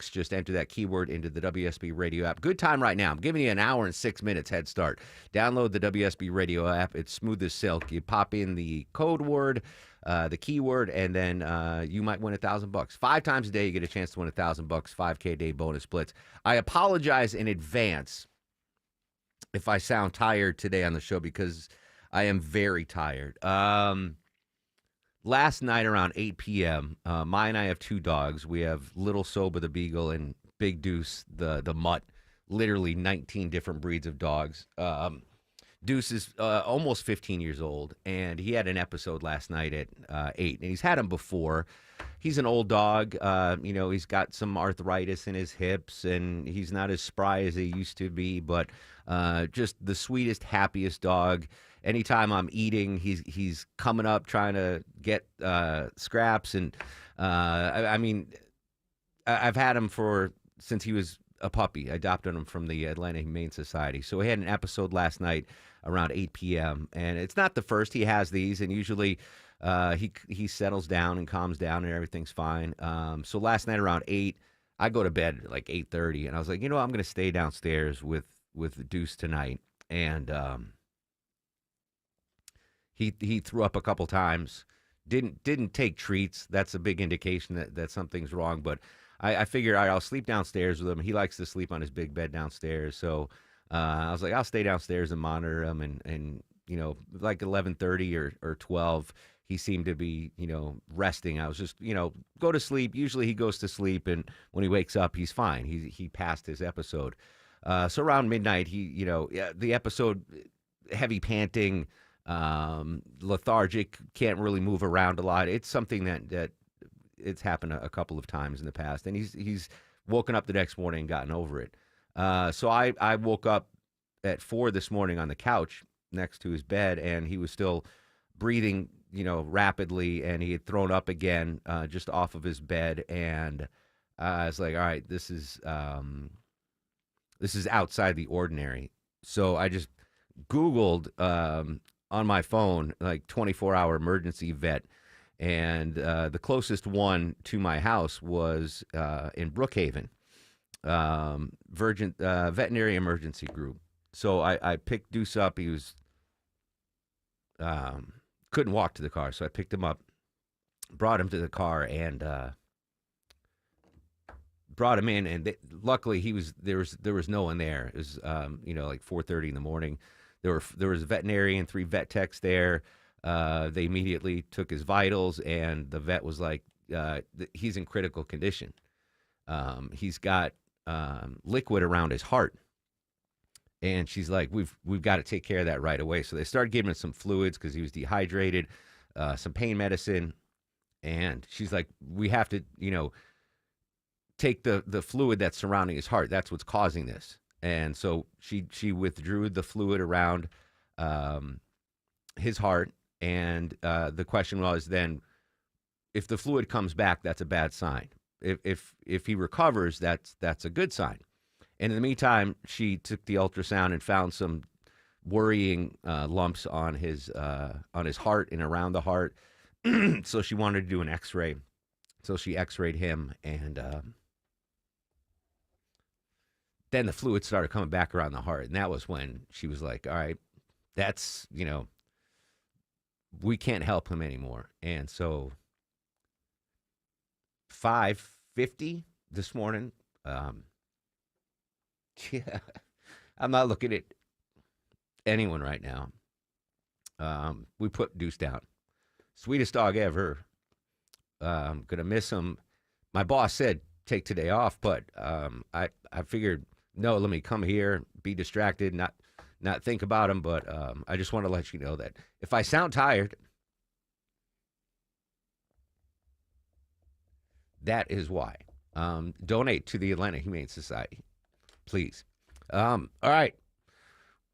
$10. Just enter that keyword into the WSB Radio app. Good time right now. I'm giving you an hour and 6 minutes head start. Download the WSB Radio app. It's smooth as silk. You pop in the code word, the keyword, and then you might win $1,000. 5 times a day, you get a chance to win $1,000. 5K a day bonus splits. I apologize in advance if I sound tired today on the show because I am very tired. Last night around 8 p.m., Maya and I have 2 dogs. We have Little Soba the Beagle and Big Deuce the Mutt, literally 19 different breeds of dogs. Deuce is almost 15 years old, and he had an episode last night at 8, and he's had him before. He's an old dog. He's got some arthritis in his hips, and he's not as spry as he used to be, but just the sweetest, happiest dog. Anytime I'm eating, he's coming up trying to get scraps, and I've had him since he was a puppy. I adopted him from the Atlanta Humane Society. So we had an episode last night around 8 p.m. and it's not the first he has these, and usually he settles down and calms down and everything's fine. So last night around 8, I go to bed at like 8:30, and I was like, I'm going to stay downstairs with Deuce tonight, and He threw up a couple times, didn't take treats. That's a big indication that something's wrong. But I figured, all right, I'll sleep downstairs with him. He likes to sleep on his big bed downstairs. So I was like, I'll stay downstairs and monitor him. And like 11:30 or 12, he seemed to be, resting. I was just, go to sleep. Usually he goes to sleep, and when he wakes up, he's fine. He passed his episode. So around midnight, the episode, heavy panting, lethargic, can't really move around a lot. It's something that it's happened a couple of times in the past, and he's woken up the next morning and gotten over it. So I woke up at 4 this morning on the couch next to his bed, and he was still breathing, rapidly, and he had thrown up again, just off of his bed. And I was like, all right, this is outside the ordinary. So I just Googled, on my phone, like 24-hour emergency vet, and the closest one to my house was in Brookhaven, Veterinary Emergency Group. So I picked Deuce up. He was couldn't walk to the car, so I picked him up, brought him to the car, and brought him in. And luckily, there was no one there. It was like 4:30 in the morning. There was a veterinarian, 3 vet techs there. They immediately took his vitals, and the vet was like, he's in critical condition. He's got liquid around his heart. And she's like, we've got to take care of that right away. So they started giving him some fluids because he was dehydrated, some pain medicine. And she's like, we have to, take the fluid that's surrounding his heart. That's what's causing this. And so she withdrew the fluid around his heart. And the question was then, if the fluid comes back, that's a bad sign. If he recovers, that's a good sign. And in the meantime, she took the ultrasound and found some worrying lumps on his heart and around the heart. So she wanted to do an X-ray. So she X-rayed him, and then the fluid started coming back around the heart. And that was when she was like, all right, that's, we can't help him anymore. And so 5:50 this morning, yeah, I'm not looking at anyone right now. We put Deuce down. Sweetest dog ever. I'm going to miss him. My boss said take today off, but I figured, no, let me come here, be distracted, not think about him. But I just want to let you know that if I sound tired, that is why. Donate to the Atlanta Humane Society, please. All right.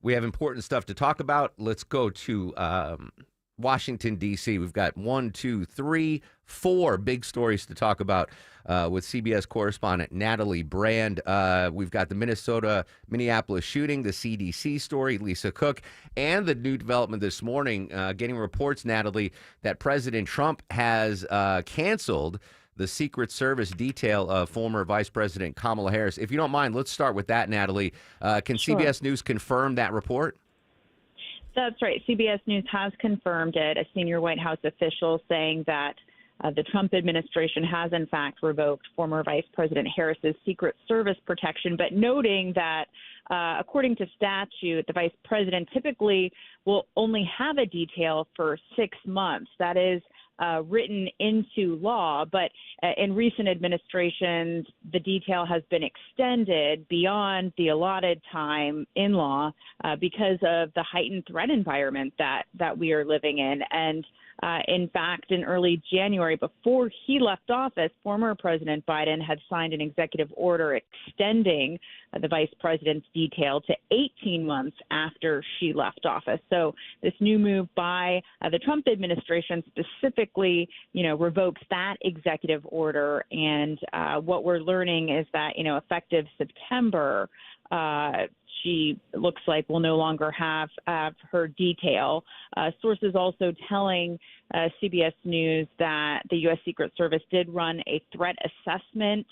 We have important stuff to talk about. Let's go to Washington, D.C. We've got 1, 2, 3, 4 big stories to talk about with CBS correspondent Natalie Brand. We've got the Minneapolis shooting, the CDC story, Lisa Cook, and the new development this morning, getting reports, Natalie, that President Trump has canceled the Secret Service detail of former Vice President Kamala Harris. If you don't mind, let's start with that, Natalie. Can Sure. CBS News confirm that report? That's right. CBS News has confirmed it. A senior White House official saying that the Trump administration has, in fact, revoked former Vice President Harris's Secret Service protection, but noting that, according to statute, the vice president typically will only have a detail for 6 months. That is written into law, but in recent administrations, the detail has been extended beyond the allotted time in law because of the heightened threat environment that we are living in. And in fact, in early January, before he left office, former President Biden had signed an executive order extending the vice president's detail to 18 months after she left office. So this new move by the Trump administration specifically, revokes that executive order. And what we're learning is that, effective September, she looks like will no longer have her detail. Sources also telling CBS News that the U.S. Secret Service did run a threat assessment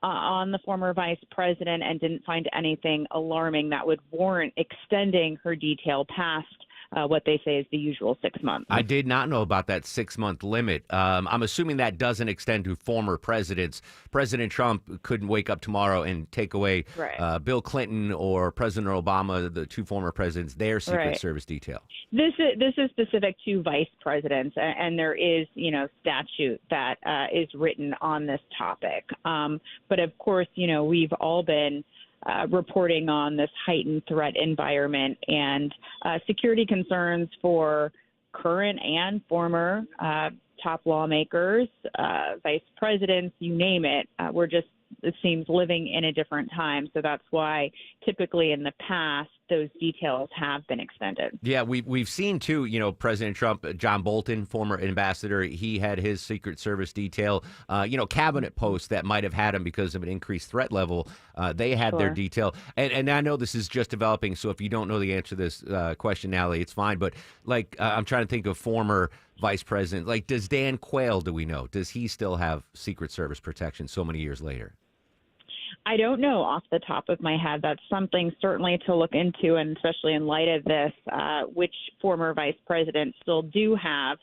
on the former vice president and didn't find anything alarming that would warrant extending her detail past what they say is the usual 6 months. I did not know about that 6-month limit. I'm assuming that doesn't extend to former presidents. President Trump couldn't wake up tomorrow and take away Bill Clinton or President Obama, the two former presidents, their Secret Service detail. This is specific to vice presidents, and there is, statute that is written on this topic. But of course, we've all been reporting on this heightened threat environment and security concerns for current and former top lawmakers, vice presidents, you name it. We're just, it seems, living in a different time. So that's why typically in the past, those details have been extended. Yeah, we've seen too, President Trump, John Bolton, former ambassador, he had his Secret Service detail, cabinet posts that might have had him because of an increased threat level. They had their detail. And I know this is just developing, so if you don't know the answer to this question, Natalie, it's fine. But I'm trying to think of former vice president. Like, does Dan Quayle, do we know? Does he still have Secret Service protection so many years later? I don't know off the top of my head. That's something certainly to look into, and especially in light of this, which former vice presidents still do have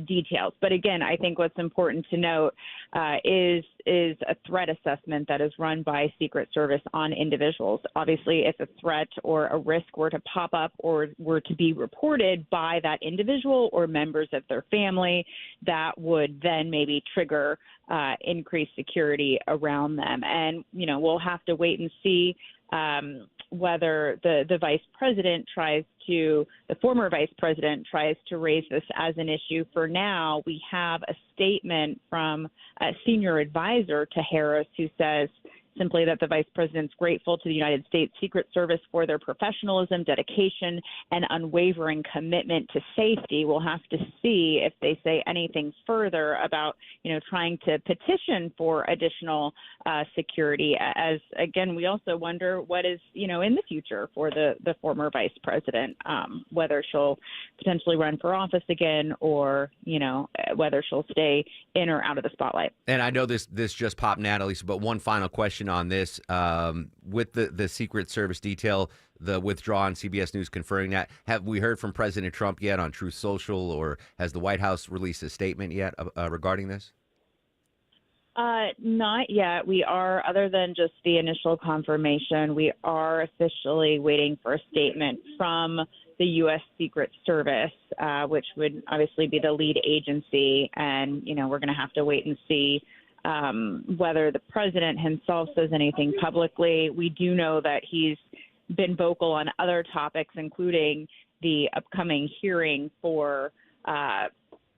details. But again, I think what's important to note is a threat assessment that is run by Secret Service on individuals. Obviously, if a threat or a risk were to pop up or were to be reported by that individual or members of their family, that would then maybe trigger increased security around them. And, we'll have to wait and see whether the vice president the former vice president tries to raise this as an issue. For now, we have a statement from a senior advisor to Harris who says simply that the vice president's grateful to the United States Secret Service for their professionalism, dedication, and unwavering commitment to safety. We'll have to see if they say anything further about, trying to petition for additional security. As, again, we also wonder what is, in the future for the former vice president, whether she'll potentially run for office again or, whether she'll stay in or out of the spotlight. And I know this just popped, Natalie, but one final question on this. With the Secret Service detail, the withdrawal on CBS News confirming that, have we heard from President Trump yet on Truth Social, or has the White House released a statement yet regarding this? Not yet. We are, other than just the initial confirmation, we are officially waiting for a statement from the U.S. Secret Service, which would obviously be the lead agency. And, we're going to have to wait and see whether the president himself says anything publicly. We do know that he's been vocal on other topics, including the upcoming hearing for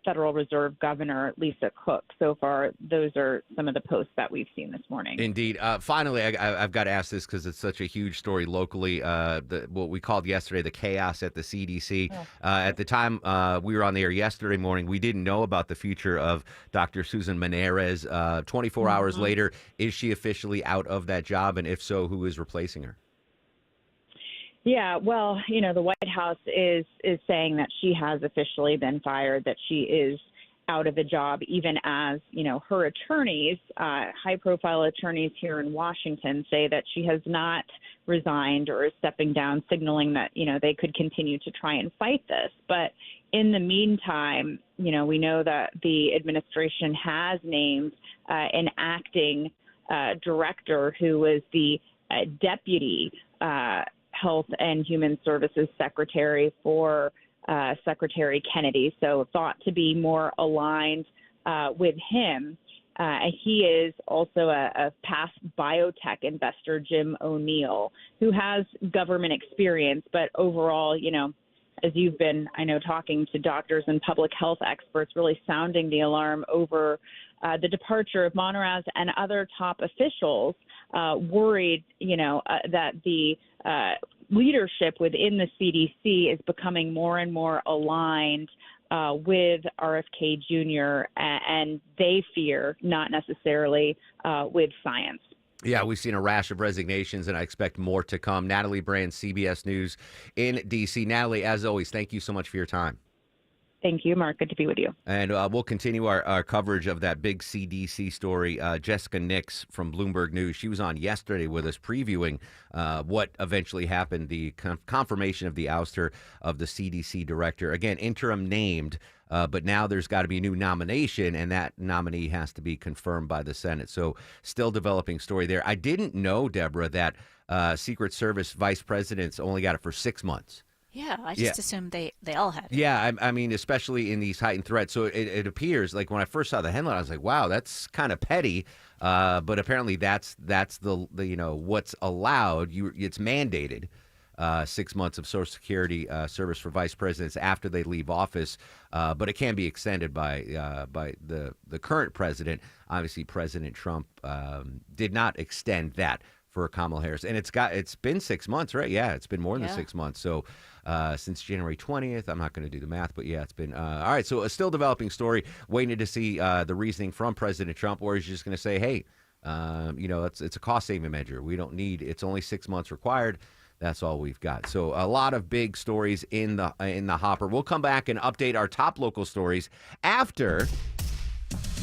Federal Reserve Governor Lisa Cook. So far, those are some of the posts that we've seen this morning. Indeed. Finally, I've got to ask this because it's such a huge story locally. What we called yesterday the chaos at the CDC. At the time we were on the air yesterday morning, we didn't know about the future of Dr. Susan Menarez. 24 hours later, is she officially out of that job? And if so, who is replacing her? Yeah, well, the White House is saying that she has officially been fired, that she is out of a job, even as, her attorneys, high-profile attorneys here in Washington, say that she has not resigned or is stepping down, signaling that, they could continue to try and fight this. But in the meantime, we know that the administration has named an acting director who was the deputy Health and Human Services Secretary for Secretary Kennedy, so thought to be more aligned with him. He is also a past biotech investor, Jim O'Neill, who has government experience, but overall, as you've been, I know, talking to doctors and public health experts, really sounding the alarm over the departure of Monraz and other top officials, worried, that the leadership within the CDC is becoming more and more aligned with RFK Jr., and they fear not necessarily with science. Yeah, we've seen a rash of resignations, and I expect more to come. Natalie Brand, CBS News in D.C. Natalie, as always, thank you so much for your time. Thank you, Mark. Good to be with you. And we'll continue our coverage of that big CDC story. Jessica Nix from Bloomberg News, she was on yesterday with us previewing what eventually happened, the confirmation of the ouster of the CDC director. Again, interim named, but now there's got to be a new nomination, and that nominee has to be confirmed by the Senate. So still developing story there. I didn't know, Deborah, that Secret Service vice presidents only got it for 6 months. Yeah, I just assumed they all had it. Yeah, I mean, especially in these heightened threats. So it appears, like when I first saw the headline, I was like, wow, that's kind of petty. But apparently that's the what's allowed. It's mandated 6 months of Social Security service for vice presidents after they leave office. But it can be extended by the current president. Obviously, President Trump did not extend that for Kamala Harris. And it's been 6 months, right? Yeah, it's been more than 6 months. So since January 20th, I'm not going to do the math, but yeah, it's been all right. So a still developing story, waiting to see the reasoning from President Trump, or he's just going to say, hey, it's a cost saving measure. We don't need, it's only 6 months required. That's all we've got. So a lot of big stories in the hopper. We'll come back and update our top local stories after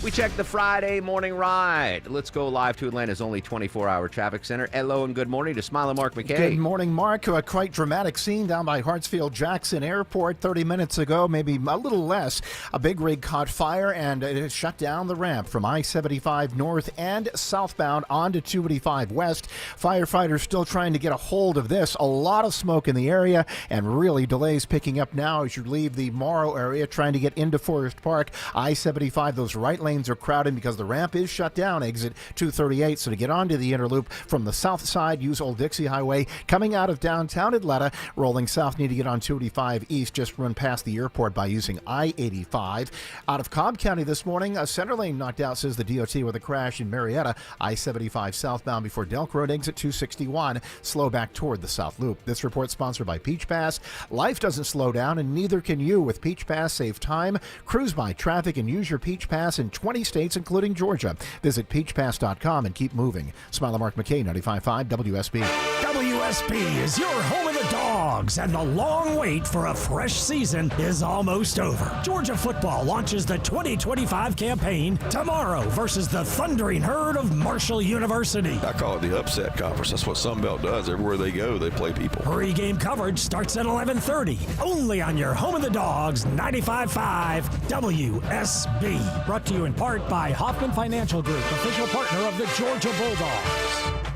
we check the Friday morning ride. Let's go live to Atlanta's only 24-hour traffic center. Hello and good morning to Smile and Mark McKay. Good morning, Mark. A quite dramatic scene down by Hartsfield-Jackson Airport 30 minutes ago, maybe a little less. A big rig caught fire and it shut down the ramp from I-75 north and southbound onto 285 west. Firefighters still trying to get a hold of this. A lot of smoke in the area and really delays picking up now as you leave the Morrow area trying to get into Forest Park. I-75, those right lanes are crowded because the ramp is shut down, exit 238. So to get onto the inner loop from the south side, use Old Dixie Highway. Coming out of downtown Atlanta, rolling south, need to get on 285 east, just run past the airport by using I-85. Out of Cobb County this morning, a center lane knocked out, says the DOT, with a crash in Marietta. I-75 southbound before Delk Road, exit 261. Slow back toward the south loop. This report sponsored by Peach Pass. Life doesn't slow down, and neither can you. With Peach Pass, save time, cruise by traffic, and use your Peach Pass in 20 states, including Georgia. Visit peachpass.com and keep moving. Smile and Mark McKay, 95.5 WSB. WSB is your home of the Dogs, and the long wait for a fresh season is almost over. Georgia football launches the 2025 campaign tomorrow versus the Thundering Herd of Marshall University. I call it the upset conference. That's what Sunbelt does. Everywhere they go, they play people. Pre-game coverage starts at 11:30, only on your home of the Dogs, 95.5 WSB. Brought to you in part by Hoffman Financial Group, official partner of the Georgia Bulldogs.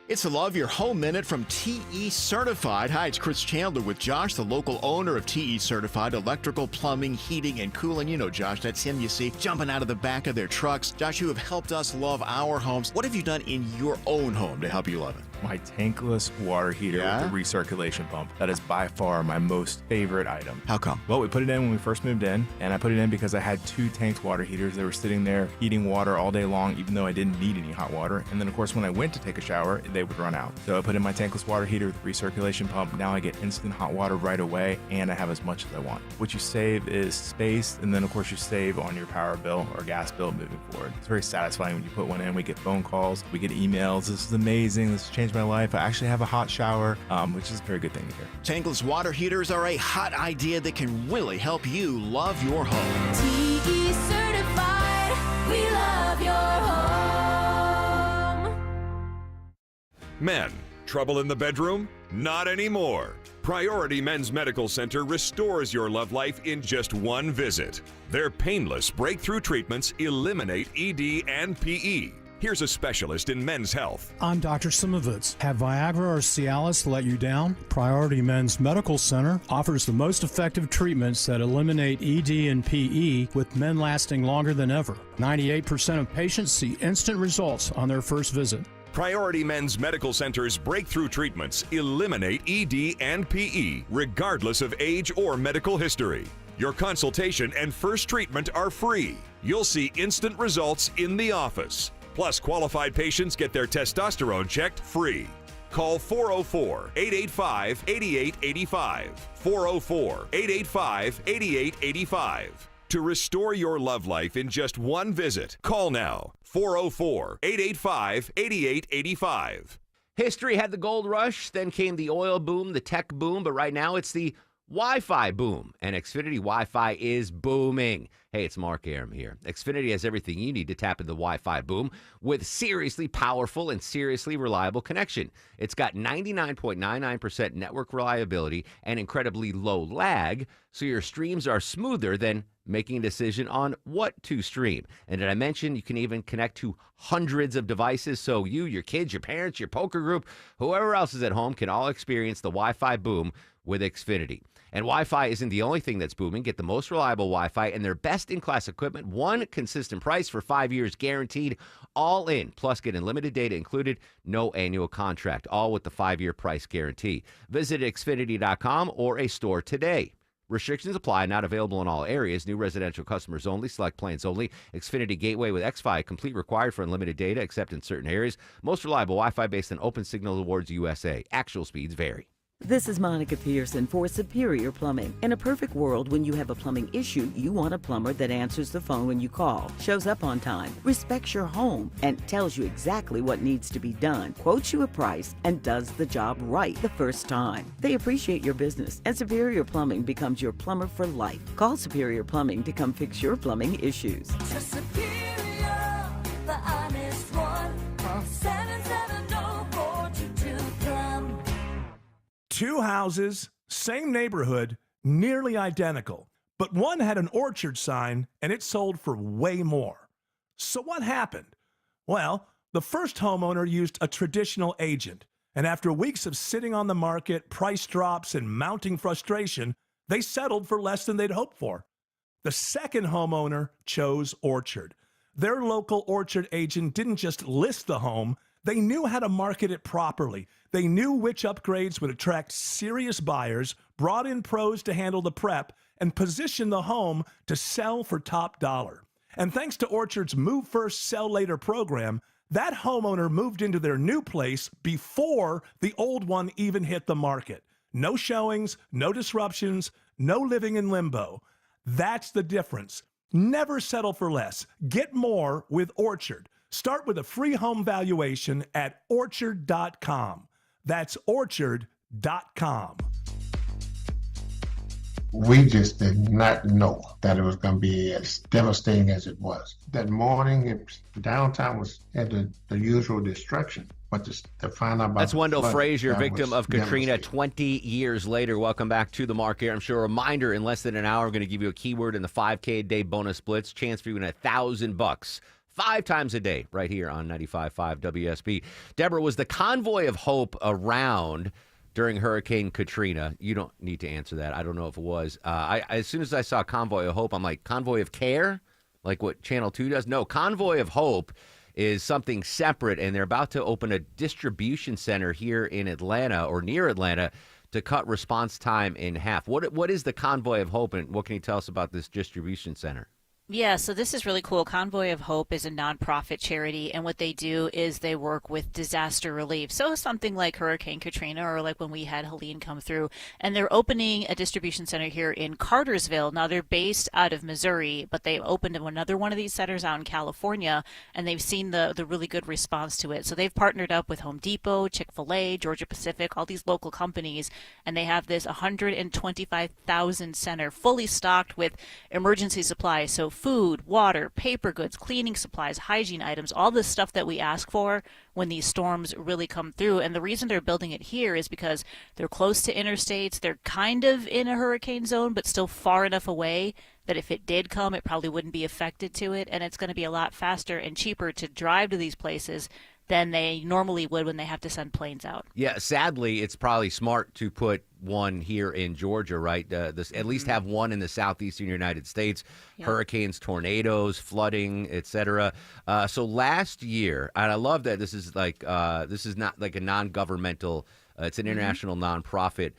It's the Love Your Home Minute from TE Certified. Hi, it's Chris Chandler with Josh, the local owner of TE Certified Electrical, Plumbing, Heating, and Cooling. You know Josh, that's him you see jumping out of the back of their trucks. Josh, you have helped us love our homes. What have you done in your own home to help you love it? My tankless water heater with the recirculation pump. That is by far my most favorite item. How come? Well, we put it in when we first moved in, and I put it in because I had 2 tanked water heaters that were sitting there heating water all day long, even though I didn't need any hot water. And then, of course, when I went to take a shower, they would run out. So I put in my tankless water heater with recirculation pump. Now I get instant hot water right away, and I have as much as I want. What you save is space, and then, of course, you save on your power bill or gas bill moving forward. It's very satisfying when you put one in. We get phone calls, we get emails. This is amazing. This is changing changed my life. I actually have a hot shower, which is a very good thing to hear. Tankless water heaters are a hot idea that can really help you love your home. TE certified, we love your home. Men, trouble in the bedroom? Not anymore. Priority Men's Medical Center restores your love life in just one visit. Their painless breakthrough treatments eliminate ED and PE. Here's a specialist in men's health. I'm Dr. Simovitz. Have Viagra or Cialis let you down? Priority Men's Medical Center offers the most effective treatments that eliminate ED and PE, with men lasting longer than ever. 98% of patients see instant results on their first visit. Priority Men's Medical Center's breakthrough treatments eliminate ED and PE, regardless of age or medical history. Your consultation and first treatment are free. You'll see instant results in the office. Plus, qualified patients get their testosterone checked free. Call 404-885-8885. 404-885-8885. To restore your love life in just one visit, call now. 404-885-8885. History had the gold rush, then came the oil boom, the tech boom, but right now it's the Wi-Fi boom, and Xfinity Wi-Fi is booming. Hey, it's Mark Aram here. Xfinity has everything you need to tap into the Wi-Fi boom with seriously powerful and seriously reliable connection. It's got 99.99% network reliability and incredibly low lag, so your streams are smoother than making a decision on what to stream. And did I mention you can even connect to hundreds of devices, so you, your kids, your parents, your poker group, whoever else is at home can all experience the Wi-Fi boom with Xfinity. And Wi-Fi isn't the only thing that's booming. Get the most reliable Wi-Fi and their best-in-class equipment. One consistent price for 5 years guaranteed, all in. Plus, get unlimited data included, no annual contract, all with the 5-year price guarantee. Visit Xfinity.com or a store today. Restrictions apply, not available in all areas. New residential customers only. Select plans only. Xfinity Gateway with xFi, complete, required for unlimited data, except in certain areas. Most reliable Wi-Fi based on Open Signal Awards USA. Actual speeds vary. This is Monica Pearson for Superior Plumbing. In a perfect world, when you have a plumbing issue, you want a plumber that answers the phone when you call, shows up on time, respects your home, and tells you exactly what needs to be done, quotes you a price, and does the job right the first time. They appreciate your business, and Superior Plumbing becomes your plumber for life. Call Superior Plumbing to come fix your plumbing issues. Superior, the honest one. Call 770-422-PLUM. Two houses, same neighborhood, nearly identical, but one had an orchard sign and it sold for way more. So what happened? Well, the first homeowner used a traditional agent, and after weeks of sitting on the market, price drops, and mounting frustration, they settled for less than they'd hoped for. The second homeowner chose Orchard. Their local orchard agent didn't just list the home, they knew how to market it properly. They knew which upgrades would attract serious buyers, brought in pros to handle the prep, and positioned the home to sell for top dollar. And thanks to Orchard's Move First, Sell Later program, that homeowner moved into their new place before the old one even hit the market. No showings, no disruptions, no living in limbo. That's the difference. Never settle for less. Get more with Orchard. Start with a free home valuation at orchard.com. That's orchard.com. We just did not know that it was going to be as devastating as it was. That morning, downtown had the usual destruction. But to find out about that's Wendell flood, Frazier, victim of Katrina 20 years later. Welcome back to the Mark Aram Show. Reminder, in less than an hour, I'm going to give you a keyword in the 5K a day bonus blitz. Chance for you to win $1,000 5 times a day right here on 95.5 WSB. Deborah, was the convoy of hope around during Hurricane Katrina? You don't need to answer that. I don't know if it was. As soon as I saw Convoy of Hope, I'm like, Convoy of Care? Like what Channel 2 does? No, Convoy of Hope is something separate, and they're about to open a distribution center here in Atlanta or near Atlanta to cut response time in half. What is the Convoy of Hope, and what can you tell us about this distribution center? Yeah, so this is really cool. Convoy of Hope is a nonprofit charity, and what they do is they work with disaster relief. So something like Hurricane Katrina or like when we had Helene come through, and they're opening a distribution center here in Cartersville. Now they're based out of Missouri, but they opened another one of these centers out in California, and they've seen the really good response to it. So they've partnered up with Home Depot, Chick-fil-A, Georgia Pacific, all these local companies, and they have this 125,000 center fully stocked with emergency supplies. So food, water, paper goods, cleaning supplies, hygiene items, all the stuff that we ask for when these storms really come through. And the reason they're building it here is because they're close to interstates. They're kind of in a hurricane zone, but still far enough away that if it did come, it probably wouldn't be affected to it. And it's going to be a lot faster and cheaper to drive to these places than they normally would when they have to send planes out. Yeah, sadly, it's probably smart to put one here in Georgia, right? At least have one in the southeastern United States. Yep. Hurricanes, tornadoes, flooding, etc. So last year, and I love that this is not like a non-governmental. It's an international nonprofit.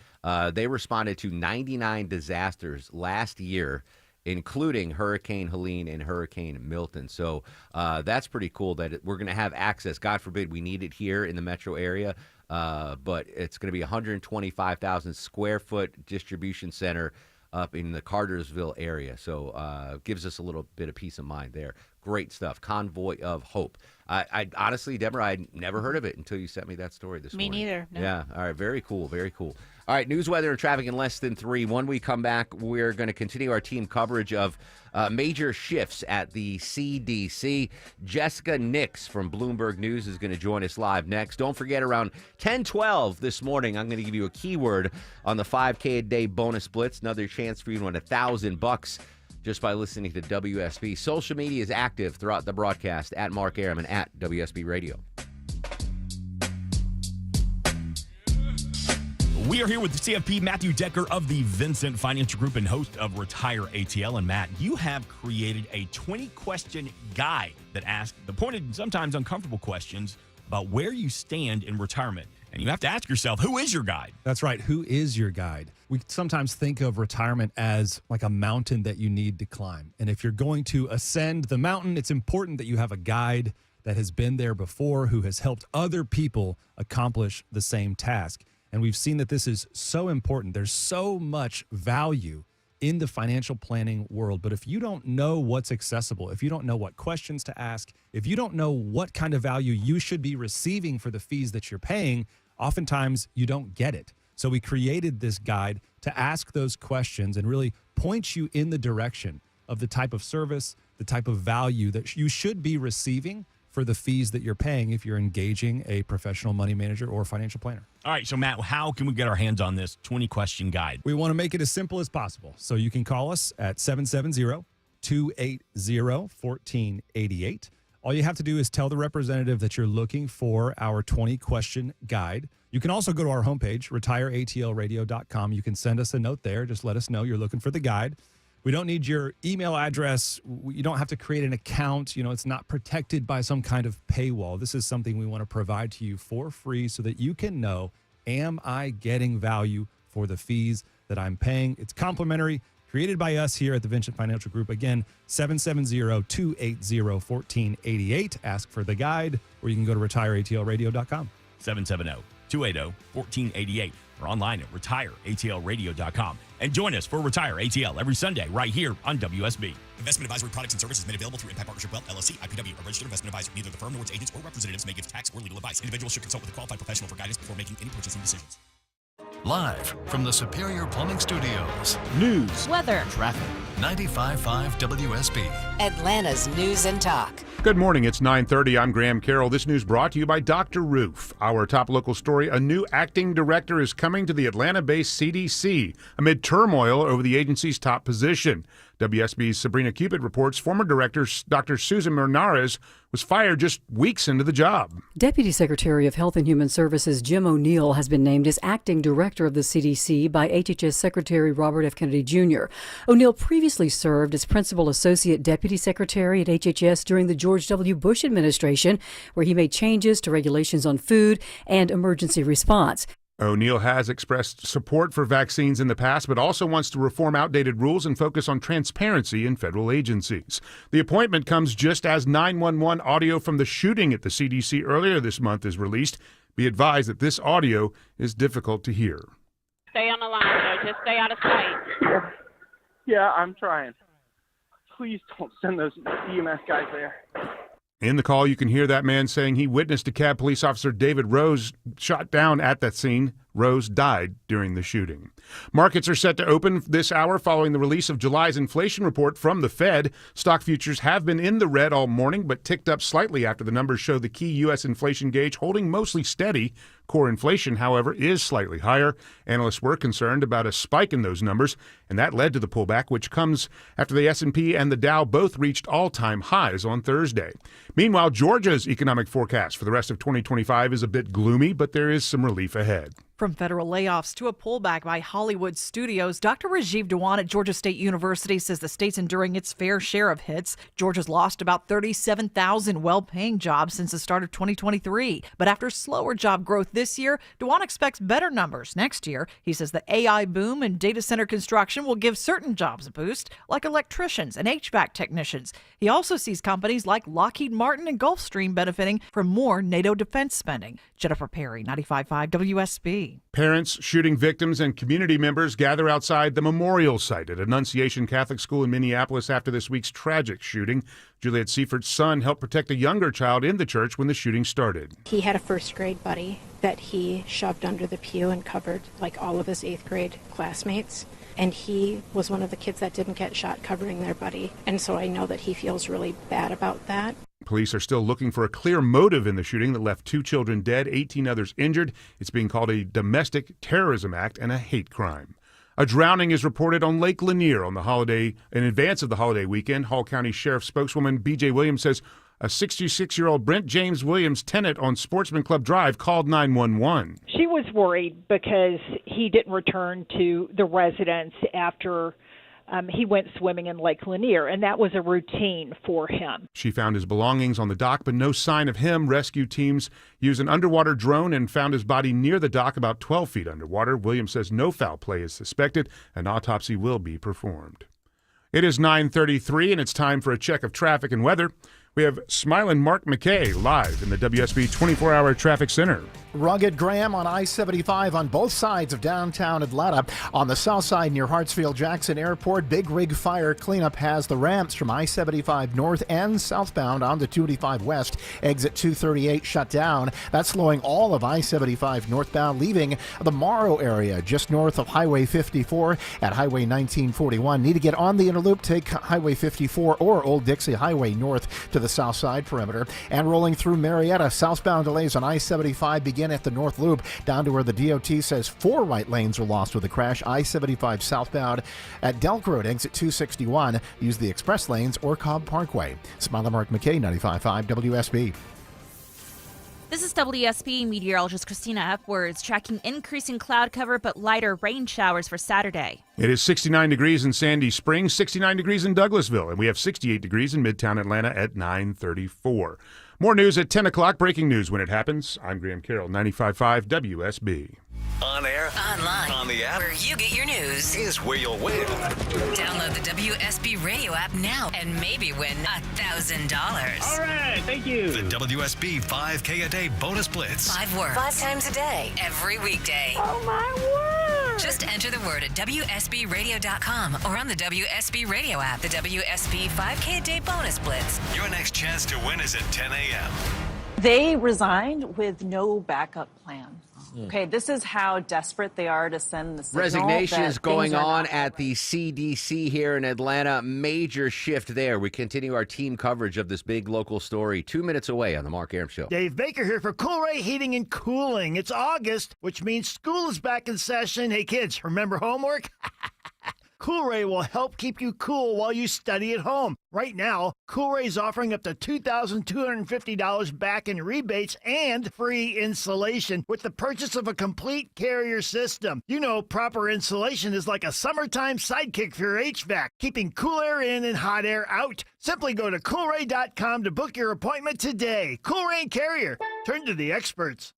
They responded to 99 disasters last year, including Hurricane Helene and Hurricane Milton. So that's pretty cool that we're going to have access. God forbid we need it here in the metro area, but it's going to be 125,000 square foot distribution center up in the Cartersville area. So gives us a little bit of peace of mind there. Great stuff. Convoy of Hope. I honestly, Deborah, I'd never heard of it until you sent me that story this morning. Me neither. No. Yeah. All right. Very cool. Very cool. All right, news, weather, and traffic in less than 3. When we come back, we're going to continue our team coverage of major shifts at the CDC. Jessica Nix from Bloomberg News is going to join us live next. Don't forget, around 10:12 this morning, I'm going to give you a keyword on the 5K a day bonus blitz. Another chance for you to win $1,000 just by listening to WSB. Social media is active throughout the broadcast at Mark Arum and at WSB Radio. We are here with CFP Matthew Decker of the Vincent Financial Group and host of Retire ATL. And Matt, you have created a 20-question guide that asks the pointed, sometimes uncomfortable questions about where you stand in retirement. And you have to ask yourself, who is your guide? That's right. Who is your guide? We sometimes think of retirement as like a mountain that you need to climb. And if you're going to ascend the mountain, it's important that you have a guide that has been there before, who has helped other people accomplish the same task. And we've seen that this is so important. There's so much value in the financial planning world. But if you don't know what's accessible, if you don't know what questions to ask, if you don't know what kind of value you should be receiving for the fees that you're paying, oftentimes you don't get it. So we created this guide to ask those questions and really point you in the direction of the type of service, the type of value that you should be receiving for the fees that you're paying if you're engaging a professional money manager or financial planner. All right, so Matt, how can we get our hands on this 20-question guide? We want to make it as simple as possible. So you can call us at 770-280-1488. All you have to do is tell the representative that you're looking for our 20-question guide. You can also go to our homepage, retireatlradio.com. You can send us a note there. Just let us know you're looking for the guide. We don't need your email address. You don't have to create an account. You know, it's not protected by some kind of paywall. This is something we want to provide to you for free so that you can know, am I getting value for the fees that I'm paying? It's complimentary, created by us here at the Vincent Financial Group. Again, 770-280-1488. Ask for the guide, or you can go to retireatlradio.com. 770-280-1488. or online at retireatlradio.com. And join us for Retire ATL every Sunday right here on WSB. Investment advisory products and services made available through Impact Partnership Wealth, LLC, IPW, a registered investment advisor. Neither the firm nor its agents or representatives may give tax or legal advice. Individuals should consult with a qualified professional for guidance before making any purchasing decisions. Live from the Superior Plumbing Studios. News, weather, traffic. 95.5 WSB. Atlanta's News and Talk. Good morning. It's 9:30. I'm Graham Carroll. This news brought to you by Dr. Roof. Our top local story, a new acting director is coming to the Atlanta-based CDC amid turmoil over the agency's top position. WSB's Sabrina Cupid reports former director Dr. Susan Mernares was fired just weeks into the job. Deputy Secretary of Health and Human Services Jim O'Neill has been named as acting director of the CDC by HHS Secretary Robert F. Kennedy Jr. O'Neill previously served as Principal Associate Deputy Secretary at HHS during the George W. Bush administration, where he made changes to regulations on food and emergency response. O'Neill has expressed support for vaccines in the past, but also wants to reform outdated rules and focus on transparency in federal agencies. The appointment comes just as 911 audio from the shooting at the CDC earlier this month is released. Be advised that this audio is difficult to hear. Stay on the line, though. Just stay out of sight. Yeah, I'm trying. Please don't send those EMS guys there. In the call, you can hear that man saying he witnessed DeKalb police officer David Rose shot down at that scene. Rose died during the shooting. Markets are set to open this hour following the release of July's inflation report from the Fed. Stock futures have been in the red all morning, but ticked up slightly after the numbers show the key U.S. inflation gauge holding mostly steady. Core inflation, however, is slightly higher. Analysts were concerned about a spike in those numbers, and that led to the pullback, which comes after the S&P and the Dow both reached all-time highs on Thursday. Meanwhile, Georgia's economic forecast for the rest of 2025 is a bit gloomy, but there is some relief ahead. From federal layoffs to a pullback by Hollywood studios, Dr. Rajiv Dewan at Georgia State University says the state's enduring its fair share of hits. Georgia's lost about 37,000 well-paying jobs since the start of 2023. But after slower job growth this year, Dewan expects better numbers next year. He says the AI boom and data center construction will give certain jobs a boost, like electricians and HVAC technicians. He also sees companies like Lockheed Martin and Gulfstream benefiting from more NATO defense spending. Jennifer Perry, 95.5 WSB. Parents, shooting victims, and community members gather outside the memorial site at Annunciation Catholic School in Minneapolis after this week's tragic shooting. Juliet Seifert's son helped protect a younger child in the church when the shooting started. He had a first grade buddy that he shoved under the pew and covered like all of his 8th grade classmates. And he was one of the kids that didn't get shot covering their buddy. And so I know that he feels really bad about that. Police are still looking for a clear motive in the shooting that left 2 children dead, 18 others injured. It's being called a domestic terrorism act and a hate crime. A drowning is reported on Lake Lanier on the holiday in advance of the holiday weekend. Hall County Sheriff spokeswoman B.J. Williams says a 66-year-old Brent James Williams tenant on Sportsman Club Drive called 911. She was worried because he didn't return to the residence after he went swimming in Lake Lanier, and that was a routine for him. She found his belongings on the dock, but no sign of him. Rescue teams used an underwater drone and found his body near the dock about 12 feet underwater. Williams says no foul play is suspected. An autopsy will be performed. It is 9:33, and it's time for a check of traffic and weather. We have Smiling Mark McKay live in the WSB 24-hour traffic center. Rugged Graham on I-75 on both sides of downtown Atlanta. On the south side near Hartsfield-Jackson Airport, Big Rig Fire cleanup has the ramps from I-75 north and southbound onto 285 west. Exit 238 shut down. That's slowing all of I-75 northbound, leaving the Morrow area just north of Highway 54 at Highway 1941. Need to get on the inner loop, take Highway 54 or Old Dixie Highway north to the south side perimeter. And rolling through Marietta, southbound delays on I-75 begin at the North Loop down to where the DOT says 4 right lanes are lost with a crash. I-75 southbound at Delk Road, exit 261. Use the express lanes or Cobb Parkway. Smiler Mark McKay, 95.5 WSB. This is WSB meteorologist Christina Epwords tracking increasing cloud cover but lighter rain showers for Saturday. It is 69 degrees in Sandy Springs, 69 degrees in Douglasville, and we have 68 degrees in Midtown Atlanta at 9:34. More news at 10 o'clock. Breaking news when it happens. I'm Graham Carroll, 95.5 WSB. On air, Online, on the app, where you get your news, is where you'll win. Download the WSB radio app now and maybe win $1,000. All right, thank you. The WSB 5K a day bonus blitz. 5 words, 5 times a day, every weekday. Oh, my word! Just enter the word at WSBradio.com or on the WSB radio app. The WSB 5K a day bonus blitz. Your next chance to win is at 10 a.m. They resigned with no backup plan. Okay, this is how desperate they are to send the signal. Resignation that is going things are on not at the CDC here in Atlanta. Major shift there. We continue our team coverage of this big local story 2 minutes away on the Mark Arum Show. Dave Baker here for Coolray Heating and Cooling. It's August, which means school is back in session. Hey kids, remember homework? Coolray will help keep you cool while you study at home. Right now, Coolray is offering up to $2,250 back in rebates and free installation with the purchase of a complete Carrier system. You know, proper insulation is like a summertime sidekick for your HVAC, keeping cool air in and hot air out. Simply go to Coolray.com to book your appointment today. Coolray and Carrier. Turn to the experts.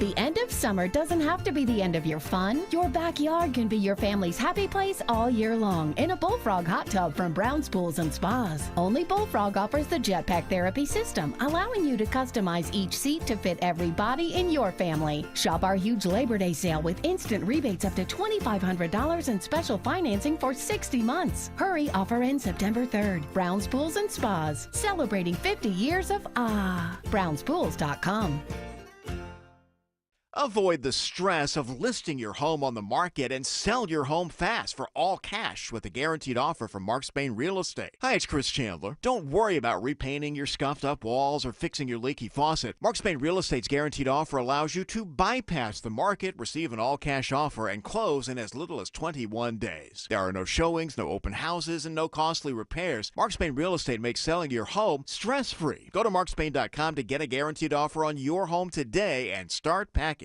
The end of summer doesn't have to be the end of your fun. Your backyard can be your family's happy place all year long in a Bullfrog hot tub from Brown's Pools and Spas. Only Bullfrog offers the Jetpack Therapy system, allowing you to customize each seat to fit every body in your family. Shop our huge Labor Day sale with instant rebates up to $2,500 and special financing for 60 months. Hurry, offer ends September 3rd. Brown's Pools and Spas, celebrating 50 years of brownspools.com. Avoid the stress of listing your home on the market and sell your home fast for all cash with a guaranteed offer from Mark Spain Real Estate. Hi, it's Chris Chandler. Don't worry about repainting your scuffed up walls or fixing your leaky faucet. Mark Spain Real Estate's guaranteed offer allows you to bypass the market, receive an all cash offer, and close in as little as 21 days. There are no showings, no open houses, and no costly repairs. Mark Spain Real Estate makes selling your home stress free. Go to markspain.com to get a guaranteed offer on your home today and start packing.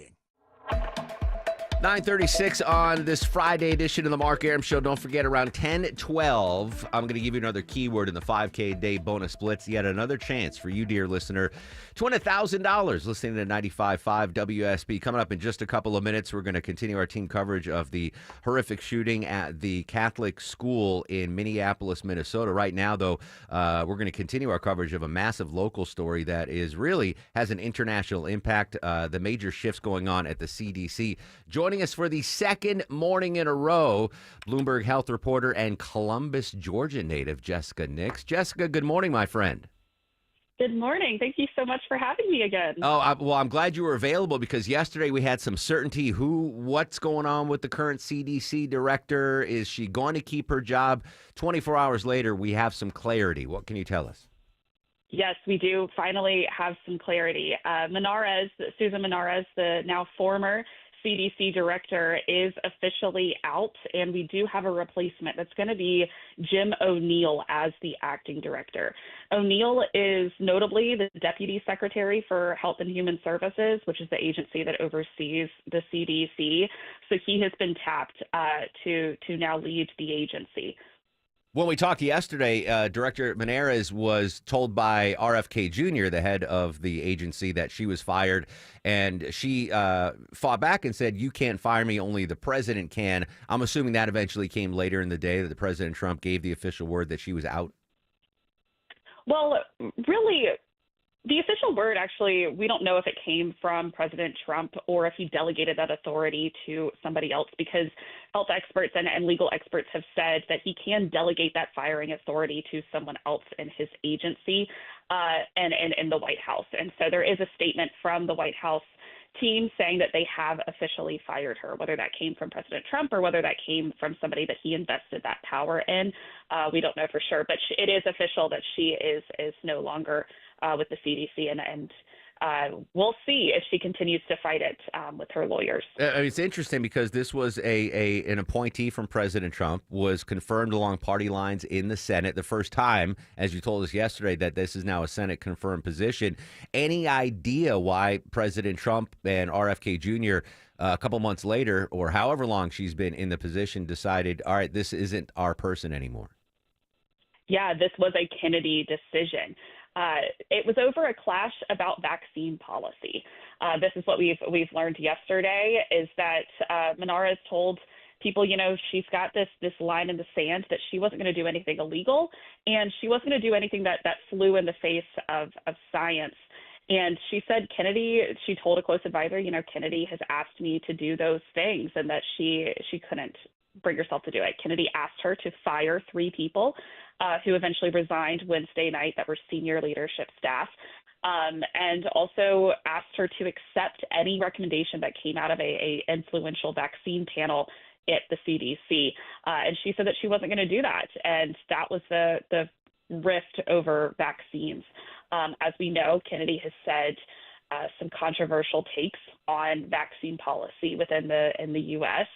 9:36 on this Friday edition of the Mark Arum Show. Don't forget, around 10:12, I'm going to give you another keyword in the 5K day bonus blitz. Yet another chance for you, dear listener, to win $1,000 listening to 95.5 WSB. Coming up in just a couple of minutes, we're going to continue our team coverage of the horrific shooting at the Catholic school in Minneapolis, Minnesota. Right now, though, we're going to continue our coverage of a massive local story that is really has an international impact. The major shifts going on at the CDC. Joining us for the second morning in a row, Bloomberg health reporter and Columbus, Georgia native, Jessica Nix. Jessica, good morning, my friend. Good morning. Thank you so much for having me again. Well, I'm glad you were available because yesterday we had some certainty. What's going on with the current CDC director? Is she going to keep her job? 24 hours later, we have some clarity. What can you tell us? Yes, we do finally have some clarity. Susan Menares, the now former CDC director, is officially out, and we do have a replacement. That's going to be Jim O'Neill as the acting director. O'Neill is notably the Deputy Secretary for Health and Human Services, which is the agency that oversees the CDC. So he has been tapped to now lead the agency. When we talked yesterday, Director Menares was told by RFK Jr., the head of the agency, that she was fired, and she fought back and said, "You can't fire me, only the president can." I'm assuming that eventually came later in the day that the President Trump gave the official word that she was out. Well, really, the official word, actually, we don't know if it came from President Trump or if he delegated that authority to somebody else, because health experts and legal experts have said that he can delegate that firing authority to someone else in his agency and in the White House. And so there is a statement from the White House team saying that they have officially fired her. Whether that came from President Trump or whether that came from somebody that he invested that power in, we don't know for sure. But it is official that she is no longer with the CDC, and we'll see if she continues to fight it with her lawyers. It's interesting because this was an appointee from President Trump, was confirmed along party lines in the Senate. The first time, as you told us yesterday, that this is now a Senate-confirmed position. Any idea why President Trump and RFK Jr., a couple months later, or however long she's been in the position, decided, all right, this isn't our person anymore? Yeah, this was a Kennedy decision. It was over a clash about vaccine policy. This is what we've learned yesterday, is that Menares told people, she's got this line in the sand that she wasn't going to do anything illegal, and she wasn't going to do anything that flew in the face of science. And she said she told a close advisor, Kennedy has asked me to do those things, and that she couldn't bring herself to do it. Kennedy asked her to fire 3 people who eventually resigned Wednesday night that were senior leadership staff, and also asked her to accept any recommendation that came out of a influential vaccine panel at the CDC. And she said that she wasn't going to do that. And that was the rift over vaccines. As we know, Kennedy has said some controversial takes on vaccine policy in the U.S.,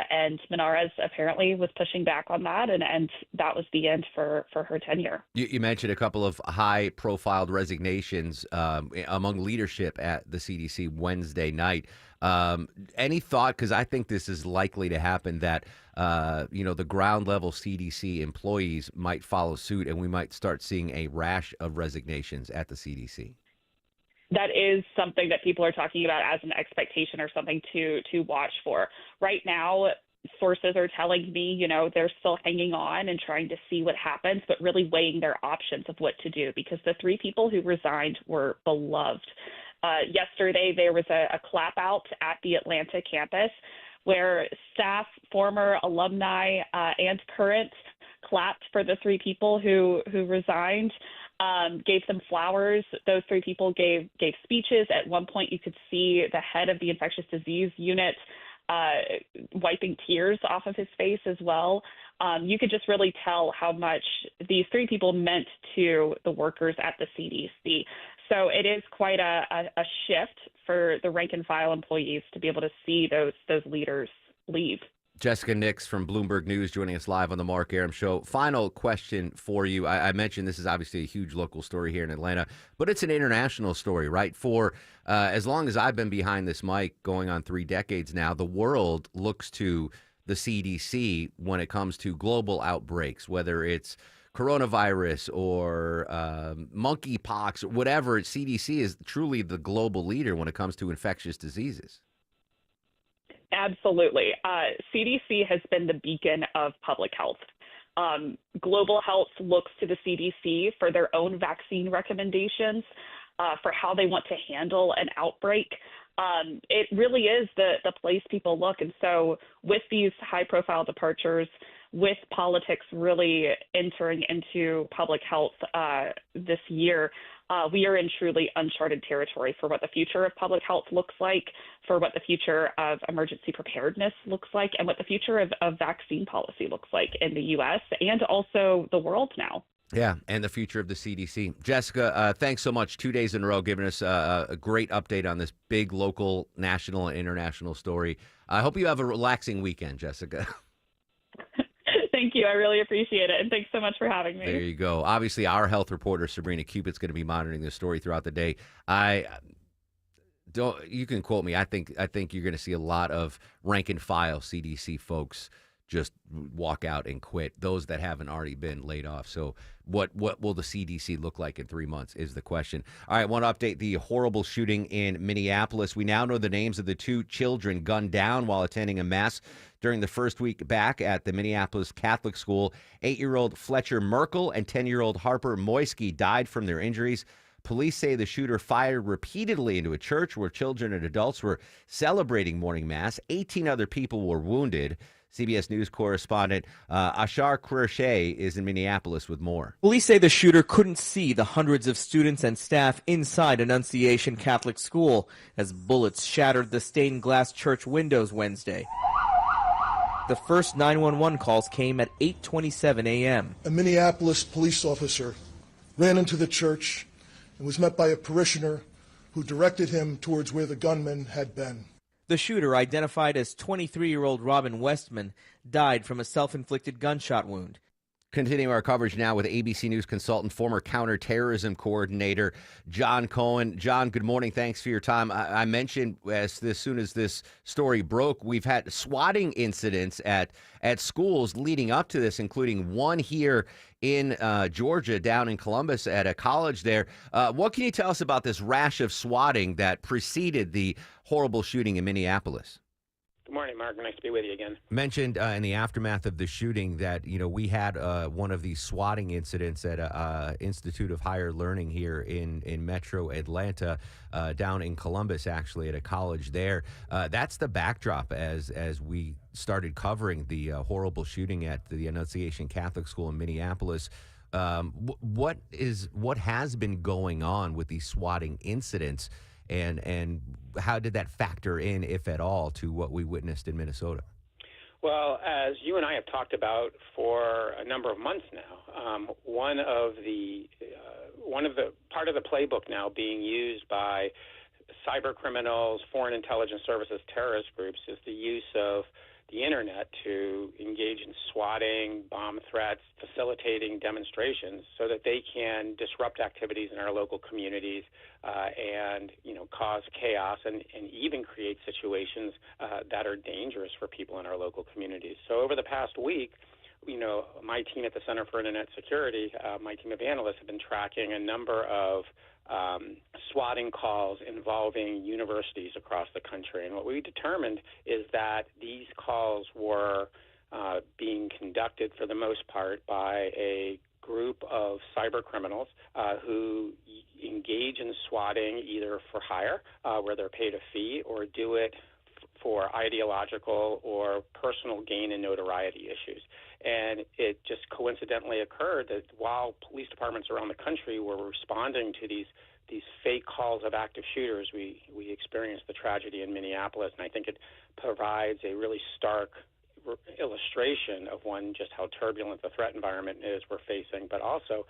and Menares apparently was pushing back on that, and that was the end for her tenure. You mentioned a couple of high-profile resignations among leadership at the CDC Wednesday night. Any thought, because I think this is likely to happen, that the ground-level CDC employees might follow suit, and we might start seeing a rash of resignations at the CDC? that is something that people are talking about as an expectation or something to watch for. Right now, sources are telling me, they're still hanging on and trying to see what happens, but really weighing their options of what to do, because the 3 people who resigned were beloved. Yesterday, there was a clap out at the Atlanta campus where staff, former alumni, and current clapped for the 3 people who resigned, gave them flowers. Those 3 people gave speeches. At one point, you could see the head of the infectious disease unit wiping tears off of his face as well. You could just really tell how much these 3 people meant to the workers at the CDC. So it is quite a shift for the rank and file employees to be able to see those leaders leave. Jessica Nix from Bloomberg News joining us live on the Mark Arum Show. Final question for you. I mentioned this is obviously a huge local story here in Atlanta, but it's an international story, right? For as long as I've been behind this mic, going on 3 decades now, the world looks to the CDC when it comes to global outbreaks, whether it's coronavirus or monkeypox, or whatever. CDC is truly the global leader when it comes to infectious diseases. Absolutely. CDC has been the beacon of public health. Global health looks to the CDC for their own vaccine recommendations, for how they want to handle an outbreak. It really is the place people look. And so with these high-profile departures, with politics really entering into public health this year, we are in truly uncharted territory for what the future of public health looks like, for what the future of emergency preparedness looks like, and what the future of vaccine policy looks like in the U.S. and also the world now. Yeah, and the future of the CDC. Jessica, thanks so much. 2 days in a row giving us a great update on this big local, national, and international story. I hope you have a relaxing weekend, Jessica. Thank you. I really appreciate it. And thanks so much for having me. There you go. Obviously, our health reporter, Sabrina Cupid's going to be monitoring this story throughout the day. You can quote me. I think you're going to see a lot of rank and file CDC folks just walk out and quit, those that haven't already been laid off. So what will the CDC look like in 3 months is the question. All right, I want to update the horrible shooting in Minneapolis. We now know the names of the 2 children gunned down while attending a mass during the first week back at the Minneapolis Catholic School. 8-year-old Fletcher Merkel and 10-year-old Harper Moisky died from their injuries. Police say the shooter fired repeatedly into a church where children and adults were celebrating morning mass. 18 other people were wounded. CBS News correspondent Ashar Qureshi is in Minneapolis with more. Police say the shooter couldn't see the hundreds of students and staff inside Annunciation Catholic School as bullets shattered the stained glass church windows Wednesday. The first 911 calls came at 8:27 a.m. A Minneapolis police officer ran into the church and was met by a parishioner who directed him towards where the gunman had been. The shooter, identified as 23-year-old Robin Westman, died from a self-inflicted gunshot wound. Continuing our coverage now with ABC News consultant, former counterterrorism coordinator, John Cohen. John, good morning. Thanks for your time. I mentioned as soon as this story broke, we've had swatting incidents at schools leading up to this, including one here in Georgia, down in Columbus at a college there. What can you tell us about this rash of swatting that preceded the horrible shooting in Minneapolis? Good morning, Mark. Nice to be with you again. Mentioned in the aftermath of the shooting that, we had one of these swatting incidents at Institute of Higher Learning here in Metro Atlanta, down in Columbus, actually, at a college there. That's the backdrop as we started covering the horrible shooting at the Annunciation Catholic School in Minneapolis. What has been going on with these swatting incidents? And how did that factor in, if at all, to what we witnessed in Minnesota? Well, as you and I have talked about for a number of months now, one of the part of the playbook now being used by cyber criminals, foreign intelligence services, terrorist groups is the use of the internet to engage in swatting, bomb threats, facilitating demonstrations so that they can disrupt activities in our local communities and cause chaos and even create situations that are dangerous for people in our local communities. So over the past week, my team at the Center for Internet Security, my team of analysts have been tracking a number of swatting calls involving universities across the country. And what we determined is that these calls were being conducted for the most part by a group of cyber criminals who engage in swatting either for hire, where they're paid a fee, or do it for ideological or personal gain and notoriety issues. And it just coincidentally occurred that while police departments around the country were responding to these fake calls of active shooters, we experienced the tragedy in Minneapolis, and I think it provides a really stark illustration of just how turbulent the threat environment is we're facing, but also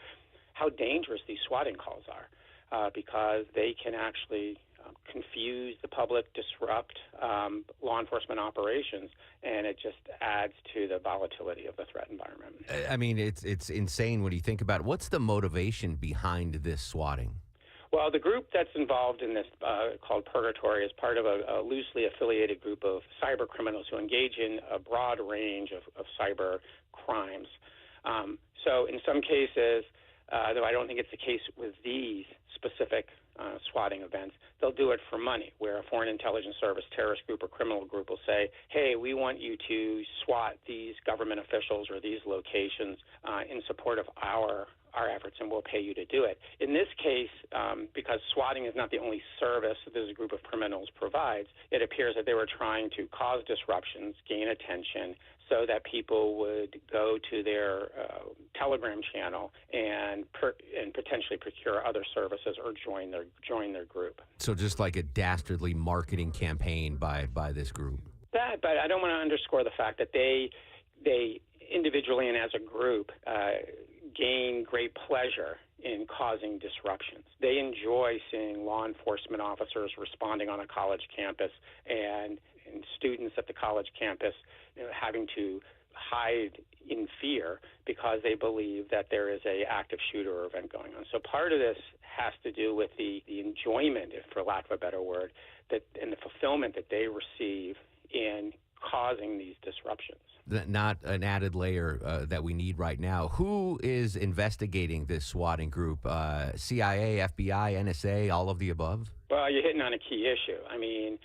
how dangerous these swatting calls are, because they can actually confuse the public, disrupt law enforcement operations, and it just adds to the volatility of the threat environment. I mean, it's insane when you think about it. What's the motivation behind this swatting? Well, the group that's involved in this, called Purgatory, is part of a loosely affiliated group of cyber criminals who engage in a broad range of cyber crimes. So in some cases, though I don't think it's the case with these specific swatting events, they'll do it for money, where a foreign intelligence service, terrorist group, or criminal group will say, hey, we want you to SWAT these government officials or these locations in support of our efforts, and we'll pay you to do it. In this case, because swatting is not the only service that this group of criminals provides, it appears that they were trying to cause disruptions, gain attention, so that people would go to their Telegram channel and potentially procure other services or join their group. So just like a dastardly marketing campaign by this group. But I don't want to underscore the fact that they individually and as a group gain great pleasure in causing disruptions. They enjoy seeing law enforcement officers responding on a college campus and students at the college campus having to hide in fear because they believe that there is a active shooter or event going on. So part of this has to do with the enjoyment, for lack of a better word, and the fulfillment that they receive in causing these disruptions. Not an added layer that we need right now. Who is investigating this swatting group? CIA, FBI, NSA, all of the above? Well, you're hitting on a key issue. I mean,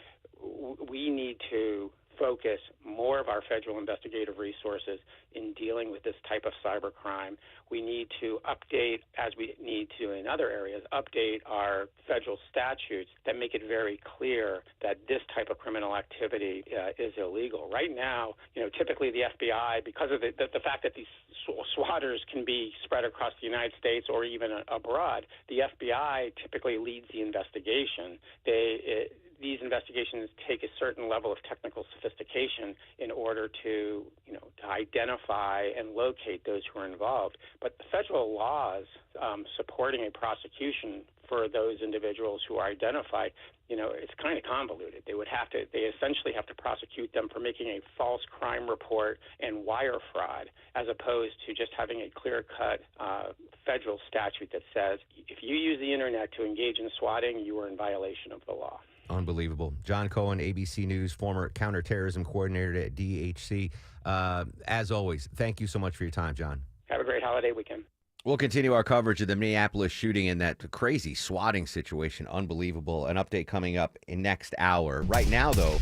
we need to focus more of our federal investigative resources in dealing with this type of cybercrime. We need to update, as we need to in other areas, update our federal statutes that make it very clear that this type of criminal activity is illegal. Right now, typically the FBI, because of the fact that these swatters can be spread across the United States or even abroad, the FBI typically leads the investigation. These investigations take a certain level of technical sophistication in order to identify and locate those who are involved. But the federal laws supporting a prosecution for those individuals who are identified, it's kind of convoluted. They essentially have to prosecute them for making a false crime report and wire fraud, as opposed to just having a clear-cut federal statute that says if you use the internet to engage in swatting, you are in violation of the law. Unbelievable. John Cohen, ABC News, former counterterrorism coordinator at DHC. As always, thank you so much for your time, John. Have a great holiday weekend. We'll continue our coverage of the Minneapolis shooting and that crazy swatting situation. Unbelievable. An update coming up in next hour. Right now, though,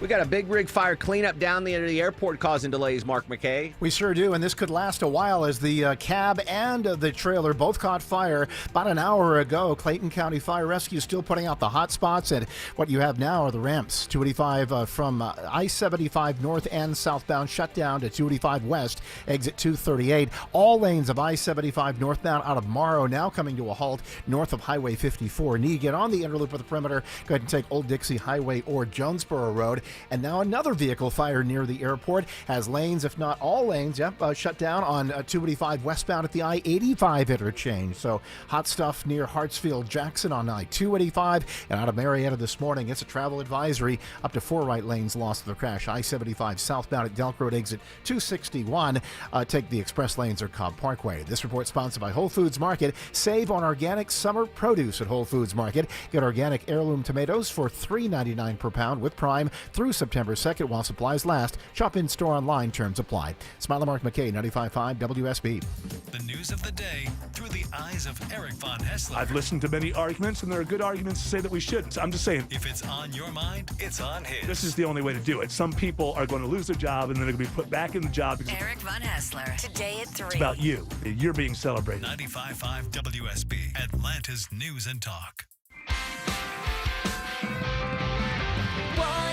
we got a big rig fire cleanup down the airport causing delays, Mark McKay. We sure do, and this could last a while as the cab and the trailer both caught fire about an hour ago. Clayton County Fire Rescue still putting out the hot spots, and what you have now are the ramps. 285 from I-75 north and southbound shut down to 285 west, exit 238. All lanes of I-75 northbound out of Morrow now coming to a halt north of Highway 54. Need to get on the inner loop of the perimeter. Go ahead and take Old Dixie Highway or Jonesboro Road. And now another vehicle fire near the airport has lanes, if not all lanes, shut down on 285 westbound at the I-85 interchange. So hot stuff near Hartsfield-Jackson on I-285. And out of Marietta this morning, it's a travel advisory. Up to 4 right lanes lost to the crash. I-75 southbound at Delk Road, exit 261. Take the express lanes or Cobb Parkway. This report sponsored by Whole Foods Market. Save on organic summer produce at Whole Foods Market. Get organic heirloom tomatoes for $3.99 per pound with Prime. through September 2nd while supplies last. Shop in-store online. Terms apply. Smiley Mark McKay, 95.5 WSB. The news of the day through the eyes of Eric Von Hessler. I've listened to many arguments, and there are good arguments to say that we shouldn't. I'm just saying. If it's on your mind, it's on his. This is the only way to do it. Some people are going to lose their job, and then they're going to be put back in the job. Eric Von Hessler, today at 3. It's about you. You're being celebrated. 95.5 WSB, Atlanta's News and Talk.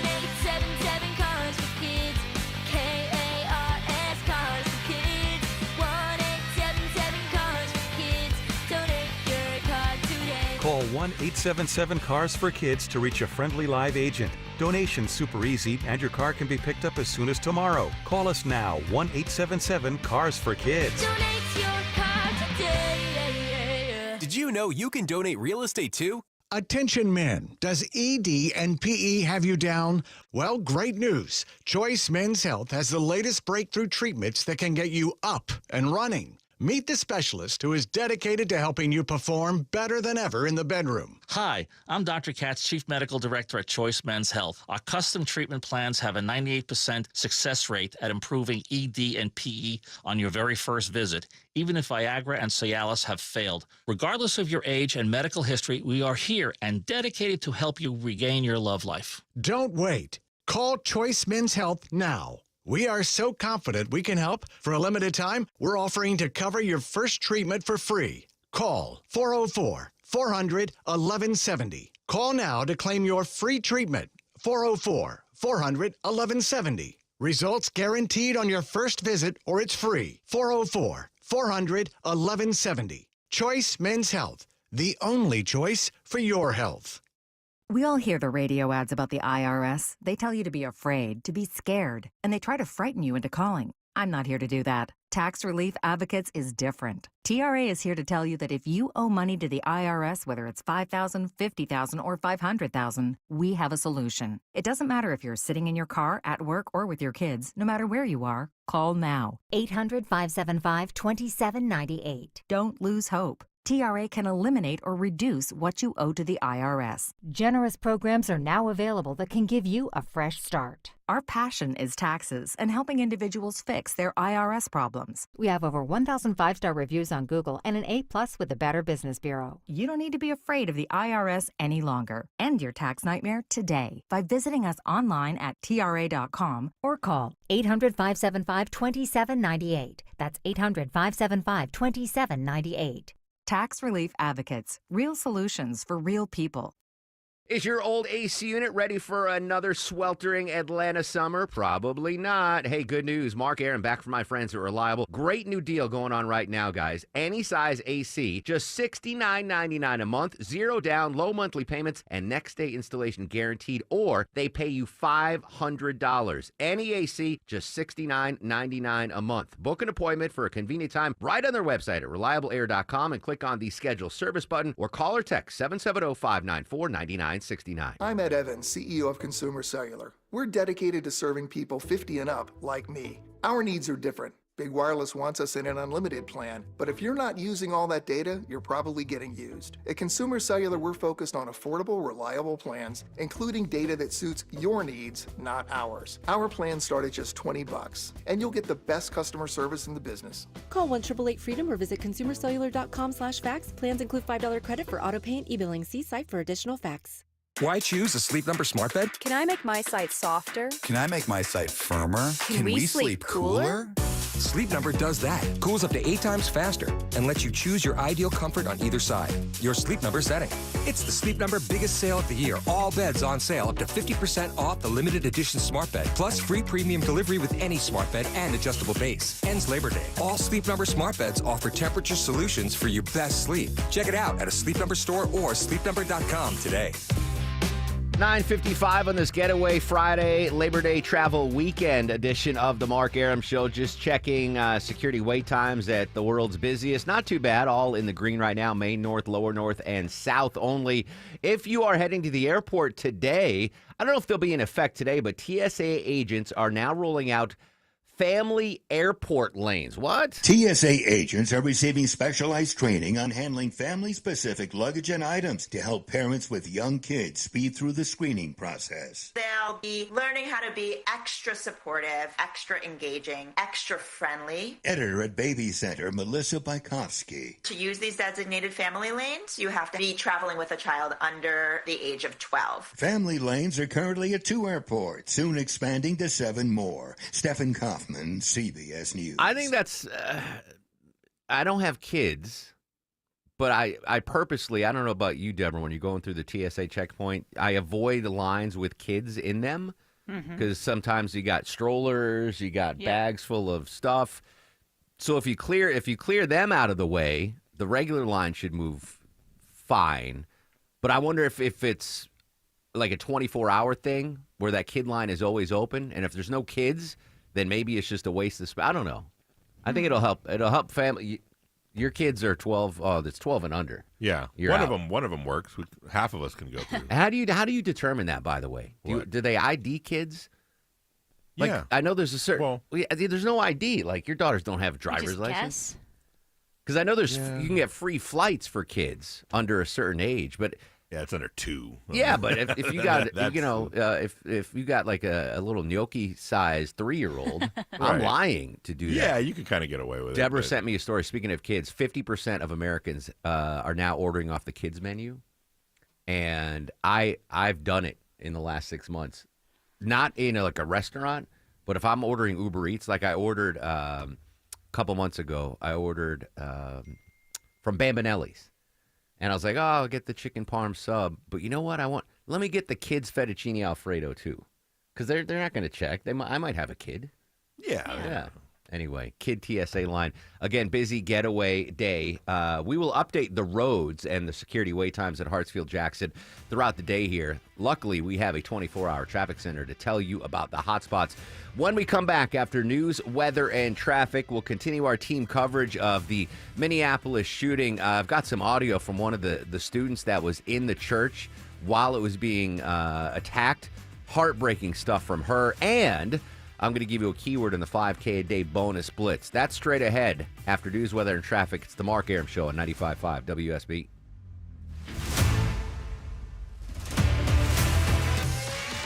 1877 Cars for Kids. K-A-R-S Cars for Kids. 1877 Cars for Kids. Donate your car today. Call 1-877-CARS-FOR-KIDS to reach a friendly live agent. Donation's super easy, and your car can be picked up as soon as tomorrow. Call us now, 1-877-CARS-FOR-KIDS. Donate your car today. Did you know you can donate real estate too? Attention men, does ED and PE have you down? Well, great news. Choice Men's Health has the latest breakthrough treatments that can get you up and running. Meet the specialist who is dedicated to helping you perform better than ever in the bedroom. Hi, I'm Dr. Katz, Chief Medical Director at Choice Men's Health. Our custom treatment plans have a 98% success rate at improving ED and PE on your very first visit, even if Viagra and Cialis have failed. Regardless of your age and medical history, we are here and dedicated to help you regain your love life. Don't wait. Call Choice Men's Health now. We are so confident we can help. For a limited time, we're offering to cover your first treatment for free. Call 404-400-1170. Call now to claim your free treatment. 404-400-1170. Results guaranteed on your first visit or it's free. 404-400-1170. Choice Men's Health, the only choice for your health. We all hear the radio ads about the IRS. They tell you to be afraid, to be scared, and they try to frighten you into calling. I'm not here to do that. Tax Relief Advocates is different. TRA is here to tell you that if you owe money to the IRS, whether it's $5,000, $50,000, or $500,000, we have a solution. It doesn't matter if you're sitting in your car, at work, or with your kids. No matter where you are, call now. 800-575-2798. Don't lose hope. TRA can eliminate or reduce what you owe to the IRS. Generous programs are now available that can give you a fresh start. Our passion is taxes and helping individuals fix their IRS problems. We have over 1,000 5-star reviews on Google and an A+ with the Better Business Bureau. You don't need to be afraid of the IRS any longer. End your tax nightmare today by visiting us online at TRA.com or call 800-575-2798. That's 800-575-2798. Tax Relief Advocates. Real solutions for real people. Is your old AC unit ready for another sweltering Atlanta summer? Probably not. Hey, good news. Mark Aaron back from my friends at Reliable. Great new deal going on right now, guys. Any size AC, just $69.99 a month, 0 down, low monthly payments, and next day installation guaranteed, or they pay you $500. Any AC, just $69.99 a month. Book an appointment for a convenient time right on their website at reliableair.com and click on the schedule service button or call or text 770-594-9969. I'm Ed Evans, CEO of Consumer Cellular. We're dedicated to serving people 50 and up like me. Our needs are different. Big Wireless wants us in an unlimited plan, but if you're not using all that data, you're probably getting used. At Consumer Cellular, we're focused on affordable, reliable plans, including data that suits your needs, not ours. Our plans start at just $20, and you'll get the best customer service in the business. Call 1-888-FREEDOM or visit consumercellular.com/facts. Plans include $5 credit for auto pay and e-billing. See site for additional facts. Why choose a Sleep Number smart bed? Can I make my site softer? Can I make my site firmer? Can we sleep cooler? Sleep Number does that. Cools up to 8 times faster and lets you choose your ideal comfort on either side. Your Sleep Number setting. It's the Sleep Number biggest sale of the year. All beds on sale up to 50% off the limited edition smart bed. Plus free premium delivery with any smart bed and adjustable base. Ends Labor Day. All Sleep Number smart beds offer temperature solutions for your best sleep. Check it out at a Sleep Number store or sleepnumber.com today. 9:55 on this Getaway Friday, Labor Day travel weekend edition of the Mark Arum Show. Just checking security wait times at the world's busiest. Not too bad. All in the green right now. Main, North, Lower North, and South only. If you are heading to the airport today, I don't know if they'll be in effect today, but TSA agents are now rolling out family airport lanes. What? TSA agents are receiving specialized training on handling family-specific luggage and items to help parents with young kids speed through the screening process. Now, I'll be learning how to be extra supportive, extra engaging, extra friendly. Editor at Baby Center, Melissa Bykowski. To use these designated family lanes, you have to be traveling with a child under the age of 12. Family lanes are currently at 2 airports, soon expanding to 7 more. Stephen Kaufman, CBS News. I think that's. I don't have kids, but I purposely, I don't know about you, Deborah, when you're going through the TSA checkpoint, I avoid the lines with kids in them because sometimes you got strollers, you got bags full of stuff. So if you clear them out of the way, the regular line should move fine. But I wonder if it's like a 24-hour thing where that kid line is always open, and if there's no kids, then maybe it's just a waste of space. I don't know. I think it'll help. It'll help family. Your kids are 12. Oh, that's 12 and under. Yeah, You're one out. of them works. Half of us can go through. How do you determine that? By the way, do they ID kids? Like, Yeah. I know there's a certain. There's no ID. Like your daughters don't have a driver's license. Because I know you can get free flights for kids under a certain age, but. Yeah, it's under 2. Yeah, but if you got, That's- if you got like a little gnocchi-sized 3-year-old, I'm Right. lying to do that. Yeah, you can kind of get away with it. Deborah but- sent me a story. Speaking of kids, 50% of Americans are now ordering off the kids menu, and I've done it in the last 6 months. Not in like a restaurant, but if I'm ordering Uber Eats, like I ordered a couple months ago, I ordered from Bambinelli's. And I was like, oh, I'll get the chicken parm sub. But you know what? Let me get the kids fettuccine Alfredo, too. Because they're not going to check. I might have a kid. Yeah. Anyway, kid TSA line. Again, busy getaway day. We will update the roads and the security wait times at Hartsfield-Jackson throughout the day here. Luckily, we have a 24-hour traffic center to tell you about the hot spots. When we come back after news, weather, and traffic, we'll continue our team coverage of the Minneapolis shooting. I've got some audio from one of the students that was in the church while it was being attacked. Heartbreaking stuff from her. And I'm going to give you a keyword in the 5K a day bonus blitz. That's straight ahead after news, weather, and traffic. It's the Mark Arum Show on 95.5 WSB.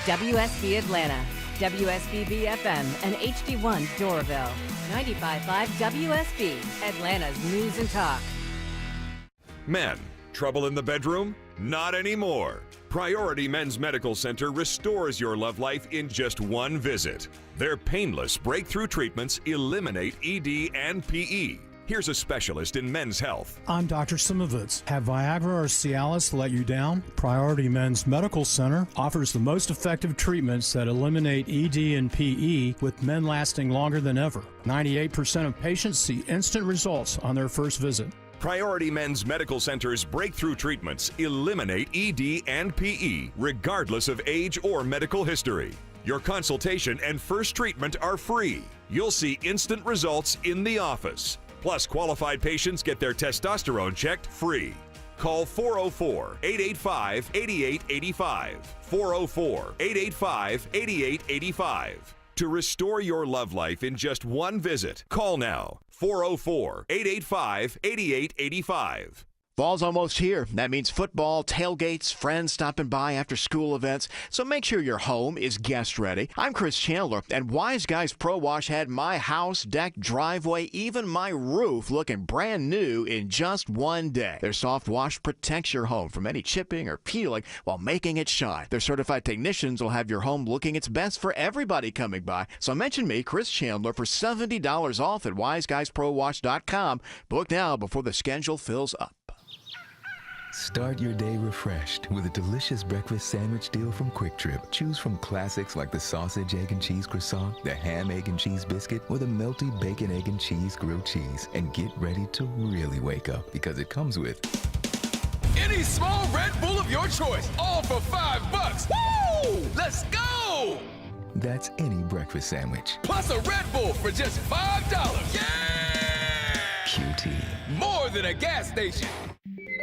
WSB Atlanta, WSB BFM, and HD1 Doraville. 95.5 WSB, Atlanta's news and talk. Men, trouble in the bedroom? Not anymore. Priority Men's Medical Center restores your love life in just one visit. Their painless breakthrough treatments eliminate ED and PE. Here's a specialist in men's health. I'm Dr. Simovitz. Have Viagra or Cialis let you down? Priority Men's Medical Center offers the most effective treatments that eliminate ED and PE, with men lasting longer than ever. 98% of patients see instant results on their first visit. Priority Men's Medical Center's breakthrough treatments eliminate ED and PE, regardless of age or medical history. Your consultation and first treatment are free. You'll see instant results in the office. Plus, qualified patients get their testosterone checked free. Call 404-885-8885. 404-885-8885. To restore your love life in just one visit, call now. 404-885-8885. Fall's almost here. That means football, tailgates, friends stopping by after school events. So make sure your home is guest ready. I'm Chris Chandler, and Wise Guys Pro Wash had my house, deck, driveway, even my roof looking brand new in just one day. Their soft wash protects your home from any chipping or peeling while making it shine. Their certified technicians will have your home looking its best for everybody coming by. So mention me, Chris Chandler, for $70 off at wiseguysprowash.com. Book now before the schedule fills up. Start your day refreshed with a delicious breakfast sandwich deal from Quick Trip. Choose from classics like the sausage, egg, and cheese croissant, the ham, egg, and cheese biscuit, or the melty bacon, egg, and cheese grilled cheese. And get ready to really wake up because it comes with Any small Red Bull of your choice, all for $5. Woo! Let's go! That's any breakfast sandwich. Plus a Red Bull for just $5. Yeah! QT. More than a gas station.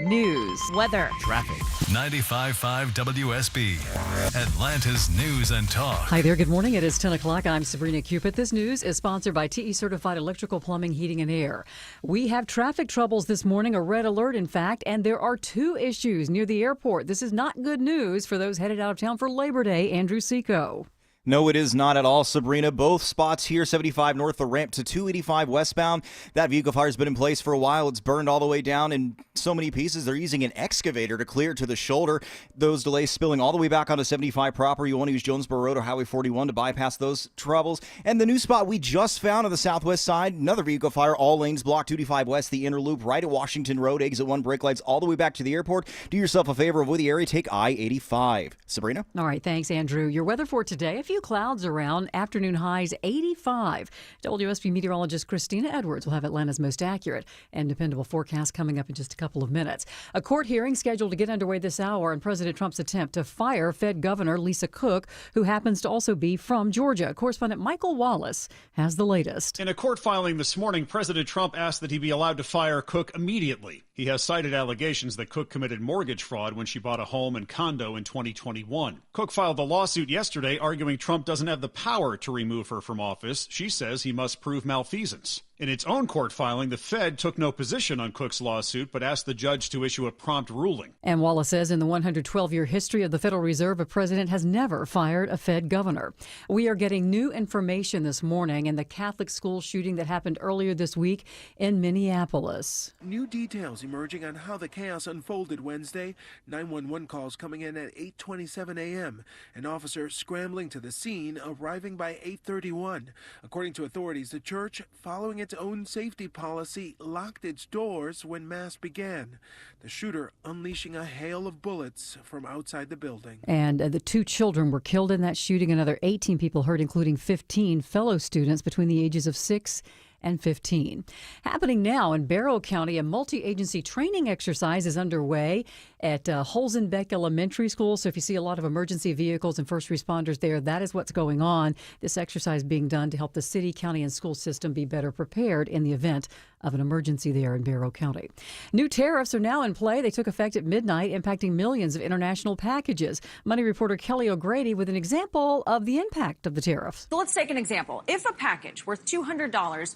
News, weather, traffic. 95.5 WSB, Atlanta's News and Talk. Hi there. Good morning. It is 10 o'clock. I'm Sabrina Cupid. This news is sponsored by TE Certified Electrical Plumbing, Heating, and Air. We have traffic troubles this morning, a red alert, in fact, and there are two issues near the airport. This is not good news for those headed out of town for Labor Day. Andrew Seco. No, it is not at all, Sabrina. Both spots here, 75 north, the ramp to 285 westbound. That vehicle fire has been in place for a while. It's burned all the way down in so many pieces. They're using an excavator to clear it to the shoulder. Those delays spilling all the way back onto 75 proper. You want to use Jonesboro Road or Highway 41 to bypass those troubles. And the new spot we just found on the southwest side, another vehicle fire, all lanes blocked, 285 west, the inner loop right at Washington Road, exit 1, brake lights all the way back to the airport. Do yourself a favor, avoid the area, take I-85. Sabrina? All right, thanks, Andrew. Your weather for today, a few clouds around, afternoon highs 85. WSB meteorologist Christina Edwards will have Atlanta's most accurate and dependable forecast coming up in just a couple of minutes. A court hearing scheduled to get underway this hour on President Trump's attempt to fire Fed Governor Lisa Cook, who happens to also be from Georgia. Correspondent Michael Wallace has the latest. In a court filing this morning, President Trump asked that he be allowed to fire Cook immediately. He has cited allegations that Cook committed mortgage fraud when she bought a home and condo in 2021. Cook filed a lawsuit yesterday arguing Trump doesn't have the power to remove her from office. She says he must prove malfeasance. In its own court filing, the Fed took no position on Cook's lawsuit, but asked the judge to issue a prompt ruling. And Wallace says in the 112-year history of the Federal Reserve, a president has never fired a Fed governor. We are getting new information this morning in the Catholic school shooting that happened earlier this week in Minneapolis. New details emerging on how the chaos unfolded Wednesday. 911 calls coming in at 8:27 a.m. An officer scrambling to the scene, arriving by 8:31. According to authorities, the church, following its own safety policy, locked its doors when Mass began. The shooter unleashing a hail of bullets from outside the building. And the two children were killed in that shooting. Another 18 people hurt, including 15 fellow students between the ages of 6 and 15. Happening now in Barrow County, a multi-agency training exercise is underway at Holzenbeck Elementary School. So if you see a lot of emergency vehicles and first responders there, that is what's going on. This exercise being done to help the city, county, and school system be better prepared in the event of an emergency there in Barrow County. New tariffs are now in play. They took effect at midnight, impacting millions of international packages. Money reporter Kelly O'Grady with an example of the impact of the tariffs. So let's take an example. If a package worth $200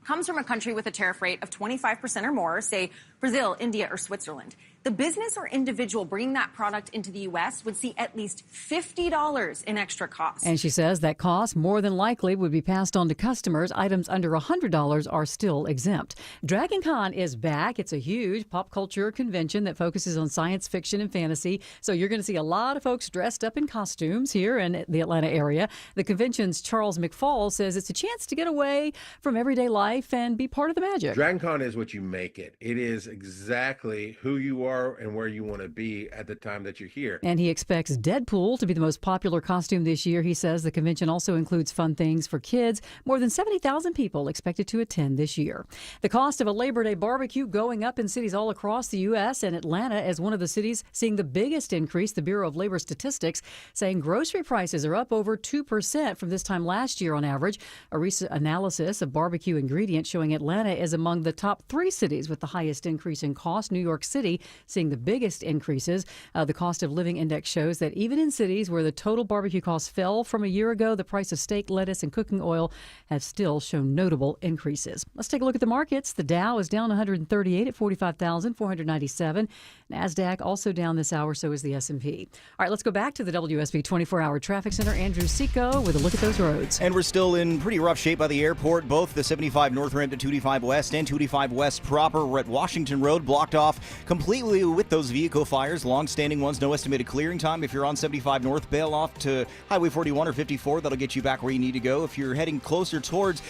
comes from a country with a tariff rate of 25% or more, say Brazil, India, or Switzerland, the business or individual bringing that product into the U.S. would see at least $50 in extra costs. And she says that cost more than likely would be passed on to customers. Items under $100 are still exempt. Dragon Con is back. It's a huge pop culture convention that focuses on science fiction and fantasy. So you're going to see a lot of folks dressed up in costumes here in the Atlanta area. The convention's Charles McFall says it's a chance to get away from everyday life and be part of the magic. Dragon Con is what you make it. It is exactly who you are and where you want to be at the time that you're here. And he expects Deadpool to be the most popular costume this year. He says the convention also includes fun things for kids. More than 70,000 people expected to attend this year. The cost of a Labor Day barbecue going up in cities all across the U.S. and Atlanta as one of the cities seeing the biggest increase. The Bureau of Labor Statistics saying grocery prices are up over 2% from this time last year on average. A recent analysis of barbecue ingredients showing Atlanta is among the top 3 cities with the highest increase in cost. New York City seeing the biggest increases. The cost of living index shows that even in cities where the total barbecue costs fell from a year ago, the price of steak, lettuce, and cooking oil have still shown notable increases. Let's take a look at the markets. The Dow is down 138 at 45,497. NASDAQ also down this hour, so is the S&P. All right, let's go back to the WSB 24-hour traffic center. Andrew Seco with a look at those roads. And we're still in pretty rough shape by the airport. Both the 75 north ramp to 285 west and 285 west proper. We're at Washington Road, blocked off completely with those vehicle fires, long-standing ones, no estimated clearing time. If you're on 75 north, bail off to Highway 41 or 54. That'll get you back where you need to go. If you're heading closer towards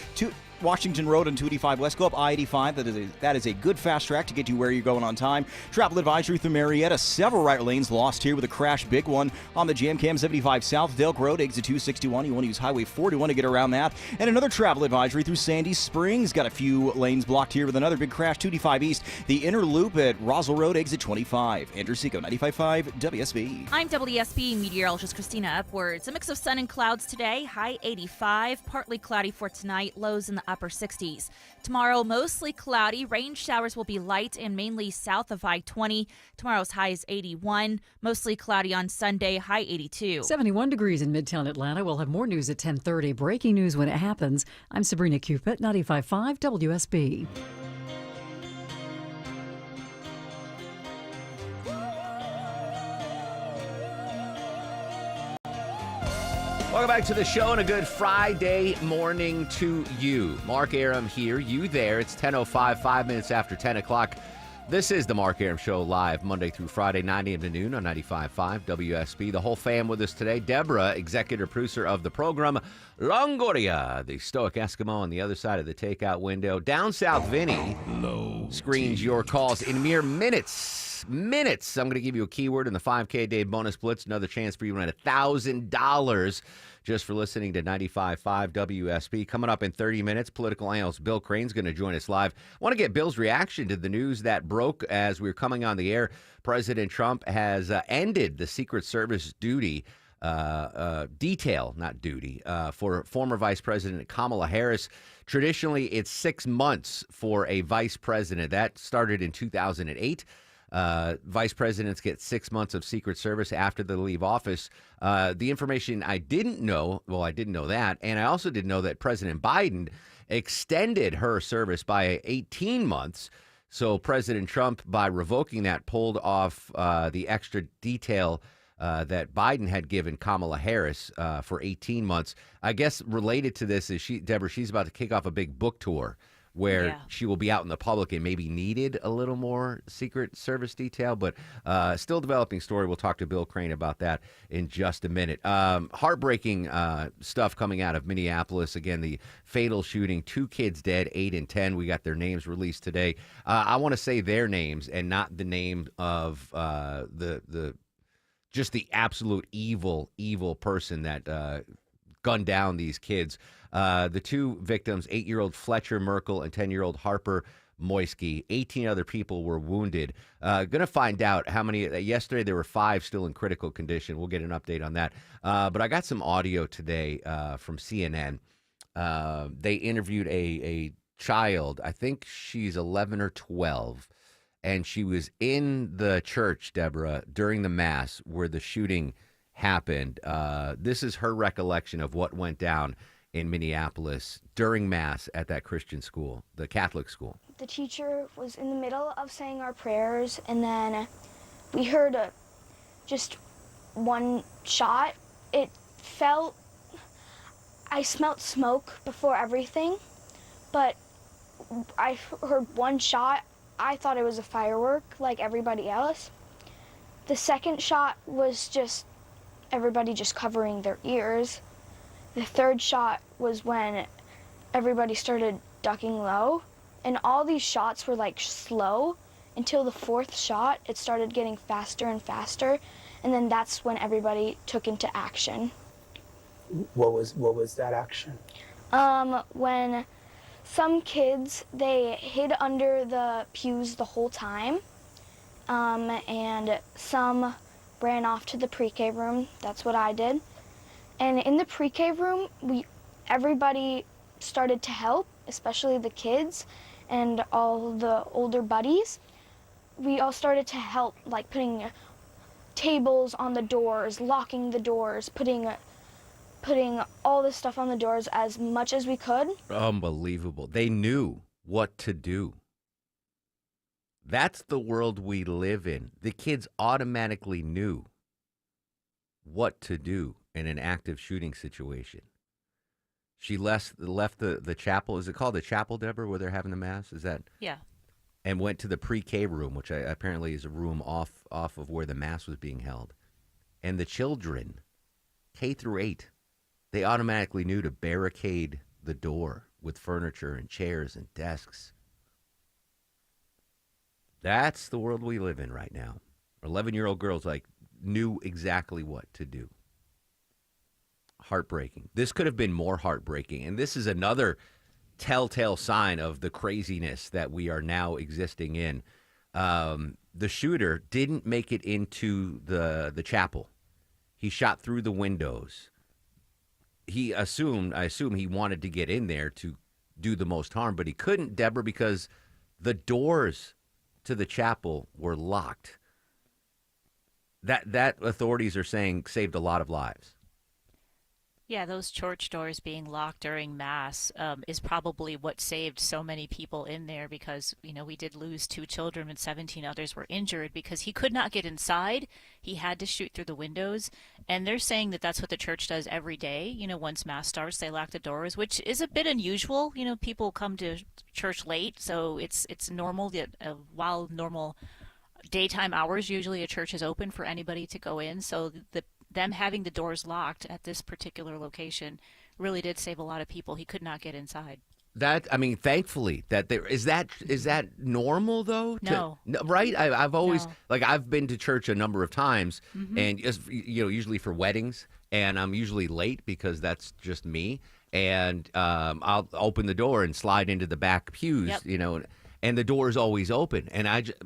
Washington Road and 285 West, go up I-85. That is a good fast track to get you where you're going on time. Travel advisory through Marietta. Several right lanes lost here with a crash. Big one on the Jam Cam 75 South Delk Road, exit 261. You want to use Highway 41 to get around that. And another travel advisory through Sandy Springs. Got a few lanes blocked here with another big crash. 285 East. The inner loop at Roswell Road, exit 25. Andrew Seco, 95.5 WSB. I'm WSB meteorologist Christina Edwards. A mix of sun and clouds today. High 85. Partly cloudy for tonight. Lows in the upper 60s. Tomorrow, mostly cloudy. Rain showers will be light and mainly south of I-20. Tomorrow's high is 81. Mostly cloudy on Sunday, high 82. 71 degrees in Midtown Atlanta. We'll have more news at 10:30. Breaking news when it happens. I'm Sabrina Cupid, 95.5 WSB. Welcome back to the show and a good Friday morning to you. Mark Aram here, you there. It's 10:05, 5 minutes after 10 o'clock. This is the Mark Aram Show live Monday through Friday, 9 a.m. to noon on 95.5 WSB. The whole fam with us today. Deborah, executive producer of the program. Longoria, the stoic Eskimo on the other side of the takeout window. Down south, Vinny screens your calls in mere minutes. I'm going to give you a keyword in the 5K Day Bonus Blitz. Another chance for you to win $1,000 just for listening to 95.5 WSB. Coming up in 30 minutes, political analyst Bill Crane's going to join us live. I want to get Bill's reaction to the news that broke as we were coming on the air. President Trump has ended the Secret Service duty for former Vice President Kamala Harris. Traditionally, it's 6 months for a vice president. That started in 2008. Vice presidents get 6 months of Secret Service after they leave office. The information I didn't know that, and I also didn't know that President Biden extended her service by 18 months. So President Trump, by revoking that, pulled off the extra detail that Biden had given Kamala Harris for 18 months. I guess related to this is she's about to kick off a big book tour where she will be out in the public and maybe needed a little more Secret Service detail, but still developing story. We'll talk to Bill Crane about that in just a minute. Heartbreaking stuff coming out of Minneapolis. Again, the fatal shooting, 2 kids dead, 8 and 10. We got their names released today. I want to say their names and not the name of just the absolute evil person that gunned down these kids. The 2 victims, 8-year-old Fletcher Merkel and 10-year-old Harper Moisky. 18 other people were wounded. Going to find out how many. Yesterday, there were 5 still in critical condition. We'll get an update on that. But I got some audio today from CNN. They interviewed a child. I think she's 11 or 12. And she was in the church, Deborah, during the Mass where the shooting happened. This is her recollection of what went down in Minneapolis during Mass at that Christian school, the Catholic school. The teacher was in the middle of saying our prayers, and then we heard just one shot. I smelled smoke before everything, but I heard one shot. I thought it was a firework like everybody else. The second shot was just everybody just covering their ears. The third shot was when everybody started ducking low, and all these shots were like slow until the 4th shot. It started getting faster and faster, and then that's when everybody took into action. What was that action? When some kids, they hid under the pews the whole time, and some ran off to the pre-K room. That's what I did. And in the pre-K room, everybody started to help, especially the kids and all the older buddies. We all started to help, like putting tables on the doors, locking the doors, putting all this stuff on the doors as much as we could. Unbelievable. They knew what to do. That's the world we live in. The kids automatically knew what to do in an active shooting situation. She left the chapel. Is it called the chapel, Deborah, where they're having the Mass? Is that? Yeah. And went to the pre-K room, which apparently is a room off of where the Mass was being held. And the children, K through 8, they automatically knew to barricade the door with furniture and chairs and desks. That's the world we live in right now. 11-year-old girls knew exactly what to do. Heartbreaking. This could have been more heartbreaking. And this is another telltale sign of the craziness that we are now existing in. The shooter didn't make it into the chapel. He shot through the windows. I assume he wanted to get in there to do the most harm. But he couldn't, Deborah, because the doors to the chapel were locked. That authorities are saying saved a lot of lives. Yeah, those church doors being locked during Mass is probably what saved so many people in there because, we did lose 2 children and 17 others were injured because he could not get inside. He had to shoot through the windows. And they're saying that that's what the church does every day. Once Mass starts, they lock the doors, which is a bit unusual. People come to church late, so it's normal that while normal daytime hours, usually a church is open for anybody to go in. So them having the doors locked at this particular location really did save a lot of people. He could not get inside. Thankfully that there is that normal though? No. Right? I've always No. I've been to church a number of times, and usually for weddings, and I'm usually late because that's just me. And I'll open the door and slide into the back pews, and the door is always open. And I just,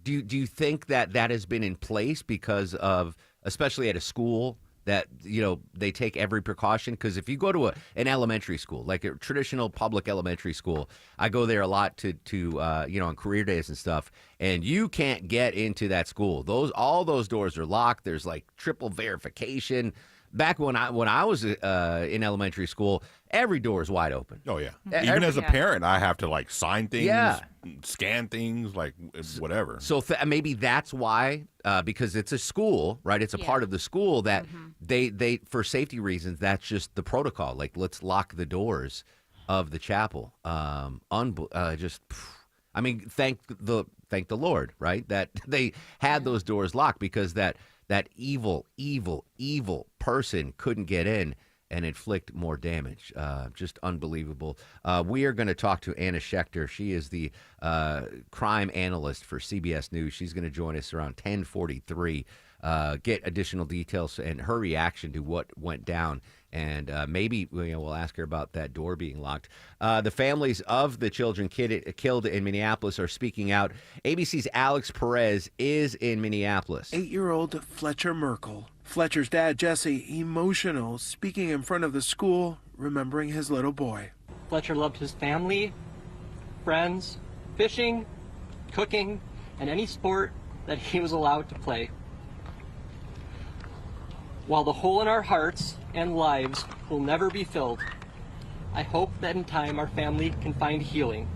do you think that has been in place because of, especially at a school, that they take every precaution? Because if you go to an elementary school, like a traditional public elementary school, I go there a lot to on career days and stuff, and you can't get into that school. All those doors are locked. There's like triple verification. Back when I was in elementary school, every door is wide open. Oh yeah, even as a parent, I have to sign things, scan things, whatever. So maybe that's why, because it's a school, right? It's a part of the school that they for safety reasons, that's just the protocol. Like, let's lock the doors of the chapel. Thank the Lord, right? That they had those doors locked because that evil person couldn't get in and inflict more damage. Just unbelievable. We are going to talk to Anna Schechter. She is the crime analyst for CBS News. She's going to join us around 10:43. Get additional details and her reaction to what went down. And maybe we'll ask her about that door being locked. The families of the children killed in Minneapolis are speaking out. ABC's Alex Perez is in Minneapolis. 8-year-old Fletcher Merkel. Fletcher's dad, Jesse, emotional, speaking in front of the school, remembering his little boy. Fletcher loved his family, friends, fishing, cooking, and any sport that he was allowed to play. While the hole in our hearts and lives will never be filled, I hope that in time our family can find healing.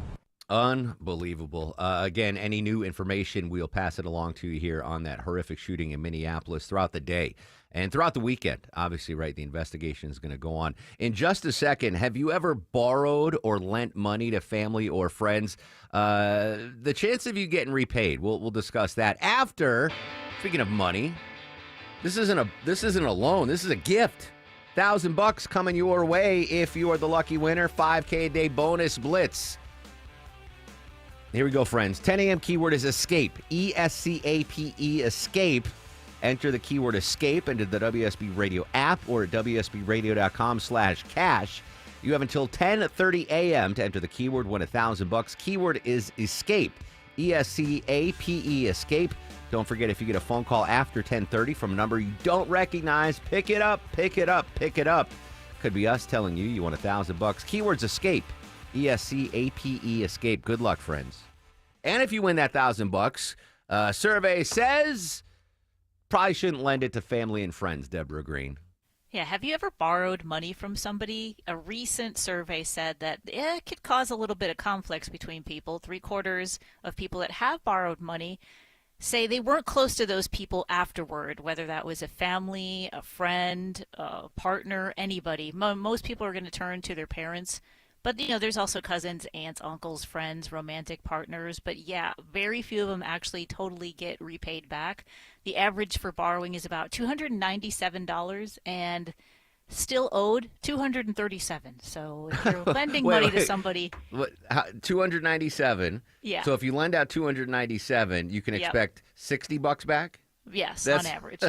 Unbelievable. Again, any new information, we'll pass it along to you here on that horrific shooting in Minneapolis throughout the day and throughout the weekend. Obviously, right, the investigation is going to go on. In just a second, have you ever borrowed or lent money to family or friends? The chance of you getting repaid, we'll discuss that after. Speaking of money, this isn't a loan. This is a gift. $1,000 coming your way if you are the lucky winner. 5K a day bonus blitz. Here we go, friends. 10 a.m. keyword is escape. ESCAPE, escape. Enter the keyword escape into the WSB Radio app or at WSBradio.com/cash. You have until 10:30 a.m. to enter the keyword, win $1,000. Keyword is escape. ESCAPE, escape. Don't forget, if you get a phone call after 10:30 from a number you don't recognize, pick it up, pick it up, pick it up. Could be us telling you want $1,000. Keyword's escape. ESCAPE, escape. Good luck, friends. And if you win that $1,000, survey says probably shouldn't lend it to family and friends, Deborah Green. Yeah, have you ever borrowed money from somebody? A recent survey said that it could cause a little bit of conflicts between people. 3/4 of people that have borrowed money say they weren't close to those people afterward, whether that was a family, a friend, a partner, anybody. Most people are going to turn to their parents. But, there's also cousins, aunts, uncles, friends, romantic partners. But, yeah, very few of them actually totally get repaid back. The average for borrowing is about $297 and still owed $237. So if you're lending money to somebody. What, $297? Yeah. So if you lend out $297, you can expect $60 back? Yes, on average.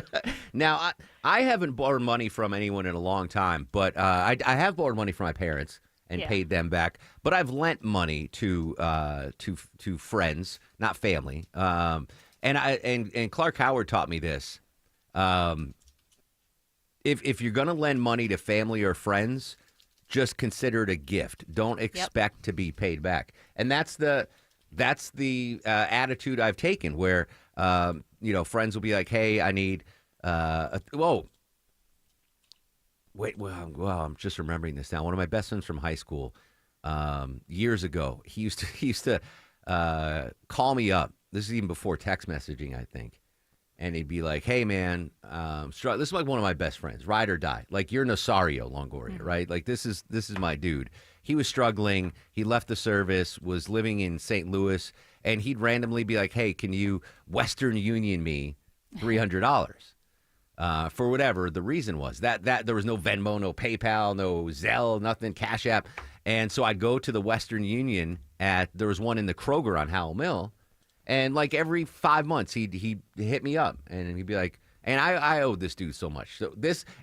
Now, I haven't borrowed money from anyone in a long time, but I have borrowed money from my parents and paid them back. But I've lent money to friends, not family. And Clark Howard taught me this. If you're going to lend money to family or friends, just consider it a gift. Don't expect to be paid back. And that's the attitude I've taken where, friends will be like, hey, I need, I'm just remembering this now. One of my best friends from high school, years ago, he used to call me up. This is even before text messaging, I think. And he'd be like, hey, man, this is like one of my best friends, ride or die. Like, you're Nasario Longoria, right? Like, this is my dude. He was struggling. He left the service, was living in St. Louis, and he'd randomly be like, hey, can you Western Union me $300? For whatever the reason was. That there was no Venmo, no PayPal, no Zelle, nothing, Cash App. And so I'd go to the Western Union there was one in the Kroger on Howell Mill. And like every 5 months, he'd hit me up and he'd be like, and I owed this dude so much. So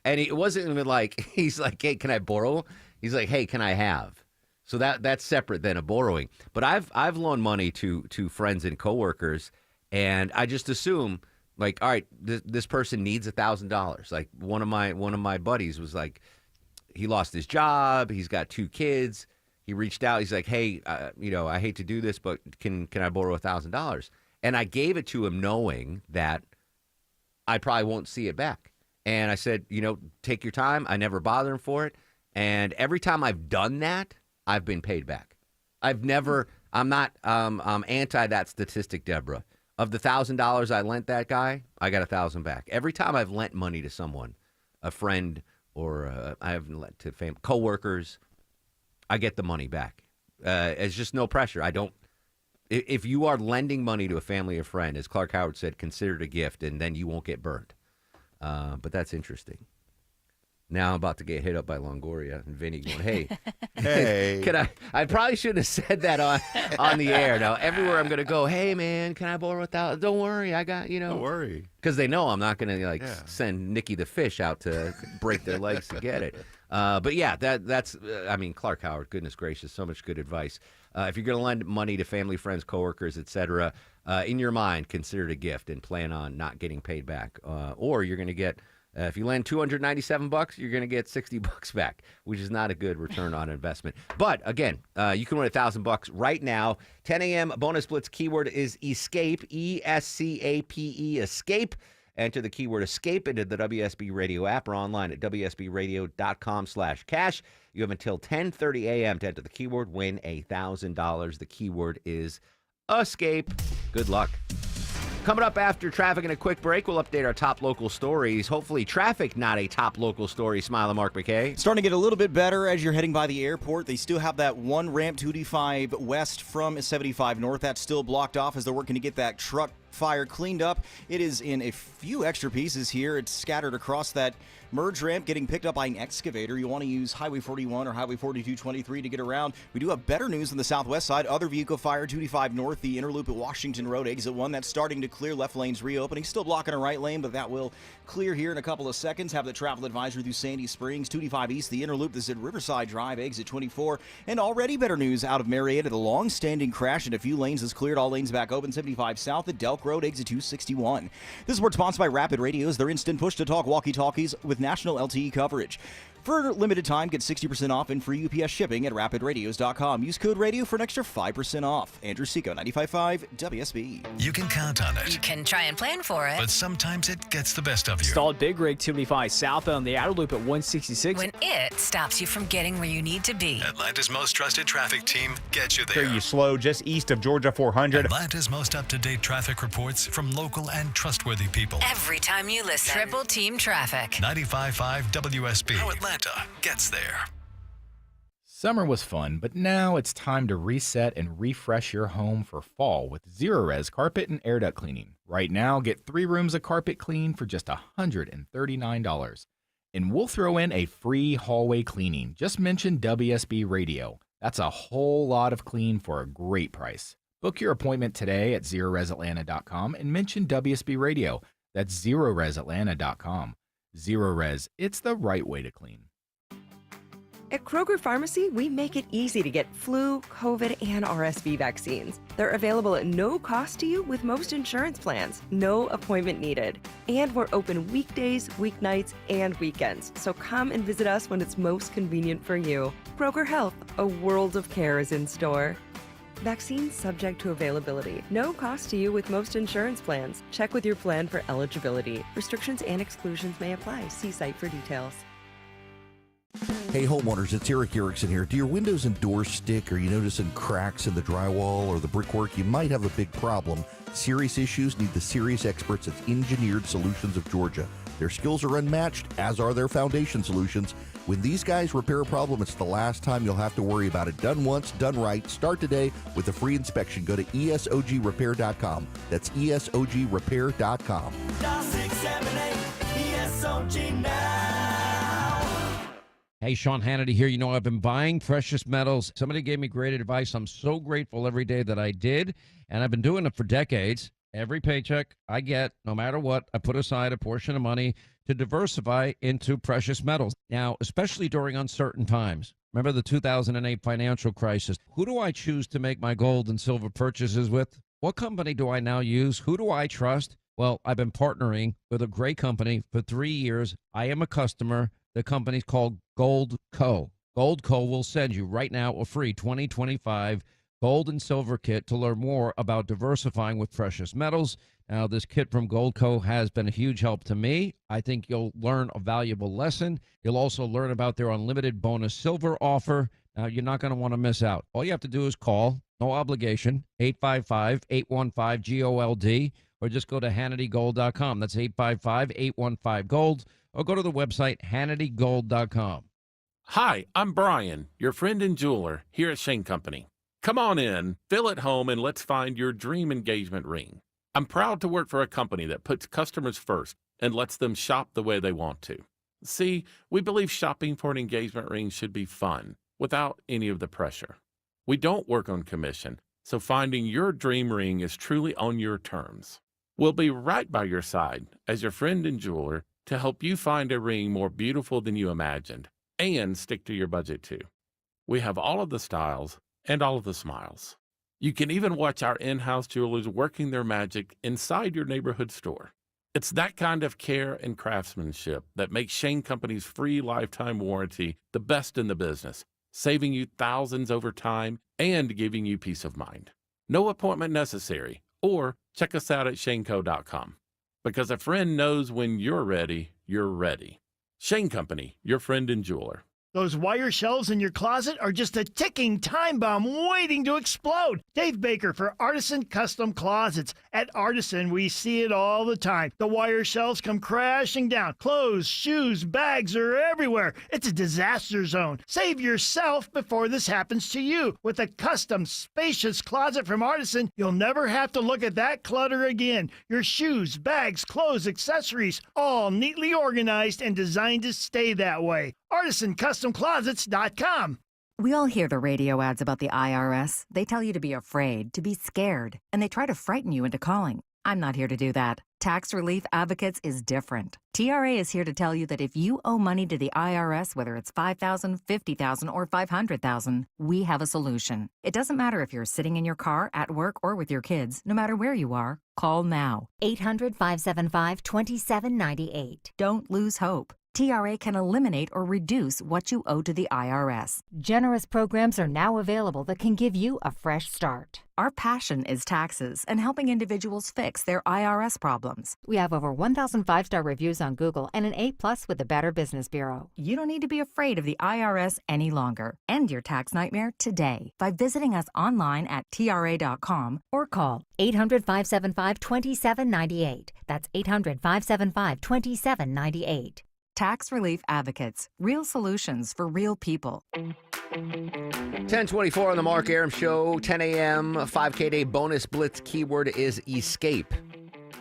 and it wasn't even like, he's like, hey, can I borrow? He's like, hey, can I have? So that's separate than a borrowing. But I've loaned money to friends and coworkers, and I just assume like, all right, this person needs $1,000. Like one of my buddies was like, he lost his job. He's got 2 kids. He reached out. He's like, hey, I hate to do this, but can I borrow $1,000? And I gave it to him knowing that I probably won't see it back. And I said, take your time. I never bother him for it. And every time I've done that, I've been paid back. I'm anti that statistic, Deborah. Of the $1,000 I lent that guy, I got $1,000 back. Every time I've lent money to someone, a friend, or I haven't lent to coworkers, I get the money back. It's just no pressure. If you are lending money to a family or friend, as Clark Howard said, consider it a gift, and then you won't get burned. But that's interesting. Now I'm about to get hit up by Longoria and Vinny going, hey, can I probably shouldn't have said that on the air. Now, everywhere I'm going to go, hey, man, can I borrow $1,000? Don't worry. I got, Don't worry. Because they know I'm not going to send Nicky the fish out to break their legs to get it. But yeah, that's Clark Howard, goodness gracious, so much good advice. If you're going to lend money to family, friends, coworkers, etc., in your mind, consider it a gift and plan on not getting paid back. Or you're going to get, if you lend $297, you're going to get $60 back, which is not a good return on investment. But again, you can win $1,000 right now. 10 a.m. bonus blitz keyword is escape, ESCAPE, escape. Enter the keyword escape into the WSB Radio app or online at WSBradio.com/cash. You have until 10:30 a.m. to enter the keyword, win $1,000. The keyword is escape. Good luck. Coming up after traffic and a quick break, we'll update our top local stories. Hopefully traffic, not a top local story. Smile and Mark McKay. Starting to get a little bit better as you're heading by the airport. They still have that one ramp 285 west from 75 north. That's still blocked off as they're working to get that truck fire cleaned up. It is in a few extra pieces here. It's scattered across that merge ramp, getting picked up by an excavator. You want to use Highway 41 or Highway 4223 to get around. We do have better news on the southwest side. Other vehicle fire 285 north, the interloop at Washington Road, exit 1. That's starting to clear. Left lane's reopening. Still blocking a right lane, but that will clear here in a couple of seconds. Have the travel advisory through Sandy Springs. 285 east, the interloop. This is at Riverside Drive, exit 24. And already better news out of Marietta. The long-standing crash in a few lanes is cleared. All lanes back open. 75 south at Delk Road, exit 261. This is sponsored by Rapid Radios. Their instant push-to-talk walkie-talkies with national LTE coverage. For limited time, get 60% off and free UPS shipping at rapidradios.com. Use code radio for an extra 5% off. Andrew Seco, 95.5 WSB. You can count on it. You can try and plan for it. But sometimes it gets the best of you. Installed Big Rig 285 south on the outer loop at 166. When it stops you from getting where you need to be. Atlanta's most trusted traffic team gets you there. Here you slow just east of Georgia 400. Atlanta's most up-to-date traffic reports from local and trustworthy people. Every time you listen. Triple Team Traffic. 95.5 WSB. How Atlanta gets there. Summer was fun, but now it's time to reset and refresh your home for fall with Zerorez carpet and air duct cleaning. Right now, get 3 rooms of carpet clean for just $139. And we'll throw in a free hallway cleaning. Just mention WSB Radio. That's a whole lot of clean for a great price. Book your appointment today at ZeroResAtlanta.com and mention WSB Radio. That's ZeroResAtlanta.com. Zerorez, it's the right way to clean. At Kroger Pharmacy, we make it easy to get flu, COVID, and RSV vaccines. They're available at no cost to you with most insurance plans. No appointment needed. And we're open weekdays, weeknights, and weekends. So come and visit us when it's most convenient for you. Kroger Health, a world of care is in store. Vaccines subject to availability. No cost to you with most insurance plans. Check with your plan for eligibility. Restrictions and exclusions may apply. See site for details. Hey homeowners, it's Eric Erickson here. Do your windows and doors stick? Are you noticing cracks in the drywall or the brickwork? You might have a big problem. Serious issues need the serious experts at Engineered Solutions of Georgia. Their skills are unmatched, as are their foundation solutions. When these guys repair a problem, it's the last time you'll have to worry about it. Done once, done right. Start today with a free inspection. Go to ESOGrepair.com. That's ESOGrepair.com. Dial 678 ESOG now. Hey, Sean Hannity here. You know, I've been buying precious metals. Somebody gave me great advice. I'm so grateful every day that I did, and I've been doing it for decades. Every paycheck I get, no matter what, I put aside a portion of money to diversify into precious metals. Now, especially during uncertain times. Remember the 2008 financial crisis. Who do I choose to make my gold and silver purchases with? What company do I now use? Who do I trust? Well, I've been partnering with a great company for 3 years. I am a customer. The company's called Gold Co. Gold Co. will send you right now a free 2025 gold and silver kit to learn more about diversifying with precious metals. Now, this kit from Gold Co. has been a huge help to me. I think you'll learn a valuable lesson. You'll also learn about their unlimited bonus silver offer. Now, you're not going to want to miss out. All you have to do is call, no obligation, 855-815-GOLD, or just go to HannityGold.com. That's 855-815-GOLD, or go to the website HannityGold.com. Hi, I'm Brian, your friend and jeweler here at Shane Company. Come on in, feel at home, and let's find your dream engagement ring. I'm proud to work for a company that puts customers first and lets them shop the way they want to. See, we believe shopping for an engagement ring should be fun, without any of the pressure. We don't work on commission, so finding your dream ring is truly on your terms. We'll be right by your side as your friend and jeweler to help you find a ring more beautiful than you imagined and stick to your budget too. We have all of the styles and all of the smiles. You can even watch our in-house jewelers working their magic inside your neighborhood store. It's that kind of care and craftsmanship that makes Shane Company's free lifetime warranty the best in the business, saving you thousands over time and giving you peace of mind. No appointment necessary, or check us out at shaneco.com. Because a friend knows when you're ready, you're ready. Shane Company, your friend and jeweler. Those wire shelves in your closet are just a ticking time bomb waiting to explode. Dave Baker for Artisan Custom Closets. At Artisan, we see it all the time. The wire shelves come crashing down. Clothes, shoes, bags are everywhere. It's a disaster zone. Save yourself before this happens to you. With a custom, spacious closet from Artisan, you'll never have to look at that clutter again. Your shoes, bags, clothes, accessories, all neatly organized and designed to stay that way. ArtisanCustomClosets.com. We all hear the radio ads about the IRS. They tell you to be afraid, to be scared, and they try to frighten you into calling. I'm not here to do that. Tax Relief Advocates is different. TRA is here to tell you that if you owe money to the IRS, whether it's $5,000, $50,000, or $500,000, we have a solution. It doesn't matter if you're sitting in your car, at work, or with your kids. No matter where you are, call now. 800-575-2798. Don't lose hope. TRA can eliminate or reduce what you owe to the IRS. Generous programs are now available that can give you a fresh start. Our passion is taxes and helping individuals fix their IRS problems. We have over 1,000 5-star reviews on Google and an A+ with the Better Business Bureau. You don't need to be afraid of the IRS any longer. End your tax nightmare today by visiting us online at TRA.com or call 800-575-2798. That's 800-575-2798. Tax Relief Advocates. Real solutions for real people. 10:24 on the Mark Arum Show, 10 a.m., 5K Day bonus blitz. Keyword is escape.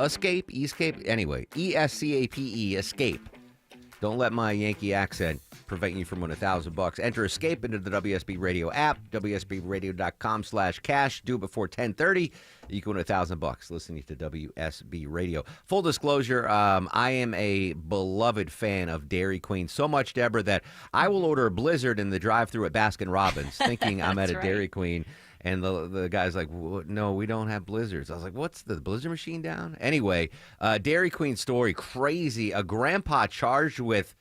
Escape? Anyway, ESCAPE, escape. Don't let my Yankee accent prevent you from winning $1,000. Enter Escape into the WSB Radio app, WSBRadio.com/cash. Do it before 10:30. You can win $1,000 listening to WSB Radio. Full disclosure, I am a beloved fan of Dairy Queen. So much, Deborah, that I will order a Blizzard in the drive-thru at Baskin-Robbins thinking I'm at a Dairy Queen. And the guy's like, no, we don't have Blizzards. I was like, what's the Blizzard machine down? Anyway, Dairy Queen story, crazy. A grandpa charged with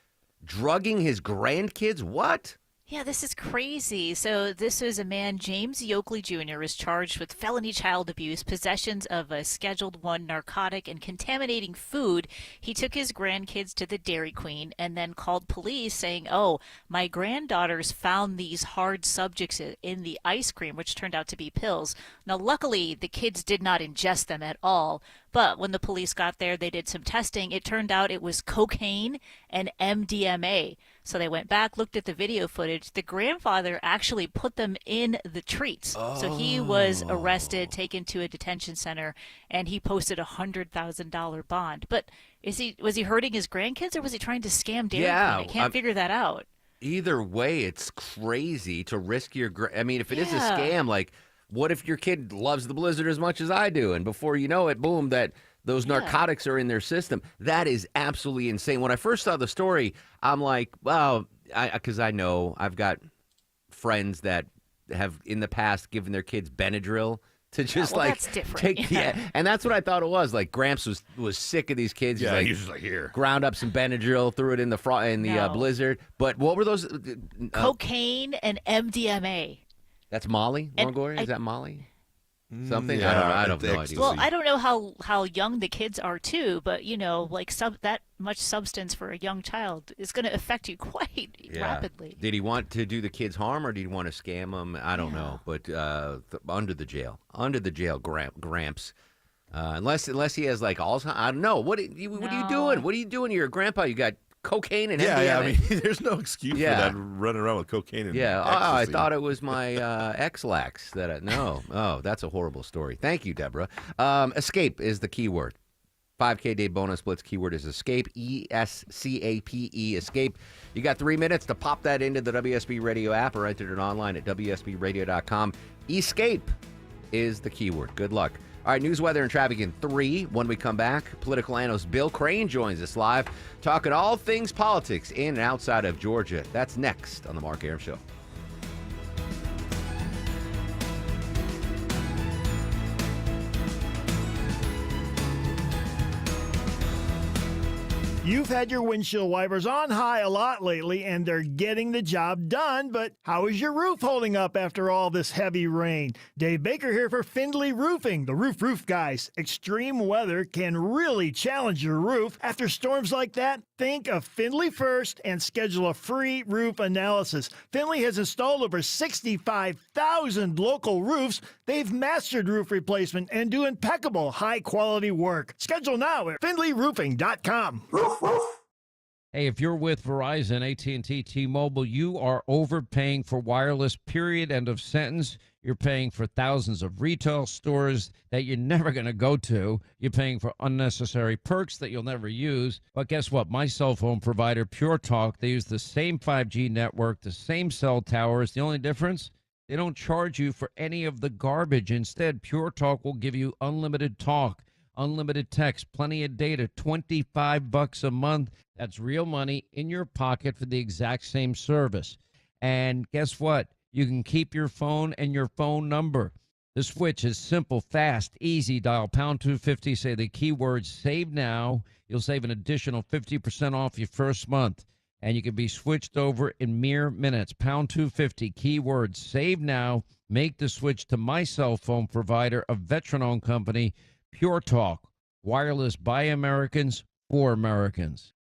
drugging his grandkids? What? Yeah, this is crazy. So this was a man, James Yoakley Jr., was charged with felony child abuse, possessions of a Scheduled I narcotic, and contaminating food. He took his grandkids to the Dairy Queen and then called police saying, oh, my granddaughters found these hard subjects in the ice cream, which turned out to be pills. Now, luckily, the kids did not ingest them at all. But when the police got there, they did some testing. It turned out it was cocaine and MDMA. So they went back, looked at the video footage. The grandfather actually put them in the treats. So he was arrested, taken to a detention center, and he posted a $100,000 bond. But was he hurting his grandkids, or was he trying to scam Dairy Queen? I can't figure that out. Either way, it's crazy to risk your... I mean, if it is a scam, like, what if your kid loves the Blizzard as much as I do? And before you know it, boom, those narcotics are in their system. That is absolutely insane. When I first saw the story, I'm like, wow, because I know I've got friends that have in the past given their kids Benadryl to just that's different. And that's what I thought it was. Like Gramps was sick of these kids. Yeah, he was just like, here, ground up some Benadryl, threw it in the Blizzard. But what were those? Cocaine and MDMA. That's Molly, Longoria? Is that Molly? Something? Yeah, I don't have no idea. Well, I don't know how young the kids are too, but like that much substance for a young child is going to affect you quite rapidly. Did he want to do the kids harm, or did he want to scam them? I don't know, but under the jail, Gramps. Unless he has like Alzheimer's, I don't know. What are you doing? What are you doing? You're a grandpa. You got cocaine and MDMA. Yeah, I mean, there's no excuse for that running around with cocaine and ecstasy. I thought it was my X-Lax. That's a horrible story. Thank you, Deborah. Escape is the keyword. 5K day bonus blitz keyword is escape, ESCAPE, escape. You got 3 minutes to pop that into the WSB Radio app or enter it online at WSBRadio.com. Escape is the keyword. Good luck. All right, news, weather, and traffic in 3. When we come back, political analyst Bill Crane joins us live, talking all things politics in and outside of Georgia. That's next on The Mark Arum Show. You've had your windshield wipers on high a lot lately, and they're getting the job done, but how is your roof holding up after all this heavy rain? Dave Baker here for Findlay Roofing, the roof guys. Extreme weather can really challenge your roof. After storms like that, think of Findlay first and schedule a free roof analysis. Findlay has installed over 65,000 local roofs. They've mastered roof replacement and do impeccable, high-quality work. Schedule now at FindlayRoofing.com. Hey, if you're with Verizon, AT&T, T-Mobile, you are overpaying for wireless, period, end of sentence. You're paying for thousands of retail stores that you're never going to go to. You're paying for unnecessary perks that you'll never use. But guess what? My cell phone provider, Pure Talk, they use the same 5G network, the same cell towers. The only difference? They don't charge you for any of the garbage. Instead, Pure Talk will give you unlimited talk, unlimited text, plenty of data, $25 a month. That's real money in your pocket for the exact same service. And guess what? You can keep your phone and your phone number. The switch is simple, fast, easy. Dial pound 250, say the keyword save now. You'll save an additional 50% off your first month. And you can be switched over in mere minutes. Pound 250, keyword save now. Make the switch to my cell phone provider, a veteran-owned company, Pure Talk, wireless by Americans for Americans.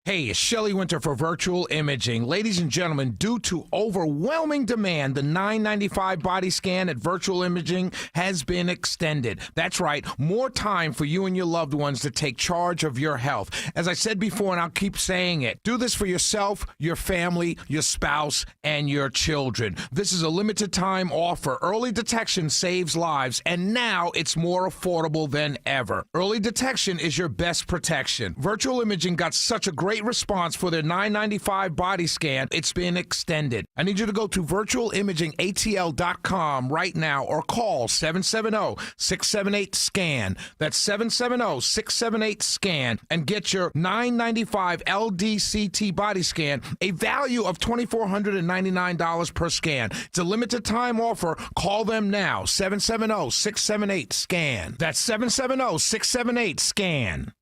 Hey, it's Shelley Winter for Virtual Imaging. Ladies and gentlemen, due to overwhelming demand, the $9.95 body scan at Virtual Imaging has been extended. That's right, more time for you and your loved ones to take charge of your health. As I said before, and I'll keep saying it, do this for yourself, your family, your spouse, and your children. This is a limited time offer. Early detection saves lives, and now it's more affordable than ever. Early detection is your best protection. Virtual Imaging got such a great great response for their $9.95 body scan. It's been extended. I need you to go to virtualimagingatl.com right now or call 770-678-SCAN. That's 770-678-SCAN and get your $9.95 LDCT body scan, a value of $2,499 per scan. It's a limited time offer. Call them now, 770-678-SCAN. That's 770-678-SCAN.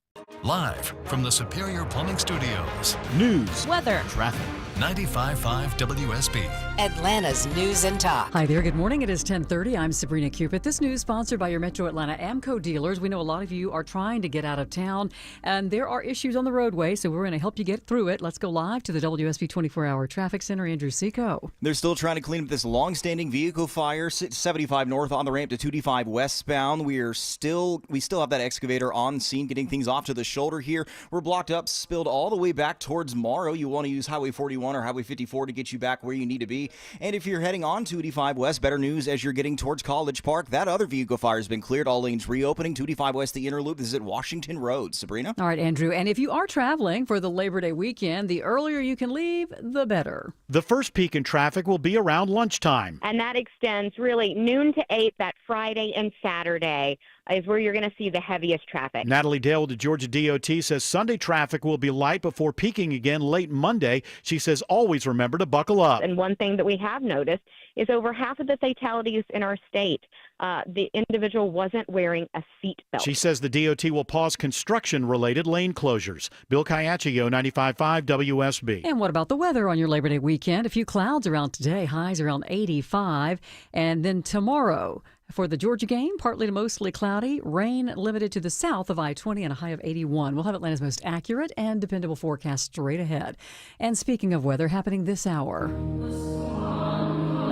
Live from the Superior Plumbing Studios. News, weather, traffic. 95.5 WSB. Atlanta's news and talk. Hi there. Good morning. It is 10:30. I'm Sabrina Cupid. This news sponsored by your Metro Atlanta AMCO dealers. We know a lot of you are trying to get out of town, and there are issues on the roadway, so we're going to help you get through it. Let's go live to the WSB 24-hour traffic center. Andrew Seco. They're still trying to clean up this long-standing vehicle fire, 75 north on the ramp to 295 westbound. We still have that excavator on scene, getting things off to the shoulder here. We're blocked up, spilled all the way back towards Morrow. You want to use Highway 41 or Highway 54 to get you back where you need to be. And if you're heading on 285 West, better news as you're getting towards College Park. That other vehicle fire has been cleared. All lanes reopening. 285 West, the inner loop. This is at Washington Road. Sabrina? All right, Andrew. And if you are traveling for the Labor Day weekend, the earlier you can leave, the better. The first peak in traffic will be around lunchtime. And that extends really noon to 8 that Friday and Saturday is where you're going to see the heaviest traffic. Natalie Dale with the Georgia DOT says Sunday traffic will be light before peaking again late Monday. She says always remember to buckle up. And one thing that we have noticed is over half of the fatalities in our state, the individual wasn't wearing a seat belt. She says the DOT will pause construction-related lane closures. Bill Caiaccio, 95.5 WSB. And what about the weather on your Labor Day weekend? A few clouds around today, highs around 85. And then tomorrow, for the Georgia game, partly to mostly cloudy, rain limited to the south of I-20 and a high of 81. We'll have Atlanta's most accurate and dependable forecast straight ahead. And speaking of weather, happening this hour,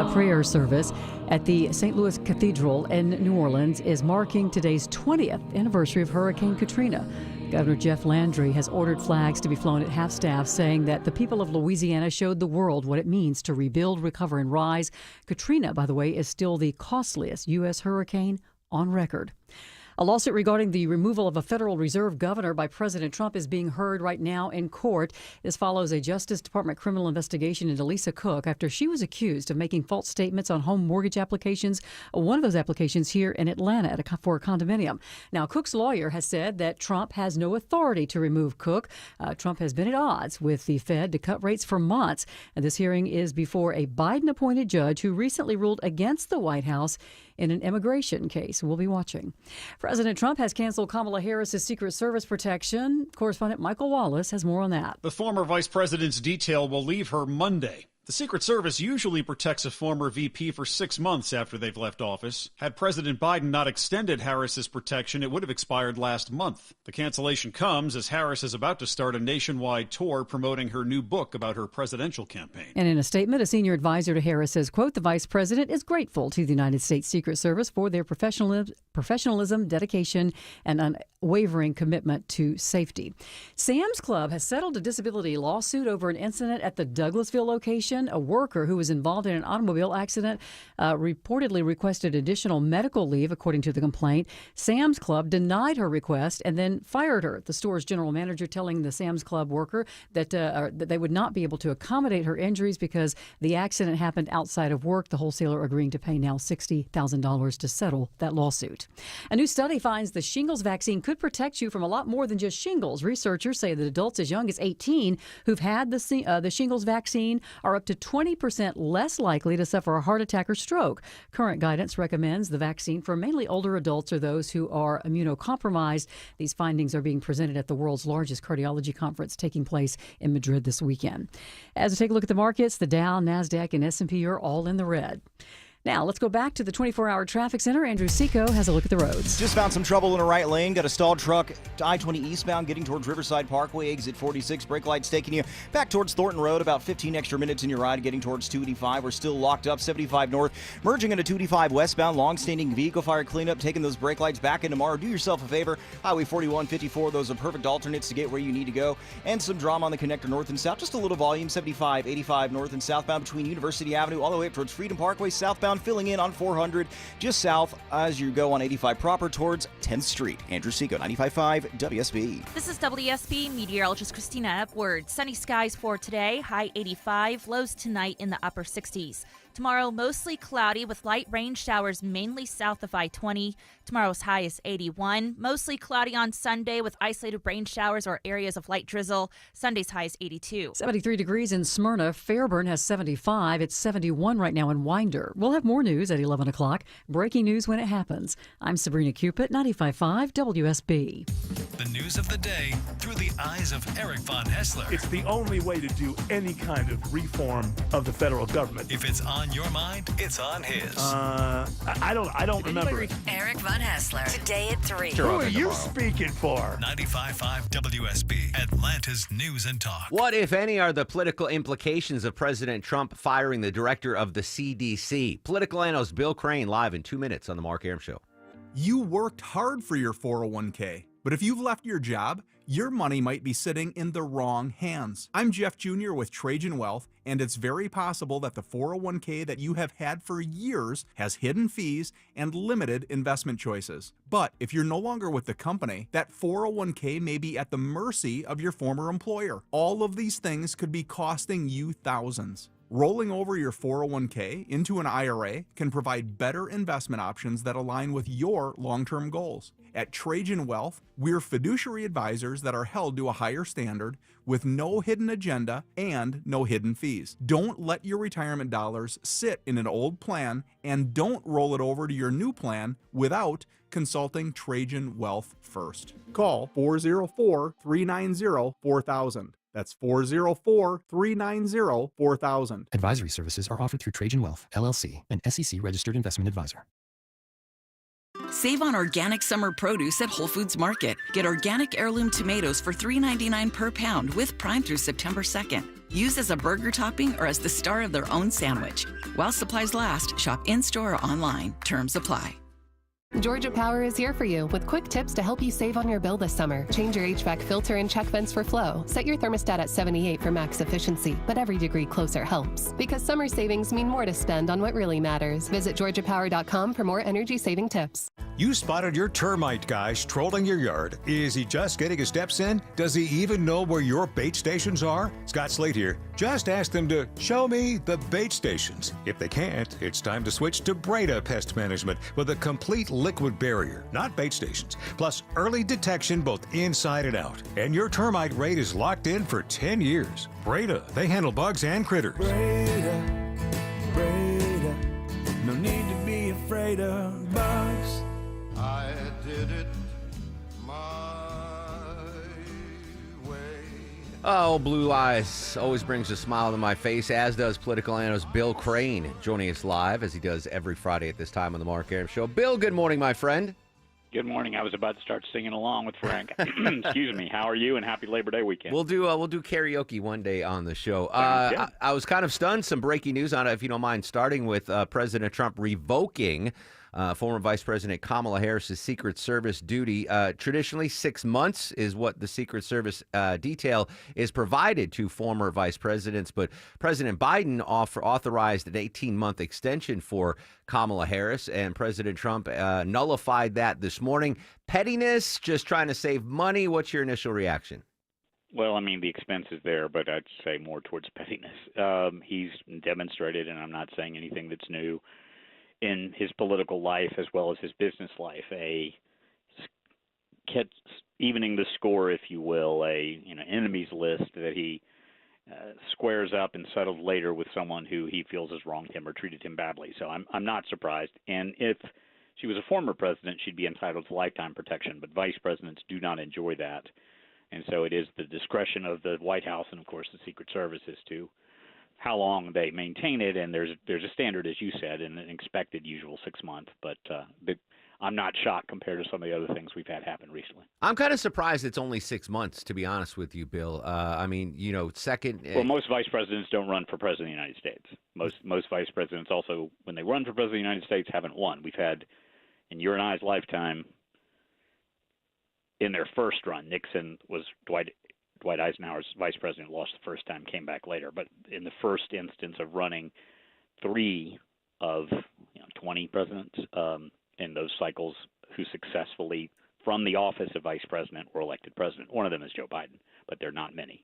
a prayer service at the St. Louis Cathedral in New Orleans is marking today's 20th anniversary of Hurricane Katrina. Governor Jeff Landry has ordered flags to be flown at half-staff, saying that the people of Louisiana showed the world what it means to rebuild, recover, and rise. Katrina, by the way, is still the costliest U.S. hurricane on record. A lawsuit regarding the removal of a Federal Reserve governor by President Trump is being heard right now in court. This follows a Justice Department criminal investigation into Lisa Cook after she was accused of making false statements on home mortgage applications, one of those applications here in Atlanta for a condominium. Now, Cook's lawyer has said that Trump has no authority to remove Cook. Trump has been at odds with the Fed to cut rates for months. And this hearing is before a Biden-appointed judge who recently ruled against the White House in an immigration case. We'll be watching. President Trump has canceled Kamala Harris's Secret Service protection. Correspondent Michael Wallace has more on that. The former vice president's detail will leave her Monday. The Secret Service usually protects a former VP for 6 months after they've left office. Had President Biden not extended Harris's protection, it would have expired last month. The cancellation comes as Harris is about to start a nationwide tour promoting her new book about her presidential campaign. And in a statement, a senior advisor to Harris says, quote, the vice president is grateful to the United States Secret Service for their professionalism, dedication, and unwavering commitment to safety. Sam's Club has settled a disability lawsuit over an incident at the Douglasville location. A worker who was involved in an automobile accident reportedly requested additional medical leave, according to the complaint. Sam's Club denied her request and then fired her. The store's general manager telling the Sam's Club worker that they would not be able to accommodate her injuries because the accident happened outside of work. The wholesaler agreeing to pay now $60,000 to settle that lawsuit. A new study finds the shingles vaccine could protect you from a lot more than just shingles. Researchers say that adults as young as 18 who've had the shingles vaccine are up to 20% less likely to suffer a heart attack or stroke. Current guidance recommends the vaccine for mainly older adults or those who are immunocompromised. These findings are being presented at the world's largest cardiology conference taking place in Madrid this weekend. As we take a look at the markets, the Dow, NASDAQ, and S&P are all in the red. Now, let's go back to the 24-hour traffic center. Andrew Seco has a look at the roads. Just found some trouble in a right lane. Got a stalled truck to I-20 eastbound getting towards Riverside Parkway, exit 46. Brake lights taking you back towards Thornton Road. About 15 extra minutes in your ride getting towards 285. We're still locked up. 75 north, merging into 285 westbound. Long-standing vehicle fire cleanup, taking those brake lights back in tomorrow. Do yourself a favor. Highway 41, 54, those are perfect alternates to get where you need to go. And some drama on the connector north and south. Just a little volume. 75, 85 north and southbound between University Avenue all the way up towards Freedom Parkway. Southbound southbound, filling in on 400 just south as you go on 85 proper towards 10th Street. Andrew Seco, 95.5 WSB. This is WSB meteorologist Christina Epward. Sunny skies for today, high 85, lows tonight in the upper 60s. Tomorrow, mostly cloudy with light rain showers mainly south of I-20. Tomorrow's high is 81. Mostly cloudy on Sunday with isolated rain showers or areas of light drizzle. Sunday's high is 82. 73 degrees in Smyrna. Fairburn has 75. It's 71 right now in Winder. We'll have more news at 11 o'clock. Breaking news when it happens. I'm Sabrina Cupid, 95.5 WSB. The news of the day through the eyes of Eric Von Hessler. It's the only way to do any kind of reform of the federal government. If it's on your mind, it's on his. I don't remember it. Eric Von Hessler. Today at 3. Who are you speaking for? 95.5 WSB, Atlanta's News and Talk. What, if any, are the political implications of President Trump firing the director of the CDC? Political analyst Bill Crane live in 2 minutes on The Mark Arum Show. You worked hard for your 401k, but if you've left your job, your money might be sitting in the wrong hands. I'm Jeff Jr. with Trajan Wealth, and it's very possible that the 401k that you have had for years has hidden fees and limited investment choices. But if you're no longer with the company, that 401k may be at the mercy of your former employer. All of these things could be costing you thousands. Rolling over your 401k into an IRA can provide better investment options that align with your long-term goals. At Trajan Wealth, we're fiduciary advisors that are held to a higher standard with no hidden agenda and no hidden fees. Don't let your retirement dollars sit in an old plan, and don't roll it over to your new plan without consulting Trajan Wealth first. Call 404-390-4000. That's 404-390-4000. Advisory services are offered through Trajan Wealth, LLC, an SEC-registered investment advisor. Save on organic summer produce at Whole Foods Market. Get organic heirloom tomatoes for $3.99 per pound with Prime through September 2nd. Use as a burger topping or as the star of their own sandwich. While supplies last, shop in-store or online. Terms apply. Georgia Power is here for you with quick tips to help you save on your bill this summer. Change your HVAC filter and check vents for flow. Set your thermostat at 78 for max efficiency, but every degree closer helps. Because summer savings mean more to spend on what really matters. Visit georgiapower.com for more energy-saving tips. You spotted your termite guy strolling your yard. Is he just getting his steps in? Does he even know where your bait stations are? Scott Slate here. Just ask them to show me the bait stations. If they can't, it's time to switch to Breda Pest Management with a complete liquid barrier, not bait stations, plus early detection both inside and out. And your termite rate is locked in for 10 years. Breda, they handle bugs and critters. Breda, no need to be afraid of bugs. I did it my way. Oh, Blue Eyes always brings a smile to my face, as does political analyst Bill Crane, joining us live, as he does every Friday at this time on the Mark Arum Show. Bill, good morning, my friend. Good morning. I was about to start singing along with Frank. Excuse me. How are you? And happy Labor Day weekend. We'll do karaoke one day on the show. I was kind of stunned. Some breaking news on it, if you don't mind, starting with President Trump revoking former Vice President Kamala Harris's Secret Service duty. Traditionally, 6 months is what the Secret Service detail is provided to former vice presidents, but President Biden authorized an 18-month extension for Kamala Harris, and President Trump nullified that this morning. Pettiness, just trying to save money. What's your initial reaction? Well, I mean, the expense is there, but I'd say more towards pettiness. He's demonstrated, and I'm not saying anything that's new, in his political life as well as his business life, evening the score, if you will, enemies list that he squares up and settles later with someone who he feels has wronged him or treated him badly. So I'm not surprised. And if she was a former president, she'd be entitled to lifetime protection, but vice presidents do not enjoy that. And so it is the discretion of the White House and, of course, the Secret Service as to how long they maintain it, and there's a standard, as you said, and an expected usual 6 months. But I'm not shocked compared to some of the other things we've had happen recently. I'm kind of surprised it's only 6 months, to be honest with you, Bill. I mean, second. Well, most vice presidents don't run for president of the United States. Most vice presidents also, when they run for president of the United States, haven't won. We've had, in your and I's lifetime, in their first run, Nixon was Dwight Eisenhower's vice president, lost the first time, came back later. But in the first instance of running, 3 of 20 presidents in those cycles who successfully, from the office of vice president, were elected president. One of them is Joe Biden, but there are not many.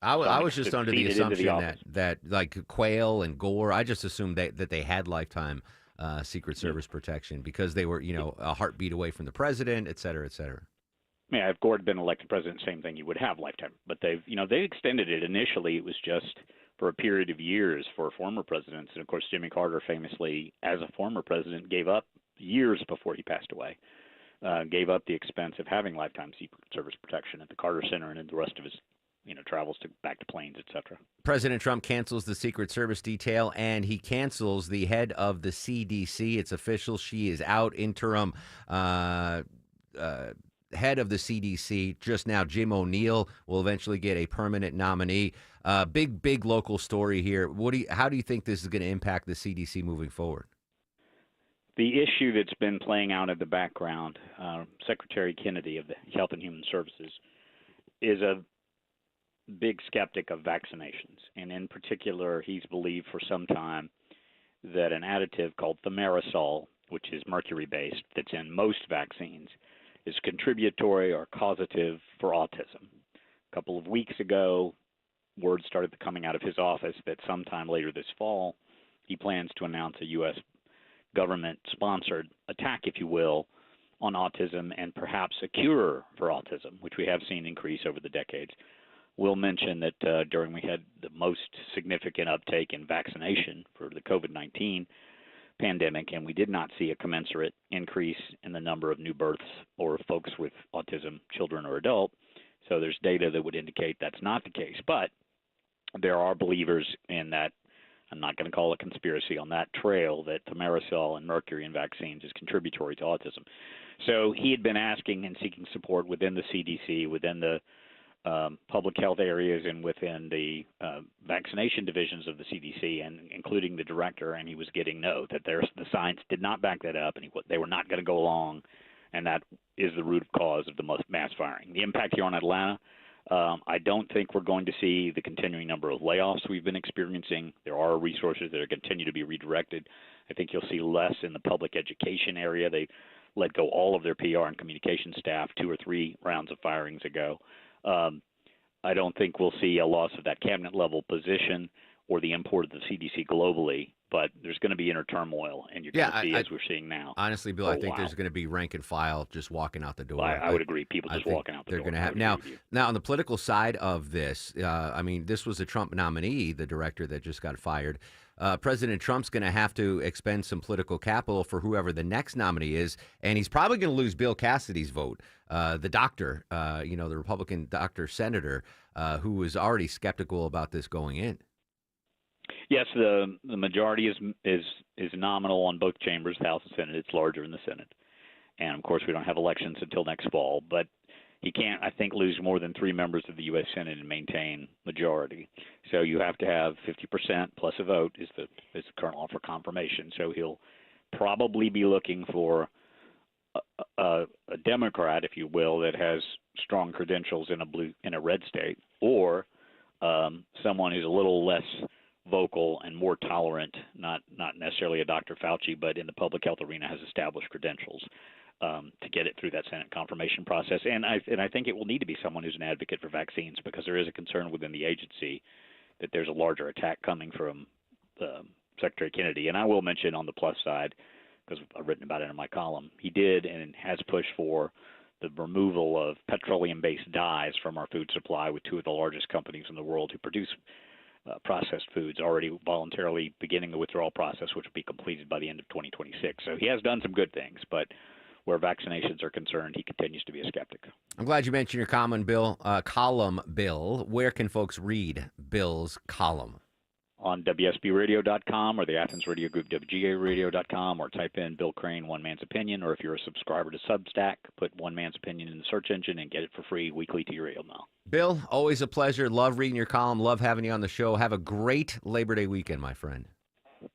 I was just under the succeeded into the assumption office. that like Quayle and Gore, I just assumed that they had lifetime Secret Service protection because they were, a heartbeat away from the president, et cetera, et cetera. Yeah, if Gore had been elected president, same thing, you would have lifetime. But they extended it. Initially, it was just for a period of years for former presidents. And of course, Jimmy Carter famously, as a former president, gave up years before he passed away, gave up the expense of having lifetime Secret Service protection at the Carter Center and in the rest of his travels back to planes, etc. President Trump cancels the Secret Service detail, and he cancels the head of the CDC. It's official. She is out. Interim head of the CDC just now, Jim O'Neill, will eventually get a permanent nominee. Big local story here. How do you think this is going to impact the CDC moving forward? The issue that's been playing out in the background, Secretary Kennedy of the Health and Human Services is a big skeptic of vaccinations. And in particular, he's believed for some time that an additive called thimerosal, which is mercury-based, that's in most vaccines, is contributory or causative for autism. A couple of weeks ago, word started coming out of his office that sometime later this fall, he plans to announce a U.S. government-sponsored attack, if you will, on autism and perhaps a cure for autism, which we have seen increase over the decades. We'll mention that during we had the most significant uptake in vaccination for the COVID-19 pandemic, and we did not see a commensurate increase in the number of new births or folks with autism, children or adult. So there's data that would indicate that's not the case. But there are believers in that, I'm not going to call it conspiracy, on that trail that thimerosal and mercury in vaccines is contributory to autism. So he had been asking and seeking support within the CDC, within the public health areas, and within the vaccination divisions of the CDC, and including the director, and he was getting no, that the science did not back that up, and they were not going to go along, and that is the root cause of the mass firing. The impact here on Atlanta, I don't think we're going to see the continuing number of layoffs we've been experiencing. There are resources that are continue to be redirected. I think you'll see less in the public education area. They let go all of their PR and communication staff 2 or 3 rounds of firings ago. I don't think we'll see a loss of that cabinet level position or the import of the CDC globally, but there's going to be inner turmoil, and you're going to see, as we're seeing now. Honestly, Bill, I think there's going to be rank and file just walking out the door. I would agree. People just walking out the door. They're going to have now on the political side of this. I mean, this was a Trump nominee, the director that just got fired. President Trump's going to have to expend some political capital for whoever the next nominee is, and he's probably going to lose Bill Cassidy's vote, the doctor, the Republican doctor senator, who was already skeptical about this going in. Yes, the majority is nominal on both chambers, the House and Senate. It's larger in the Senate, and of course we don't have elections until next fall. But he can't, I think, lose more than 3 members of the U.S. Senate and maintain majority. So you have to have 50% plus a vote is the current law for confirmation. So he'll probably be looking for a Democrat, if you will, that has strong credentials in a red state, or someone who's a little less vocal and more tolerant, not necessarily a Dr. Fauci, but in the public health arena has established credentials to get it through that Senate confirmation process. And I think it will need to be someone who's an advocate for vaccines, because there is a concern within the agency that there's a larger attack coming from Secretary Kennedy. And I will mention on the plus side, because I've written about it in my column, he did and has pushed for the removal of petroleum-based dyes from our food supply, with 2 of the largest companies in the world who produce processed foods already voluntarily beginning the withdrawal process, which will be completed by the end of 2026. So he has done some good things, but where vaccinations are concerned, he continues to be a skeptic. I'm glad you mentioned your column, Bill. Where can folks read Bill's column? On WSBRadio.com or the Athens Radio Group, WGARadio.com, or type in Bill Crane, One Man's Opinion, or if you're a subscriber to Substack, put One Man's Opinion in the search engine and get it for free weekly to your email. Bill, always a pleasure. Love reading your column. Love having you on the show. Have a great Labor Day weekend, my friend.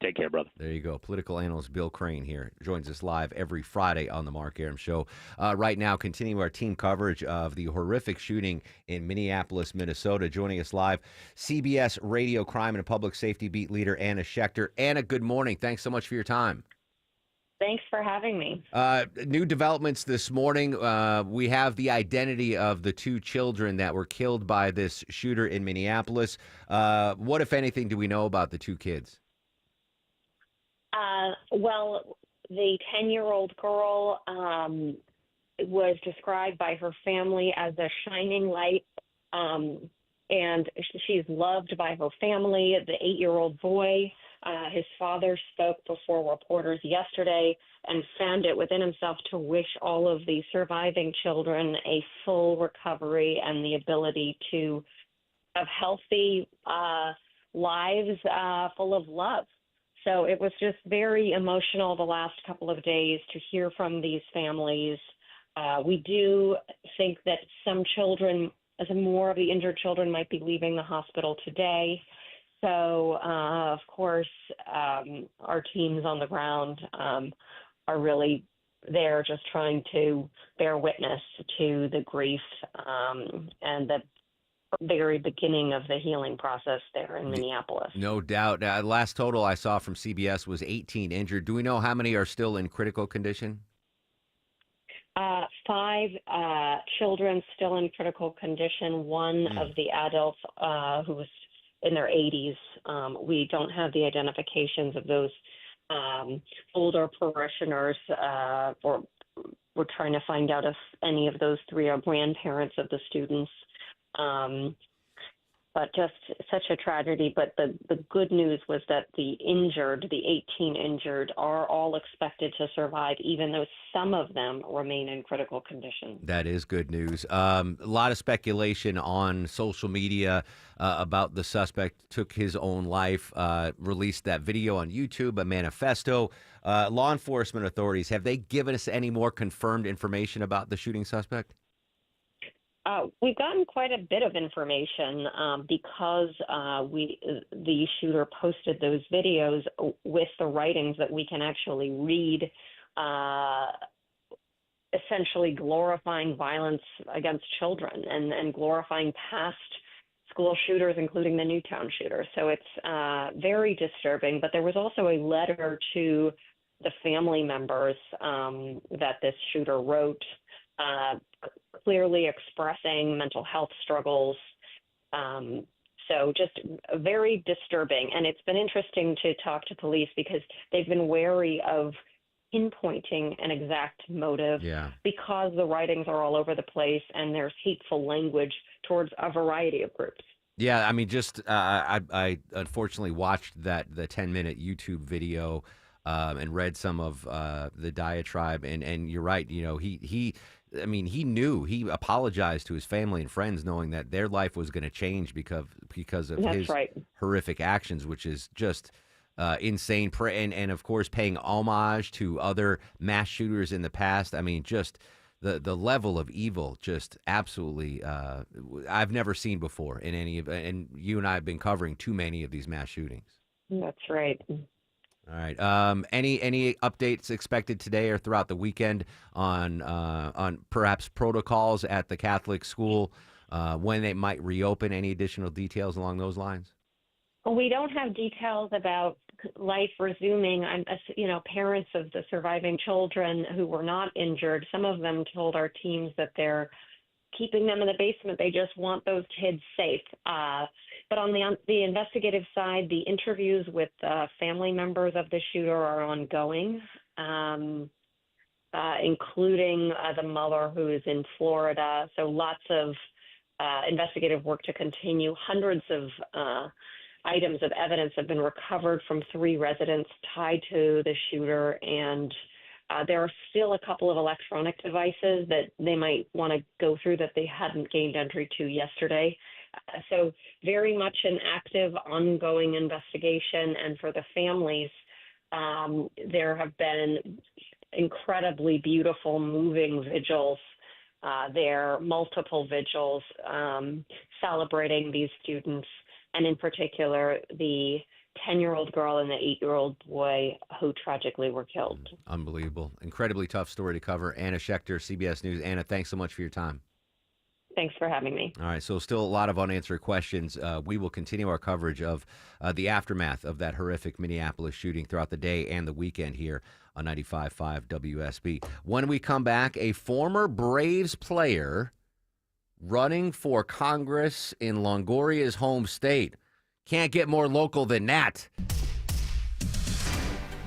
Take care, brother. There you go. Political analyst Bill Crane here joins us live every Friday on the Mark Arum Show. Right now, continuing our team coverage of the horrific shooting in Minneapolis, Minnesota. Joining us live, CBS Radio Crime and Public Safety Beat leader Anna Schechter. Anna, good morning. Thanks so much for your time. Thanks for having me. New developments this morning. We have the identity of the two children that were killed by this shooter in Minneapolis. What, if anything, do we know about the two kids? Well, the 10-year-old girl was described by her family as a shining light, and she's loved by her family. The 8-year-old boy, his father spoke before reporters yesterday and found it within himself to wish all of the surviving children a full recovery and the ability to have healthy lives full of love. So it was just very emotional the last couple of days to hear from these families. We do think that some children, more of the injured children, might be leaving the hospital today. So, of course, our teams on the ground are really there just trying to bear witness to the grief and the very beginning of the healing process there in Minneapolis. No doubt. Last total I saw from CBS was 18 injured. Do we know how many are still in critical condition? 5 children still in critical condition. One of the adults who was in their 80s. We don't have the identifications of those older parishioners, or we're trying to find out if any of those 3 are grandparents of the students. But just such a tragedy. But the good news was that the 18 injured, are all expected to survive, even though some of them remain in critical condition. That is good news. A lot of speculation on social media about the suspect took his own life, released that video on YouTube, a manifesto. Law enforcement authorities, have they given us any more confirmed information about the shooting suspect? We've gotten quite a bit of information because the shooter posted those videos with the writings that we can actually read, essentially glorifying violence against children and glorifying past school shooters, including the Newtown shooter. So it's very disturbing. But there was also a letter to the family members that this shooter wrote, clearly expressing mental health struggles. So just very disturbing. And it's been interesting to talk to police because they've been wary of pinpointing an exact motive because the writings are all over the place and there's hateful language towards a variety of groups. Yeah, I mean, just I unfortunately watched the 10-minute YouTube video and read some of the diatribe, and you're right. You know, he knew, he apologized to his family and friends, knowing that their life was going to change because of his horrific actions, which is just insane. And of course, paying homage to other mass shooters in the past. I mean, just the level of evil, just absolutely, I've never seen before in any of. And you and I have been covering too many of these mass shootings. That's right. All right. Any updates expected today or throughout the weekend on perhaps protocols at the Catholic school, when they might reopen? Any additional details along those lines? Well, we don't have details about life resuming. Parents of the surviving children who were not injured, some of them told our teams that they're keeping them in the basement. They just want those kids safe. But on the investigative side, the interviews with family members of the shooter are ongoing, including the mother who is in Florida. So lots of investigative work to continue. Hundreds of items of evidence have been recovered from 3 residents tied to the shooter, and there are still a couple of electronic devices that they might want to go through that they hadn't gained entry to yesterday. So very much an active, ongoing investigation. And for the families, there have been incredibly beautiful, moving vigils. There are multiple vigils celebrating these students, and in particular, the 10-year-old girl and the 8-year-old boy who tragically were killed. Unbelievable. Incredibly tough story to cover. Anna Schechter, CBS News. Anna, thanks so much for your time. Thanks for having me. All right, so still a lot of unanswered questions. We will continue our coverage of the aftermath of that horrific Minneapolis shooting throughout the day and the weekend here on 95.5 WSB. When we come back, a former Braves player running for Congress in Longoria's home state. Can't get more local than that.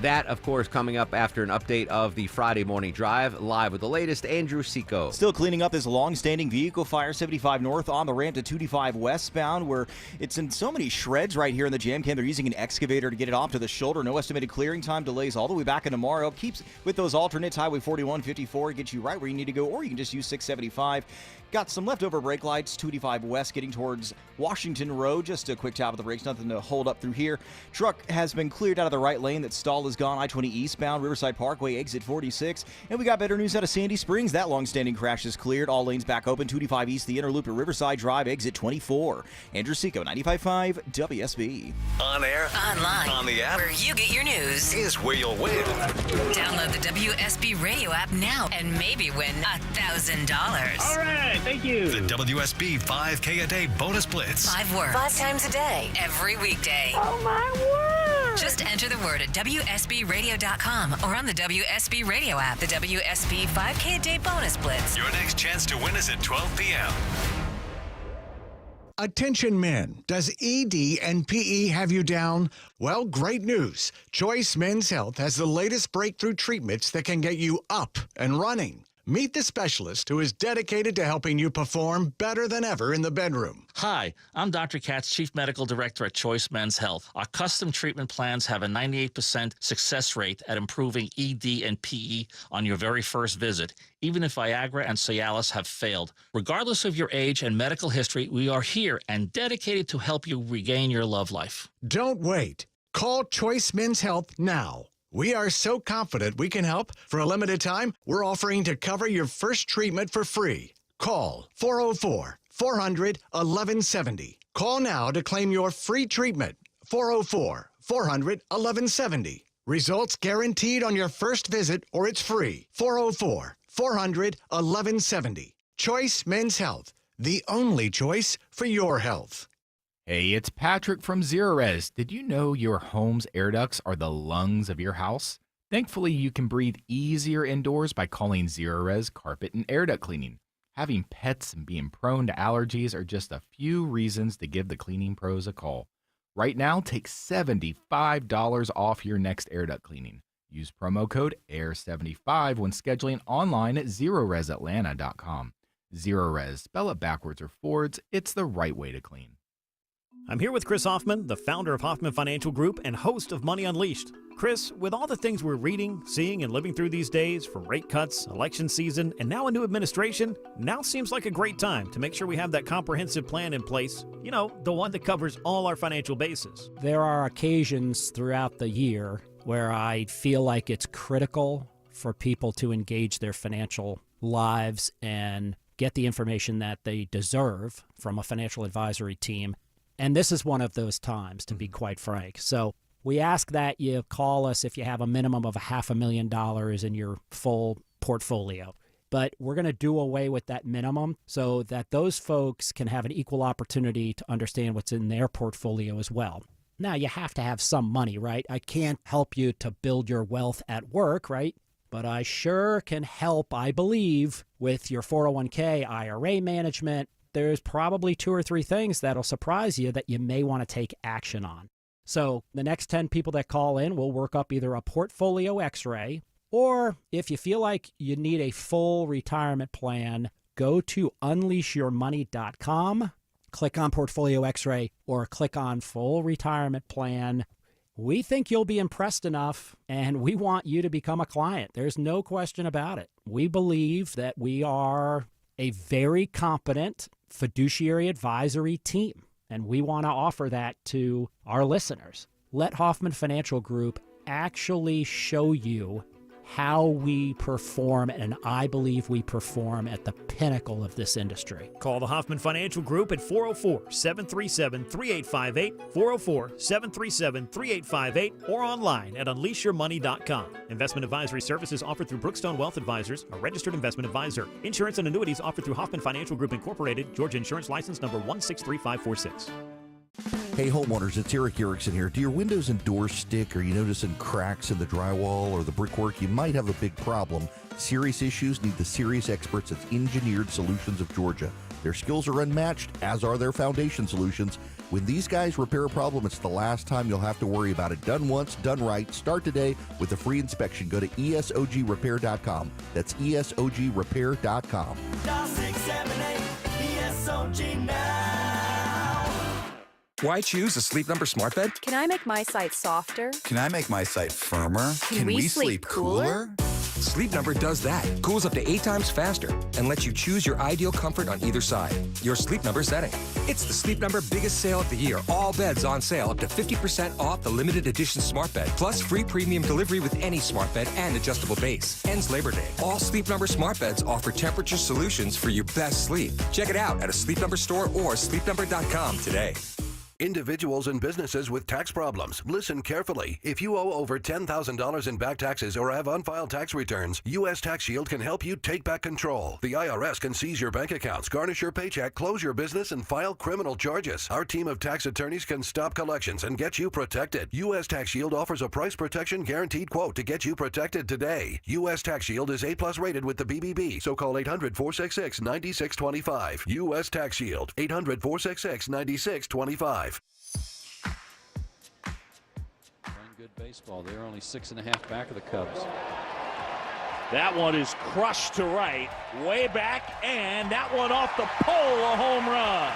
That, of course, coming up after an update of the Friday Morning Drive, live with the latest, Andrew Seco. Still cleaning up this long-standing vehicle fire, 75 north on the ramp to 225 westbound, where it's in so many shreds right here in the jam cam. They're using an excavator to get it off to the shoulder. No estimated clearing time, delays all the way back in tomorrow. Keeps with those alternates, Highway 41, 54, gets you right where you need to go, or you can just use 675. Got some leftover brake lights, 225 west getting towards Washington Road. Just a quick tap of the brakes, nothing to hold up through here. Truck has been cleared out of the right lane. That stall is gone. I-20 eastbound, Riverside Parkway, exit 46. And we got better news out of Sandy Springs. That long-standing crash is cleared. All lanes back open. 225 east, the inner loop at Riverside Drive, exit 24. Andrew Seco, 95.5 WSB. On air, Online, on the app, where you get your news, is where you'll win. Download the WSB radio app now and maybe win $1,000. All right, thank you. The WSB 5K a day bonus blitz. 5 words, 5 times a day, every weekday. Oh, my word. Just enter the word at WSBradio.com or on the WSB radio app. The WSB 5K a day bonus blitz. Your next chance to win is at 12 p.m. Attention men, does ED and PE have you down? Well, great news. Choice Men's Health has the latest breakthrough treatments that can get you up and running. Meet the specialist who is dedicated to helping you perform better than ever in the bedroom. Hi, I'm Dr. Katz, Chief Medical Director at Choice Men's Health. Our custom treatment plans have a 98% success rate at improving ED and PE on your very first visit, even if Viagra and Cialis have failed. Regardless of your age and medical history, we are here and dedicated to help you regain your love life. Don't wait. Call Choice Men's Health now. We are so confident we can help. For a limited time, we're offering to cover your first treatment for free. Call 404-400-1170. Call now to claim your free treatment. 404-400-1170. Results guaranteed on your first visit or it's free. 404-400-1170. Choice Men's Health, the only choice for your health. Hey, it's Patrick from Zerorez. Did you know your home's air ducts are the lungs of your house? Thankfully, you can breathe easier indoors by calling Zerorez Carpet and Air Duct Cleaning. Having pets and being prone to allergies are just a few reasons to give the cleaning pros a call. Right now, take $75 off your next air duct cleaning. Use promo code AIR75 when scheduling online at ZerorezAtlanta.com. Zerorez, spell it backwards or forwards, it's the right way to clean. I'm here with Chris Hoffman, the founder of Hoffman Financial Group and host of Money Unleashed. Chris, with all the things we're reading, seeing, and living through these days, from rate cuts, election season, and now a new administration, now seems like a great time to make sure we have that comprehensive plan in place. You know, the one that covers all our financial bases. There are occasions throughout the year where I feel like it's critical for people to engage their financial lives and get the information that they deserve from a financial advisory team. And this is one of those times, to be quite frank. So we ask that you call us if you have a minimum of $500,000 in your full portfolio. But we're going to do away with that minimum so that those folks can have an equal opportunity to understand what's in their portfolio as well. Now, you have to have some money, right? I can't help you to build your wealth at work, right? But I sure can help, I believe, with your 401k, IRA management. There's probably 2 or 3 things that'll surprise you that you may want to take action on. So the next 10 people that call in will work up either a portfolio x-ray, or if you feel like you need a full retirement plan, go to unleashyourmoney.com, click on portfolio x-ray, or click on full retirement plan. We think you'll be impressed enough, and we want you to become a client. There's no question about it. We believe that we are a very competent fiduciary advisory team, and we want to offer that to our listeners. Let Hoffman Financial Group actually show you how we perform, and I believe we perform at the pinnacle of this industry. Call the Hoffman Financial Group at 404-737-3858, 404-737-3858, or online at unleashyourmoney.com. Investment advisory services offered through Brookstone Wealth Advisors, a registered investment advisor. Insurance and annuities offered through Hoffman Financial Group Incorporated, Georgia Insurance License number 163546. Hey homeowners, it's Eric Erickson here. Do your windows and doors stick? Are you noticing cracks in the drywall or the brickwork? You might have a big problem. Serious issues need the serious experts at Engineered Solutions of Georgia. Their skills are unmatched, as are their foundation solutions. When these guys repair a problem, it's the last time you'll have to worry about it. Done once, done right. Start today with a free inspection. Go to ESOGrepair.com. That's ESOGrepair.com. Dial 678 ESOG now. Why choose a Sleep Number smart bed? Can I make my site softer? Can I make my site firmer? Can we sleep cooler? Sleep Number does that. Cools up to 8 times faster and lets you choose your ideal comfort on either side. Your Sleep Number setting. It's the Sleep Number biggest sale of the year. All beds on sale up to 50% off the limited edition smart bed. Plus free premium delivery with any smart bed and adjustable base. Ends Labor Day. All Sleep Number smart beds offer temperature solutions for your best sleep. Check it out at a Sleep Number store or sleepnumber.com today. Individuals and businesses with tax problems. Listen carefully. If you owe over $10,000 in back taxes or have unfiled tax returns, U.S. Tax Shield can help you take back control. The IRS can seize your bank accounts, garnish your paycheck, close your business, and file criminal charges. Our team of tax attorneys can stop collections and get you protected. U.S. Tax Shield offers a price protection guaranteed quote to get you protected today. U.S. Tax Shield is A+ rated with the BBB, so call 800-466-9625. U.S. Tax Shield, 800-466-9625. Good baseball. They're only 6.5 back of the Cubs. That one is crushed to right, way back, and that one off the pole, a home run.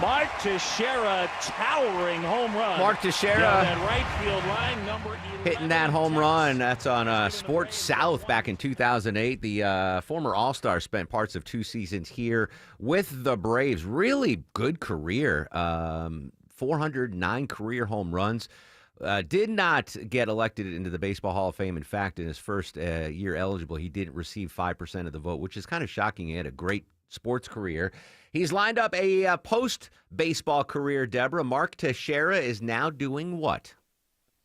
Mark Teixeira, towering home run. Mark Teixeira down that right field line, number 11. hitting that home run. That's on Sports South back in 2008. The former All-Star spent parts of 2 seasons here with the Braves. Really good career. 409 career home runs. Did not get elected into the Baseball Hall of Fame. In fact, in his first year eligible, he didn't receive 5% of the vote, which is kind of shocking. He had a great sports career. He's lined up a post-baseball career, Deborah. Mark Teixeira is now doing what?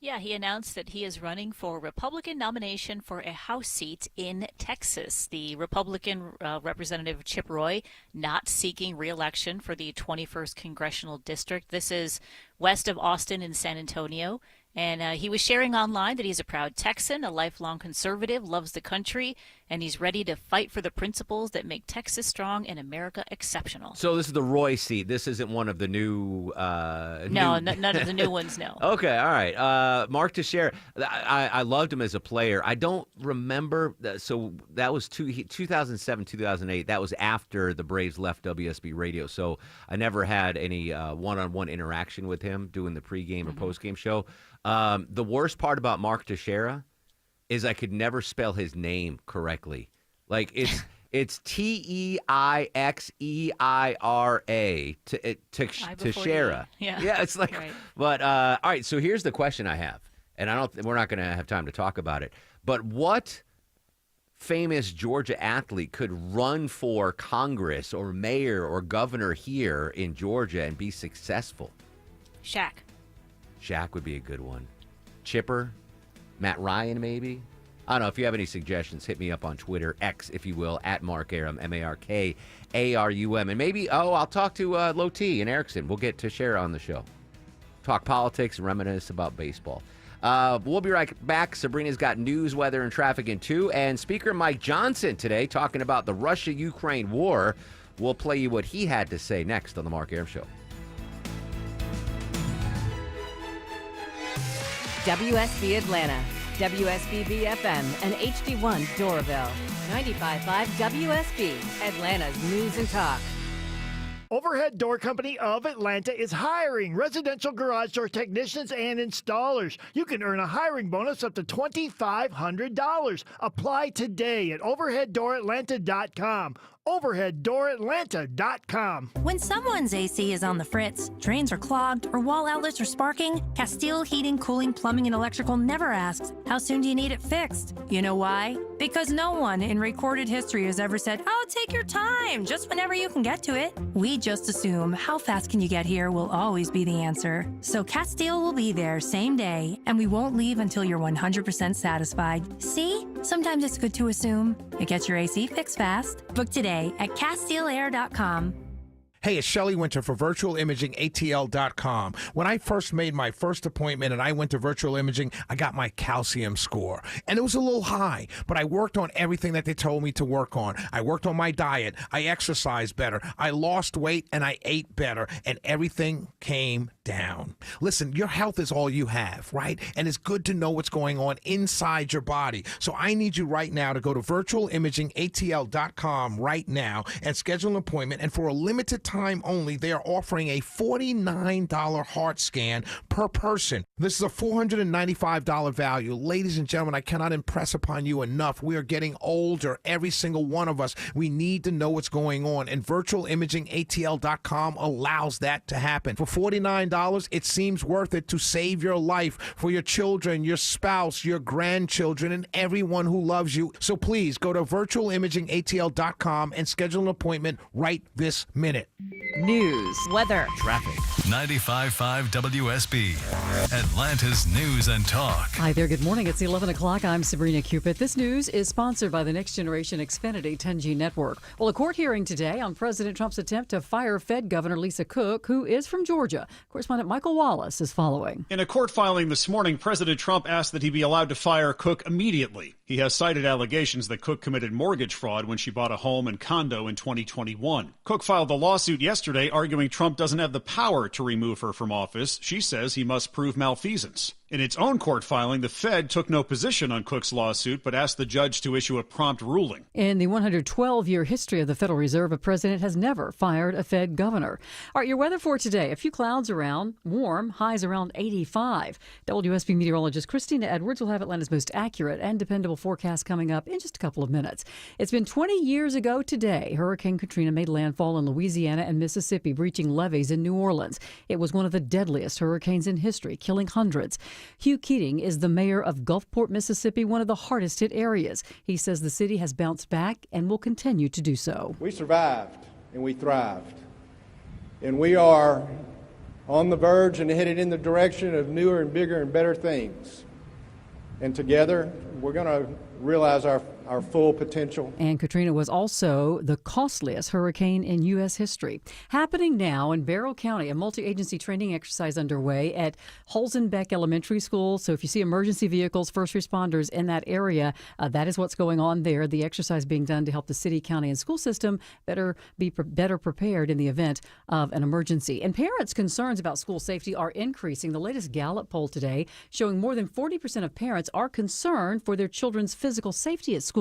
Yeah, he announced that he is running for Republican nomination for a House seat in Texas. The Republican Representative Chip Roy not seeking re-election for the 21st Congressional District. This is west of Austin in San Antonio. And he was sharing online that he's a proud Texan, a lifelong conservative, loves the country, and he's ready to fight for the principles that make Texas strong and America exceptional. So this is the Roy seat. This isn't one of the new... none of the new ones, no. Okay, all right. Mark Teixeira, I loved him as a player. I don't remember... So that was 2007, 2008. That was after the Braves left WSB Radio. So I never had any one-on-one interaction with him doing the pregame or postgame show. The worst part about Mark Teixeira is I could never spell his name correctly. Like it's T-E-I-X-E-I-R-A, Teixeira. Yeah, it's like. Right. But all right. So here's the question I have, and we're not going to have time to talk about it. But what famous Georgia athlete could run for Congress or mayor or governor here in Georgia and be successful? Shaq. Shaq would be a good one. Chipper, Matt Ryan, maybe. I don't know. If you have any suggestions, hit me up on Twitter, X, if you will, at Mark Arum, M-A-R-K-A-R-U-M. And maybe, I'll talk to Low T and Erickson. We'll get Teixeira on the show. Talk politics and reminisce about baseball. We'll be right back. Sabrina's got news, weather, and traffic in 2. And Speaker Mike Johnson today talking about the Russia-Ukraine war. We'll play you what he had to say next on The Mark Arum Show. WSB Atlanta, WSB FM, and HD1 Doraville. 95.5 WSB, Atlanta's news and talk. Overhead Door Company of Atlanta is hiring residential garage door technicians and installers. You can earn a hiring bonus up to $2,500. Apply today at overheaddooratlanta.com. overheaddooratlanta.com. When someone's AC is on the fritz, drains are clogged, or wall outlets are sparking, Castile Heating, Cooling, Plumbing, and Electrical never asks, how soon do you need it fixed? You know why? Because no one in recorded history has ever said, oh, take your time, just whenever you can get to it. We just assume how fast can you get here will always be the answer. So Castile will be there same day, and we won't leave until you're 100% satisfied. See? Sometimes it's good to assume. It gets your AC fixed fast. Book today at CastileAir.com. Hey, it's Shelley Winter for VirtualImagingATL.com. When I first made my first appointment and I went to Virtual Imaging, I got my calcium score. And it was a little high, but I worked on everything that they told me to work on. I worked on my diet. I exercised better. I lost weight and I ate better. And everything came down. Listen, your health is all you have, right? And it's good to know what's going on inside your body. So I need you right now to go to VirtualImagingATL.com right now and schedule an appointment. And for a limited time only, they are offering a $49 heart scan per person. This is a $495 value. Ladies and gentlemen, I cannot impress upon you enough. We are getting older, every single one of us. We need to know what's going on, and VirtualImagingATL.com allows that to happen. For $49, it seems worth it to save your life for your children, your spouse, your grandchildren, and everyone who loves you. So please go to VirtualImagingATL.com and schedule an appointment right this minute. News, weather, traffic. 95.5 WSB, Atlanta's News and Talk. Hi there, good morning. It's 11 o'clock. I'm Sabrina Cupid. This news is sponsored by the Next Generation Xfinity 10G network. Well, a court hearing today on President Trump's attempt to fire Fed Governor Lisa Cook, who is from Georgia. Correspondent Michael Wallace is following. In a court filing this morning, President Trump asked that he be allowed to fire Cook immediately. He has cited allegations that Cook committed mortgage fraud when she bought a home and condo in 2021. Cook filed a lawsuit yesterday arguing Trump doesn't have the power to remove her from office. She says he must prove malfeasance. In its own court filing, the Fed took no position on Cook's lawsuit, but asked the judge to issue a prompt ruling. In the 112-year history of the Federal Reserve, a president has never fired a Fed governor. All right, your weather for today. A few clouds around, warm, highs around 85. WSB meteorologist Christina Edwards will have Atlanta's most accurate and dependable forecast coming up in just a couple of minutes. It's been 20 years ago today, Hurricane Katrina made landfall in Louisiana and Mississippi, breaching levees in New Orleans. It was one of the deadliest hurricanes in history, killing hundreds. Hugh Keating is the mayor of Gulfport, Mississippi, one of the hardest hit areas. He says the city has bounced back and will continue to do so. We survived and we thrived. And we are on the verge and headed in the direction of newer and bigger and better things. And together, we're going to realize our full potential. And Katrina was also the costliest hurricane in U.S. history. Happening now in Barrow County, a multi-agency training exercise underway at Holzenbeck Elementary School. So if you see emergency vehicles, first responders in that area, that is what's going on there. The exercise being done to help the city, county, and school system better prepared in the event of an emergency. And parents' concerns about school safety are increasing. The latest Gallup poll today showing more than 40% of parents are concerned for their children's physical safety at school.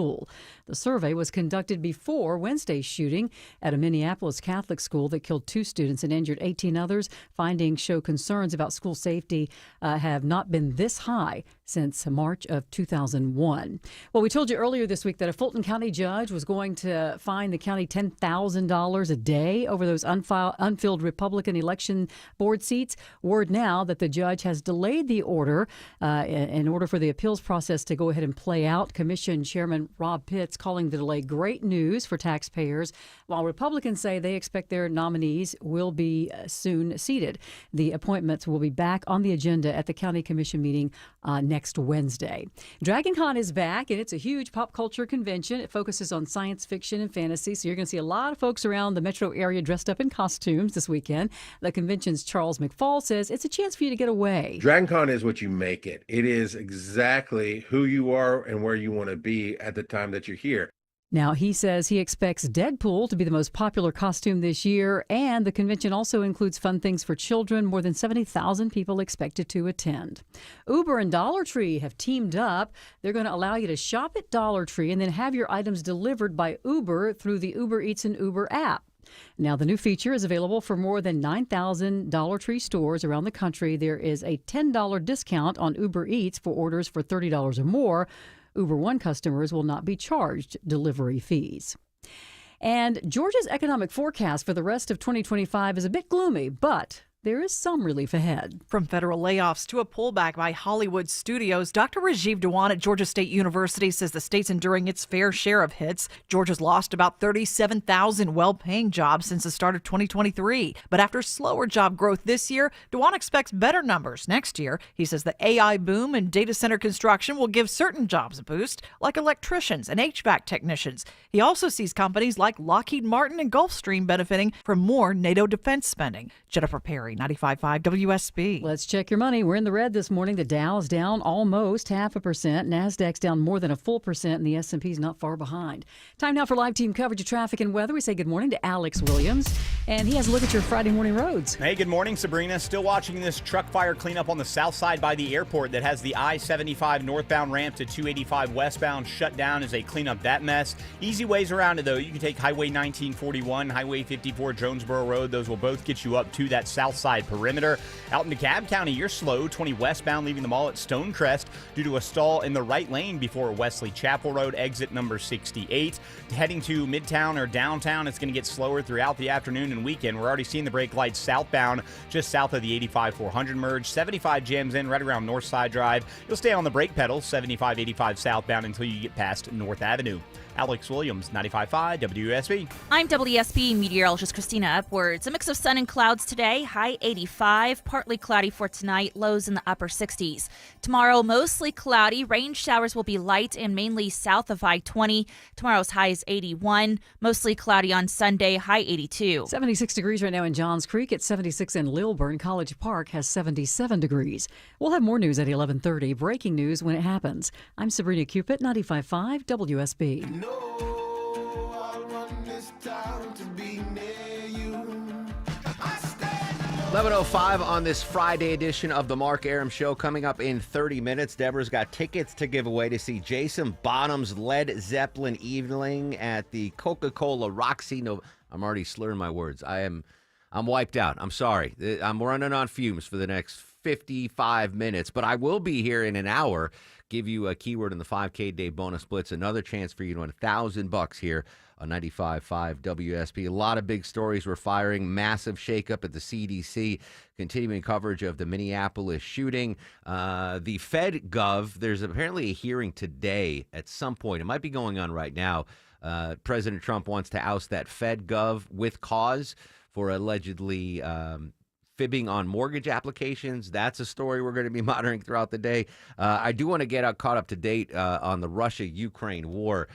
The survey was conducted before Wednesday's shooting at a Minneapolis Catholic school that killed 2 students and injured 18 others. Findings show concerns about school safety have not been this high since March of 2001. Well, we told you earlier this week that a Fulton County judge was going to fine the county $10,000 a day over those unfilled Republican election board seats. Word now that the judge has delayed the order in order for the appeals process to go ahead and play out. Commission Chairman Rob Pitts calling the delay great news for taxpayers, while Republicans say they expect their nominees will be soon seated. The appointments will be back on the agenda at the county commission meeting next Wednesday. DragonCon is back, and it's a huge pop culture convention. It focuses on science fiction and fantasy, so you're going to see a lot of folks around the metro area dressed up in costumes this weekend. The convention's Charles McFall says it's a chance for you to get away. DragonCon is what you make it. It is exactly who you are and where you want to be at the time that you're here. Now, he says he expects Deadpool to be the most popular costume this year, and the convention also includes fun things for children. More than 70,000 people expected to attend. Uber and Dollar Tree have teamed up. They're going to allow you to shop at Dollar Tree and then have your items delivered by Uber through the Uber Eats and Uber app. Now, the new feature is available for more than 9,000 Dollar Tree stores around the country. There is a $10 discount on Uber Eats for orders for $30 or more. Uber One customers will not be charged delivery fees. And Georgia's economic forecast for the rest of 2025 is a bit gloomy, but there is some relief ahead. From federal layoffs to a pullback by Hollywood studios, Dr. Rajiv Dewan at Georgia State University says the state's enduring its fair share of hits. Georgia's lost about 37,000 well-paying jobs since the start of 2023. But after slower job growth this year, Dewan expects better numbers next year. He says the AI boom and data center construction will give certain jobs a boost, like electricians and HVAC technicians. He also sees companies like Lockheed Martin and Gulfstream benefiting from more NATO defense spending. Jennifer Perry, 95.5 WSB. Let's check your money. We're in the red this morning. The Dow is down almost 0.5%. NASDAQ's down more than a full percent, and the S&P's not far behind. Time now for live team coverage of traffic and weather. We say good morning to Alex Williams, and he has a look at your Friday morning roads. Hey, good morning, Sabrina. Still watching this truck fire cleanup on the south side by the airport that has the I-75 northbound ramp to 285 westbound shut down as they clean up that mess. Easy ways around it, though. You can take Highway 1941, Highway 54, Jonesboro Road. Those will both get you up to that south side perimeter. Out in DeKalb County, you're slow. 20 westbound leaving the mall at Stonecrest due to a stall in the right lane before Wesley Chapel Road, exit number 68. Heading to Midtown or downtown, it's going to get slower throughout the afternoon and weekend. We're already seeing the brake lights southbound just south of the 85-400 merge. 75 jams in right around Northside Drive. You'll stay on the brake pedal, 75-85 southbound until you get past North Avenue. Alex Williams, 95.5 WSB. I'm WSB meteorologist Christina Upwards. A mix of sun and clouds today, high 85, partly cloudy for tonight, lows in the upper 60s. Tomorrow, mostly cloudy. Rain showers will be light and mainly south of I-20. Tomorrow's high is 81, mostly cloudy on Sunday, high 82. 76 degrees right now in Johns Creek. At 76 in Lilburn. College Park has 77 degrees. We'll have more news at 11:30. Breaking news when it happens. I'm Sabrina Cupid, 95.5 WSB. 11:05 on this Friday edition of the Mark Arum Show. Coming up in 30 minutes, Deborah's got tickets to give away to see Jason Bonham's Led Zeppelin evening at the Coca-Cola Roxy. No, I'm already slurring my words. I'm wiped out. I'm sorry. I'm running on fumes for the next 55 minutes, but I will be here in an hour. Give you a keyword in the 5K Day Bonus Blitz. Another chance for you to win $1,000 here on 95.5 WSB. A lot of big stories we're firing. Massive shakeup at the CDC. Continuing coverage of the Minneapolis shooting. The Fed Gov, there's apparently a hearing today at some point. It might be going on right now. President Trump wants to oust that Fed Gov with cause for allegedly fibbing on mortgage applications. That's a story we're going to be monitoring throughout the day. I do want to get caught up to date on the Russia-Ukraine war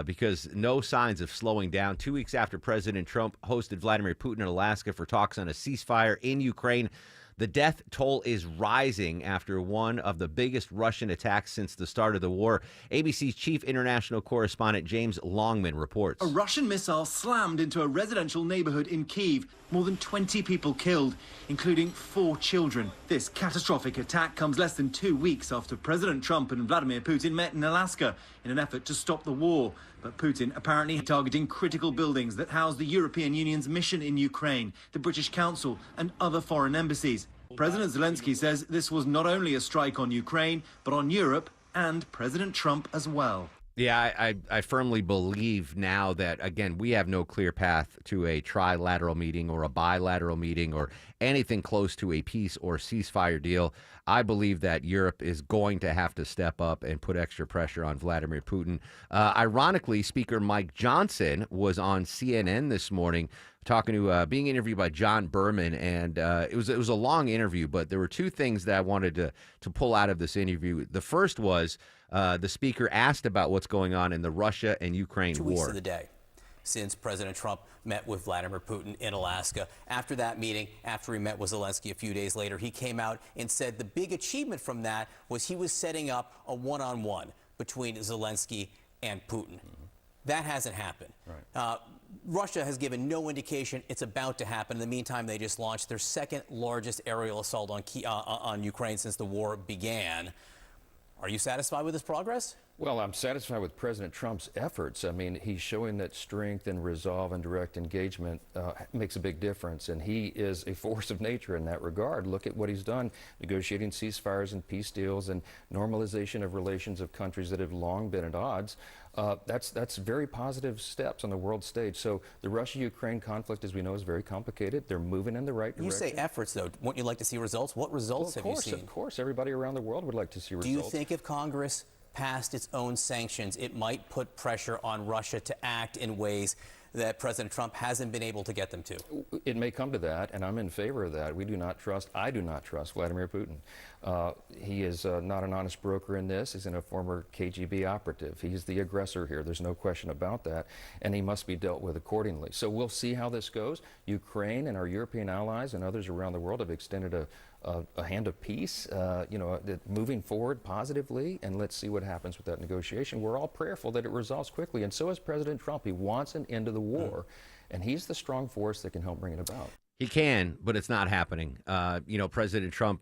because no signs of slowing down. 2 weeks after President Trump hosted Vladimir Putin in Alaska for talks on a ceasefire in Ukraine, the death toll is rising after one of the biggest Russian attacks since the start of the war. ABC's chief international correspondent James Longman reports. A Russian missile slammed into a residential neighborhood in Kyiv. More than 20 people killed, including 4 children. This catastrophic attack comes less than 2 weeks after President Trump and Vladimir Putin met in Alaska in an effort to stop the war. But Putin apparently targeting critical buildings that house the European Union's mission in Ukraine, the British Council, and other foreign embassies. President Zelensky says this was not only a strike on Ukraine, but on Europe and President Trump as well. Yeah, I firmly believe now that, again, we have no clear path to a trilateral meeting or a bilateral meeting or anything close to a peace or ceasefire deal. I believe that Europe is going to have to step up and put extra pressure on Vladimir Putin. Ironically, Speaker Mike Johnson was on CNN this morning talking to being interviewed by John Berman, and it was a long interview, but there were 2 things that I wanted to pull out of this interview. The first was the speaker asked about what's going on in the Russia and Ukraine 2 war. weeks of the day since President Trump met with Vladimir Putin in Alaska. After that meeting, after he met with Zelensky a few days later, he came out and said the big achievement from that was he was setting up a one-on-one between Zelensky and Putin. That hasn't happened. Right. Russia has given no indication it's about to happen. In the meantime, they just launched their second largest aerial assault on Ukraine since the war began. Are you satisfied with this progress? Well, I'm satisfied with President Trump's efforts. I mean, he's showing that strength and resolve and direct engagement makes a big difference, and he is a force of nature in that regard. Look at what he's done, negotiating ceasefires and peace deals and normalization of relations of countries that have long been at odds. That's very positive steps on the world stage. So the Russia-Ukraine conflict, as we know, is very complicated. They're moving in the right direction. You say efforts, though. Wouldn't you like to see results? What results have you seen? Of course. Everybody around the world would like to see results. Do you think if Congress passed its own sanctions, it might put pressure on Russia to act in ways that President Trump hasn't been able to get them to? It may come to that, and I'm in favor of that. I do not trust Vladimir Putin. He is not an honest broker in this. He's a former KGB operative. He's the aggressor here. There's no question about that, and he must be dealt with accordingly. So we'll see how this goes. Ukraine and our European allies and others around the world have extended a hand of peace, moving forward positively, and let's see what happens with that negotiation. We're all prayerful that it resolves quickly, and so is President Trump. He wants an end to the war, and he's the strong force that can help bring it about. He can, but it's not happening. President Trump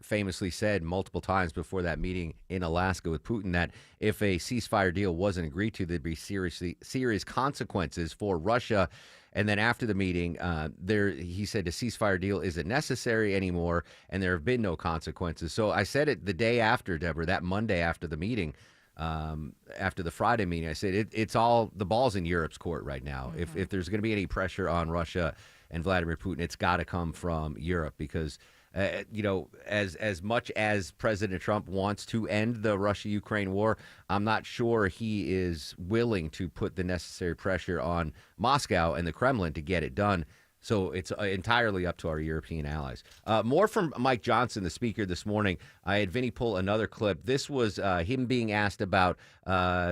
famously said multiple times before that meeting in Alaska with Putin that if a ceasefire deal wasn't agreed to, there'd be serious consequences for Russia. And then after the meeting, he said the ceasefire deal isn't necessary anymore, and there have been no consequences. So I said it the day after, Deborah, that Monday after the meeting, after the Friday meeting, I said it's all the ball's in Europe's court right now. Mm-hmm. If there's going to be any pressure on Russia and Vladimir Putin, it's got to come from Europe because, as much as President Trump wants to end the Russia-Ukraine war, I'm not sure he is willing to put the necessary pressure on Moscow and the Kremlin to get it done. So it's entirely up to our European allies. More from Mike Johnson, the speaker, this morning. I had Vinny pull another clip. This was him being asked about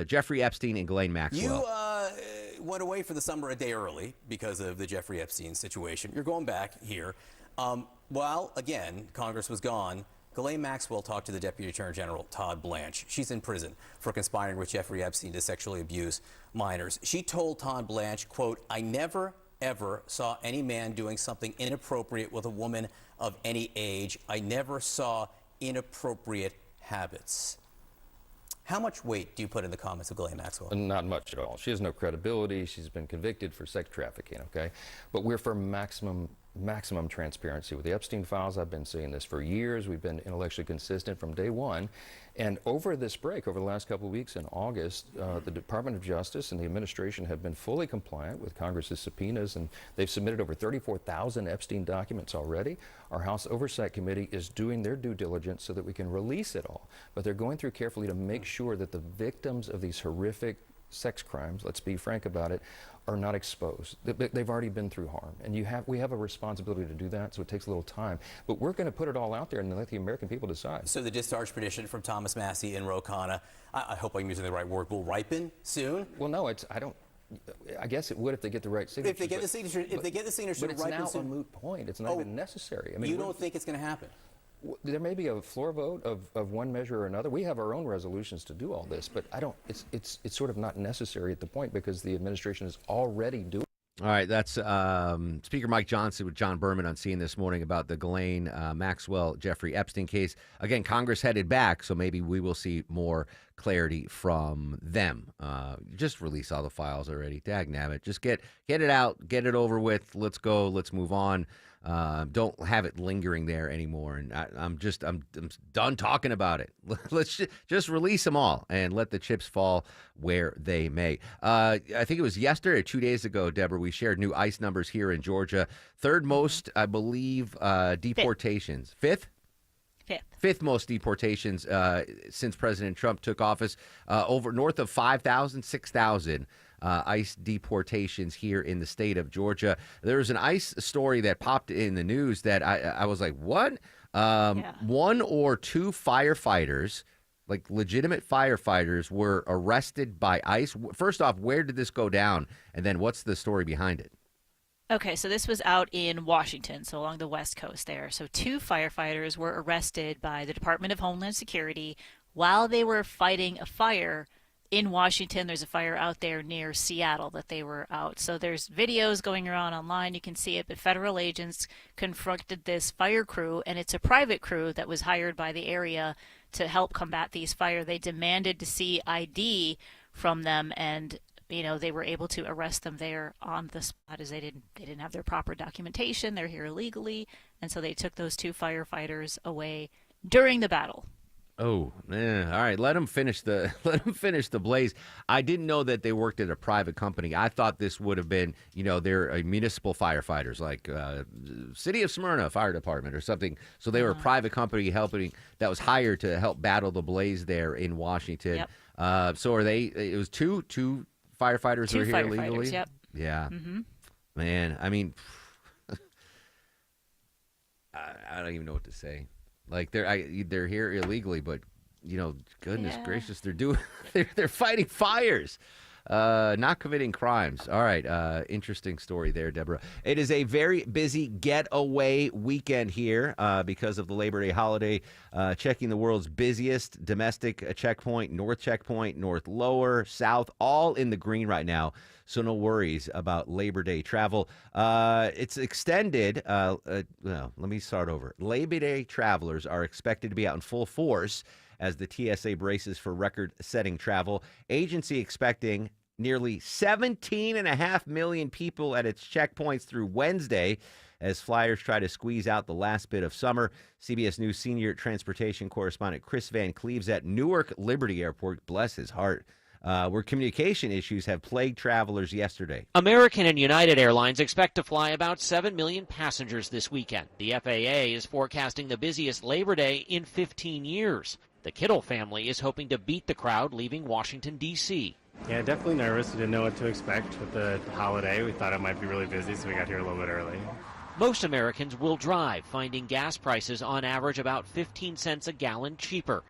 Jeffrey Epstein and Ghislaine Maxwell. You went away for the summer a day early because of the Jeffrey Epstein situation. You're going back here. While, again, Congress was gone, Ghislaine Maxwell talked to the Deputy Attorney General, Todd Blanche. She's in prison for conspiring with Jeffrey Epstein to sexually abuse minors. She told Todd Blanche, quote, "I never, ever saw any man doing something inappropriate with a woman of any age. I never saw inappropriate habits." How much weight do you put in the comments of Ghislaine Maxwell? Not much at all. She has no credibility. She's been convicted for sex trafficking, okay? But we're for maximum transparency. With the Epstein files, I've been saying this for years. We've been intellectually consistent from day one. And over this break, over the last couple of weeks in August, the Department of Justice and the administration have been fully compliant with Congress's subpoenas, and they've submitted over 34,000 Epstein documents already. Our House Oversight Committee is doing their due diligence so that we can release it all. But they're going through carefully to make sure that the victims of these horrific sex crimes, let's be frank about it, are not exposed. They've already been through harm, and we have a responsibility to do that, so it takes a little time. But we're going to put it all out there and let the American people decide. So the discharge petition from Thomas Massie and Ro Khanna, I hope I'm using the right word, will ripen soon? Well, no, I guess it would if they get the right signature. If they get the signature, but it's now a moot point. It's not even necessary. I mean, you don't think it's going to happen? There may be a floor vote of one measure or another. We have our own resolutions to do all this, but it's sort of not necessary at the point because the administration is already doing it. All right, that's Speaker Mike Johnson with John Berman on CNN this morning about the Ghislaine Maxwell, Jeffrey Epstein case. Again, Congress headed back, so maybe we will see more clarity from them. Just release all the files already. Dagnabbit. Just get it out, get it over with. Let's go. Let's move on. Don't have it lingering there anymore. And I'm done talking about it. Let's just release them all and let the chips fall where they may. I think it was yesterday or 2 days ago, Deborah, we shared new ICE numbers here in Georgia. Third most, I believe, deportations. Fifth? Fifth most deportations since President Trump took office. Over north of 5,000, 6,000. ICE deportations here in the state of Georgia. There was an ICE story that popped in the news that I was like, what? One or two firefighters, like legitimate firefighters, were arrested by ICE. First off, where did this go down? And then what's the story behind it? Okay, so this was out in Washington, so along the West Coast there. So two firefighters were arrested by the Department of Homeland Security while they were fighting a fire in Washington. There's a fire out there near Seattle that they were out. So there's videos going around online. You can see it. But federal agents confronted this fire crew, and it's a private crew that was hired by the area to help combat these fires. They demanded to see ID from them, and they were able to arrest them there on the spot, as they didn't have their proper documentation. They're here illegally, and so they took those 2 firefighters away during the battle. Oh, man. All right. Let them finish the blaze. I didn't know that they worked at a private company. I thought this would have been, they're municipal firefighters, like City of Smyrna Fire Department or something. So they were a private company that was hired to help battle the blaze there in Washington. Yep. So it was two firefighters who are here illegally? Yep. Yeah. Mm-hmm. Man, I mean, I don't even know what to say. Like they're here illegally, but goodness gracious, they're fighting fires, not committing crimes. All right, interesting story there, Deborah. It is a very busy getaway weekend here because of the Labor Day holiday. Checking the world's busiest domestic checkpoint, North Checkpoint, North Lower, South, all in the green right now. So no worries about Labor Day travel. It's extended. Well, let me start over. Labor Day travelers are expected to be out in full force as the TSA braces for record-setting travel. Agency expecting nearly 17.5 million people at its checkpoints through Wednesday as flyers try to squeeze out the last bit of summer. CBS News senior transportation correspondent Chris Van Cleves at Newark Liberty Airport, bless his heart, where communication issues have plagued travelers yesterday. American and United Airlines expect to fly about 7 million passengers this weekend. The FAA is forecasting the busiest Labor Day in 15 years. The Kittle family is hoping to beat the crowd leaving Washington, D.C. Yeah, definitely nervous. We didn't know what to expect with the holiday. We thought it might be really busy, so we got here a little bit early. Most Americans will drive, finding gas prices on average about 15 cents a gallon cheaper.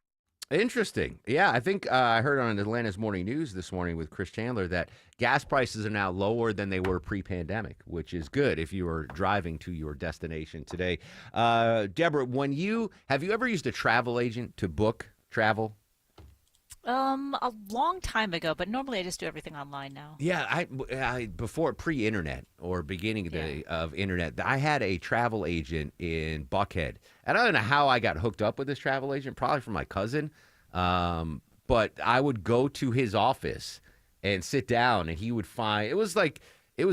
Interesting. Yeah, I think I heard on Atlanta's Morning News this morning with Chris Chandler that gas prices are now lower than they were pre-pandemic, which is good if you are driving to your destination today. Deborah, have you ever used a travel agent to book travel? A long time ago, but normally I just do everything online now. Yeah, I before pre-internet or beginning of internet, I had a travel agent in Buckhead. And I don't know how I got hooked up with this travel agent, probably from my cousin. But I would go to his office and sit down, and he would find it was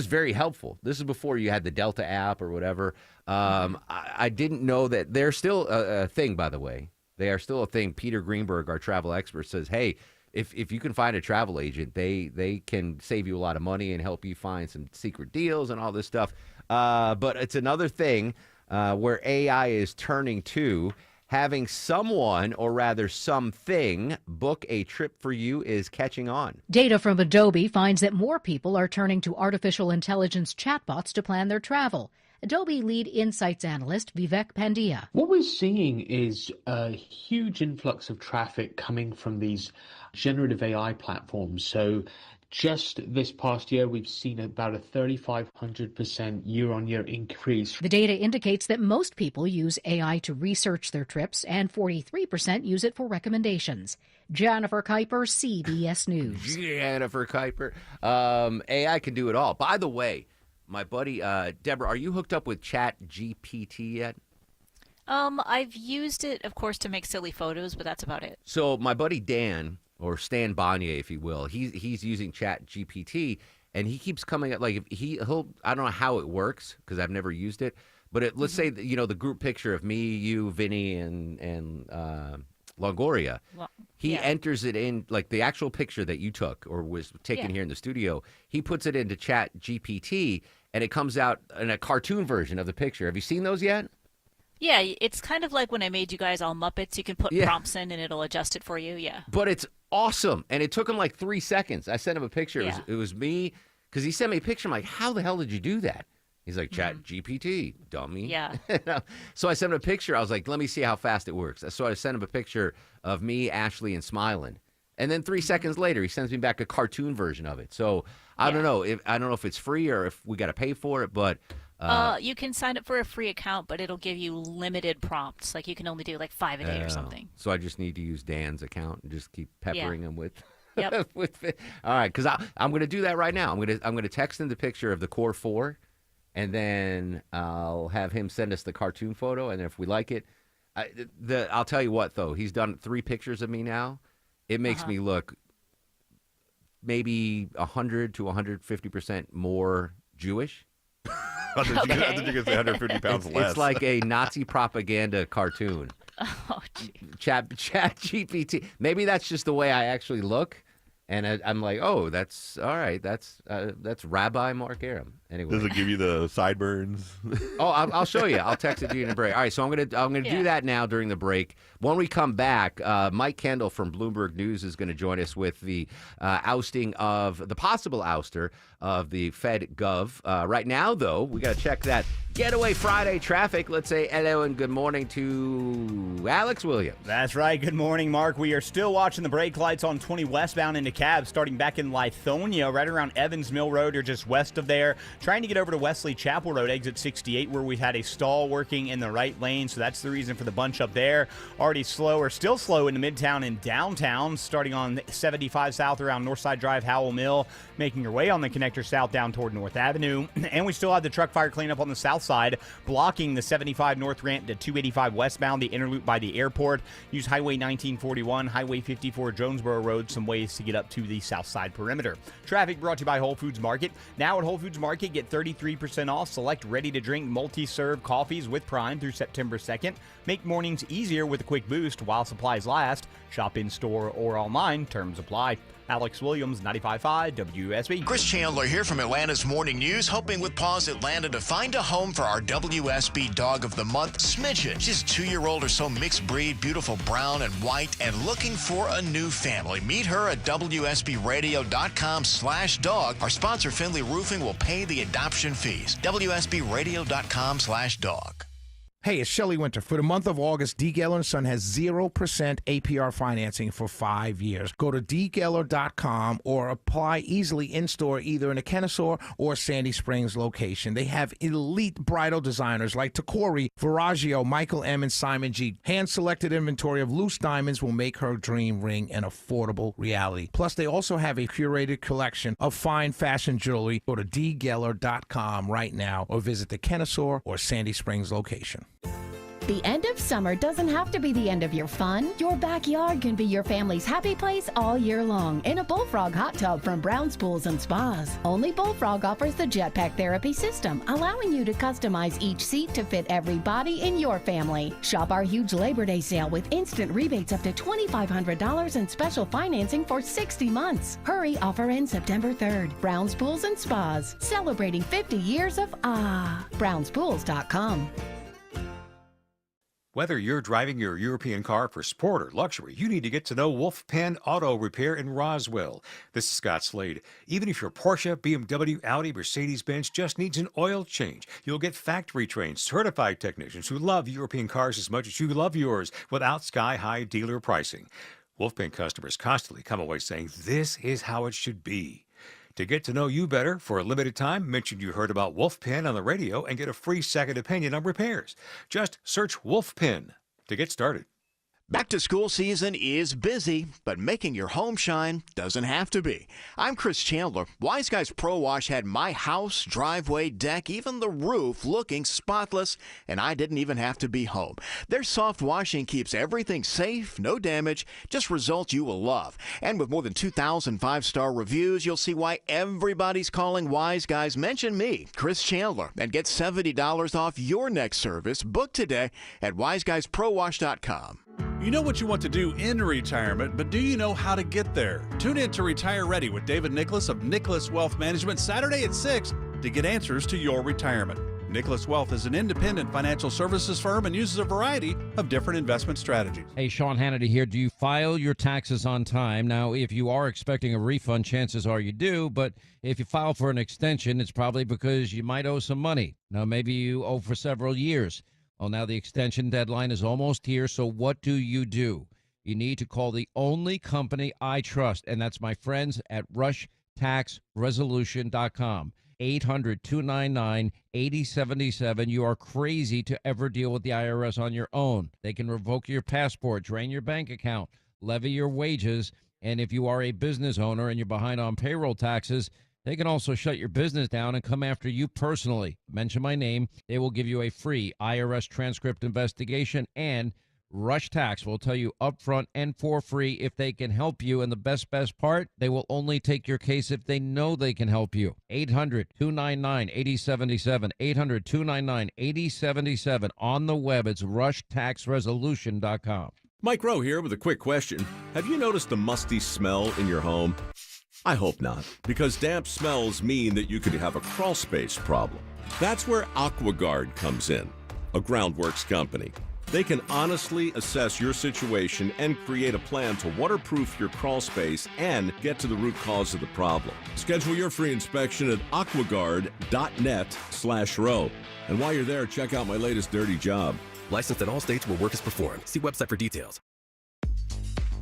very helpful. This is before you had the Delta app or whatever. I didn't know that they're still a thing, by the way. They are still a thing. Peter Greenberg, our travel expert, says, hey, if you can find a travel agent, they can save you a lot of money and help you find some secret deals and all this stuff. But it's another thing where AI is turning to. Having someone, or rather something, book a trip for you is catching on. Data from Adobe finds that more people are turning to artificial intelligence chatbots to plan their travel. Adobe lead insights analyst Vivek Pandya. What we're seeing is a huge influx of traffic coming from these generative AI platforms. So just this past year, we've seen about a 3,500% year-on-year increase. The data indicates that most people use AI to research their trips, and 43% use it for recommendations. Jennifer Kuiper, CBS News. Jennifer Kuiper. AI can do it all. By the way, my buddy, Deborah, are you hooked up with ChatGPT yet? I've used it, of course, to make silly photos, but that's about it. So my buddy Dan, or Stan Bonnier, if you will, he's using ChatGPT, and he keeps coming up, like, he'll I don't know how it works, because I've never used it, but let's say, the group picture of me, you, Vinny, and Longoria, he enters it in, like the actual picture that you took or was taken here in the studio, he puts it into ChatGPT, and it comes out in a cartoon version of the picture. Have you seen those yet? Yeah, it's kind of like when I made you guys all Muppets. You can put prompts in, and it'll adjust it for you, But it's awesome, and it took him like 3 seconds. I sent him a picture. It was me, because he sent me a picture. I'm like, how the hell did you do that? He's like, ChatGPT, dummy. Yeah. So I sent him a picture. I was like, let me see how fast it works. So I sent him a picture of me, Ashley, and smiling. And then 3 seconds later, he sends me back a cartoon version of it. So I don't know. I don't know if it's free or if we got to pay for it, but... you can sign up for a free account, but it'll give you limited prompts. Like, you can only do like 5 a day or something. So I just need to use Dan's account and just keep peppering him with... Yep. All right, because I'm going to do that right now. I'm going to text him the picture of the Core 4, and then I'll have him send us the cartoon photo, and if we like it, I'll tell you what, though. He's done 3 pictures of me now. It makes me look maybe 100 to 150% more Jewish. I thought you were going to say 150 pounds less. It's like a Nazi propaganda cartoon. Oh, gee. Chat GPT. Maybe that's just the way I actually look. And I'm like, oh, that's all right. That's Rabbi Mark Arum. Anyway, does it give you the sideburns? Oh, I'll show you. I'll text it to you in a break. All right, so I'm gonna do that now during the break. When we come back, Mike Kendall from Bloomberg News is going to join us with the ousting of the possible ouster of the Fed Gov. Right now, though, we got to check that Getaway Friday traffic. Let's say hello and good morning to Alex Williams. That's right. Good morning, Mark. We are still watching the brake lights on 20 westbound into Cab, starting back in Lithonia, right around Evans Mill Road or just west of there. Trying to get over to Wesley Chapel Road, exit 68, where we've had a stall working in the right lane. So that's the reason for the bunch up there. Already slow or still slow into Midtown and downtown, starting on 75 South around Northside Drive, Howell Mill, making your way on the connector south down toward North Avenue. And we still have the truck fire cleanup on the south side, blocking the 75 north ramp to 285 westbound, the inner loop by the airport. Use Highway 1941, Highway 54, Jonesboro Road, some ways to get up to the south side perimeter. Traffic brought to you by Whole Foods Market. Now at Whole Foods Market, get 33% off select ready-to-drink multi-serve coffees with Prime through September 2nd. Make mornings easier with a quick boost while supplies last. Shop in-store or online. Terms apply. Alex Williams, 95.5 WSB. Chris Chandler here from Atlanta's Morning News, helping with Paws Atlanta to find a home for our WSB Dog of the Month, Smidgen. She's a 2-year-old or so mixed breed, beautiful brown and white, and looking for a new family. Meet her at WSBRadio.com/dog. Our sponsor, Finley Roofing, will pay the adoption fees. WSBRadio.com/dog. Hey, it's Shelley Winter. For the month of August, D. Geller & Son has 0% APR financing for 5 years. Go to dgeller.com or apply easily in-store either in a Kennesaw or Sandy Springs location. They have elite bridal designers like Takori, Viraggio, Michael M., and Simon G. Hand-selected inventory of loose diamonds will make her dream ring an affordable reality. Plus, they also have a curated collection of fine fashion jewelry. Go to dgeller.com right now or visit the Kennesaw or Sandy Springs location. The end of summer doesn't have to be the end of your fun. Your backyard can be your family's happy place all year long in a Bullfrog hot tub from Brown's Pools and Spas. Only Bullfrog offers the Jetpack Therapy system, allowing you to customize each seat to fit every body in your family. Shop our huge Labor Day sale with instant rebates up to $2,500 and special financing for 60 months. Hurry, offer ends September 3rd. Brown's Pools and Spas, celebrating 50 years of brownspools.com. Whether you're driving your European car for sport or luxury, you need to get to know Wolf Pen Auto Repair in Roswell. This is Scott Slade. Even if your Porsche, BMW, Audi, Mercedes-Benz just needs an oil change, you'll get factory-trained, certified technicians who love European cars as much as you love yours without sky-high dealer pricing. Wolf Pen customers constantly come away saying, "This is how it should be." To get to know you better, for a limited time, mention you heard about Wolf Pen on the radio and get a free second opinion on repairs. Just search Wolf Pen to get started. Back to school season is busy, but making your home shine doesn't have to be. I'm Chris Chandler. Wise Guys Pro Wash had my house, driveway, deck, even the roof looking spotless, and I didn't even have to be home. Their soft washing keeps everything safe, no damage, just results you will love. And with more than 2,000 five-star reviews, you'll see why everybody's calling Wise Guys. Mention me, Chris Chandler, and get $70 off your next service. Book today at wiseguysprowash.com. You know what you want to do in retirement, but do you know how to get there? Tune in to Retire Ready with David Nicholas of Nicholas Wealth Management Saturday at 6 to get answers to your retirement. Nicholas Wealth is an independent financial services firm and uses a variety of different investment strategies. Hey, Sean Hannity here. Do you file your taxes on time? Now, if you are expecting a refund, chances are you do, but if you file for an extension, it's probably because you might owe some money. Now, maybe you owe for several years. Well, now the extension deadline is almost here, so what do? You need to call the only company I trust, and that's my friends at RushTaxResolution.com. 800-299-8077. You are crazy to ever deal with the IRS on your own. They can revoke your passport, drain your bank account, levy your wages, and if you are a business owner and you're behind on payroll taxes, they can also shut your business down and come after you personally. Mention my name. They will give you a free IRS transcript investigation and Rush Tax will tell you upfront and for free if they can help you. And the best part, they will only take your case if they know they can help you. 800-299-8077. 800-299-8077. On the web, it's rushtaxresolution.com. Mike Rowe here with a quick question. Have you noticed a musty smell in your home? I hope not, because damp smells mean that you could have a crawl space problem. That's where AquaGuard comes in, a Groundworks company. They can honestly assess your situation and create a plan to waterproof your crawl space and get to the root cause of the problem. Schedule your free inspection at aquaguard.net/row. And while you're there, check out my latest dirty job. Licensed in all states where work is performed. See website for details.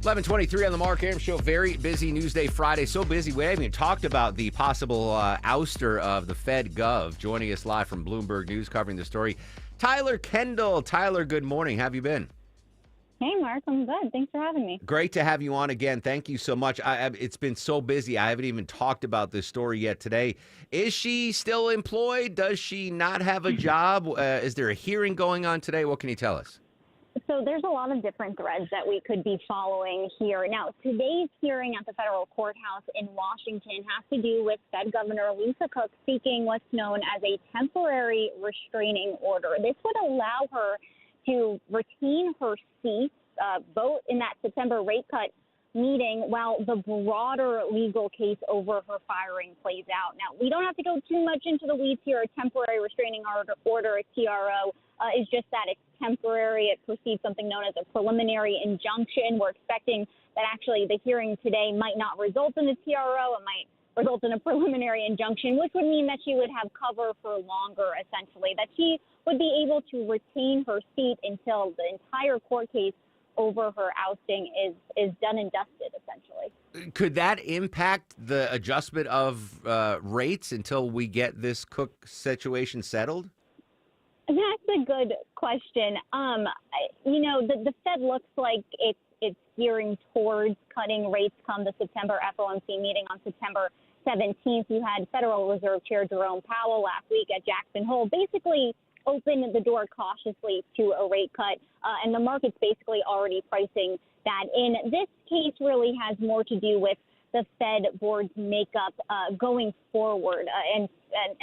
11:23 on the Mark Arum Show. Very busy news day Friday. So busy, we haven't even talked about the possible ouster of the Fed Gov. Joining us live from Bloomberg News covering the story, Tyler Kendall. Tyler, good morning. How have you been? Hey, Mark. I'm good. Thanks for having me. Great to have you on again. Thank you so much. It's been so busy. I haven't even talked about this story yet today. Is she still employed? Does she not have a job? Is there a hearing going on today? What can you tell us? So there's a lot of different threads that we could be following here. Now, today's hearing at the federal courthouse in Washington has to do with Fed Governor Lisa Cook seeking what's known as a temporary restraining order. This would allow her to retain her seat, vote in that September rate cut meeting while the broader legal case over her firing plays out. Now, we don't have to go too much into the weeds here. A temporary restraining order, a TRO, is just that. It's temporary. It precedes something known as a preliminary injunction. We're expecting that actually the hearing today might not result in a TRO. It might result in a preliminary injunction, which would mean that she would have cover for longer, essentially, that she would be able to retain her seat until the entire court case over her ousting is done and dusted, essentially. Could that impact the adjustment of rates until we get this Cook situation settled? That's a good question. The Fed looks like it's gearing towards cutting rates come the September FOMC meeting on September 17th. You had Federal Reserve Chair Jerome Powell last week at Jackson Hole basically open the door cautiously to a rate cut, and the market's basically already pricing that in. This case really has more to do with the Fed board's makeup going forward and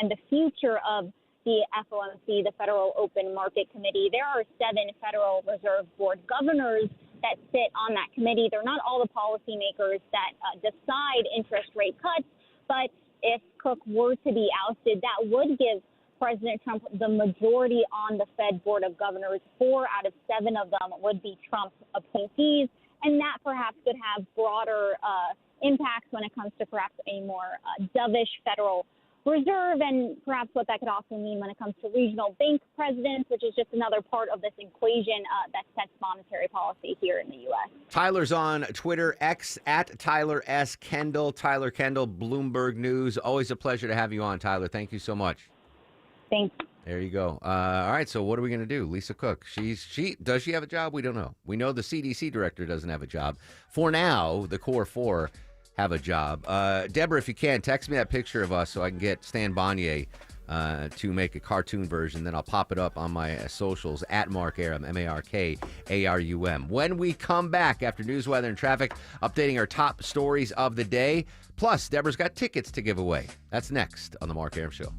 the future of the FOMC, the Federal Open Market Committee. There are 7 Federal Reserve Board governors that sit on that committee. They're not all the policymakers that decide interest rate cuts, but if Cook were to be ousted, that would give President Trump the majority on the Fed Board of Governors. 4 out of 7 of them would be Trump appointees, and that perhaps could have broader impacts when it comes to perhaps a more dovish Federal Reserve, and perhaps what that could also mean when it comes to regional bank presidents, which is just another part of this equation that sets monetary policy here in the U.S. Tyler's on Twitter, X at Tyler S. Kendall. Tyler Kendall, Bloomberg News. Always a pleasure to have you on, Tyler. Thank you so much. Thanks. There you go. All right, so what are we going to do? Lisa Cook, does she have a job? We don't know. We know the CDC director doesn't have a job. For now, the core 4 have a job. Deborah, if you can, text me that picture of us so I can get Stan Bonnier to make a cartoon version. Then I'll pop it up on my socials at Mark Arum, MarkArum. When we come back after news, weather, and traffic, updating our top stories of the day. Plus, Deborah's got tickets to give away. That's next on The Mark Arum Show.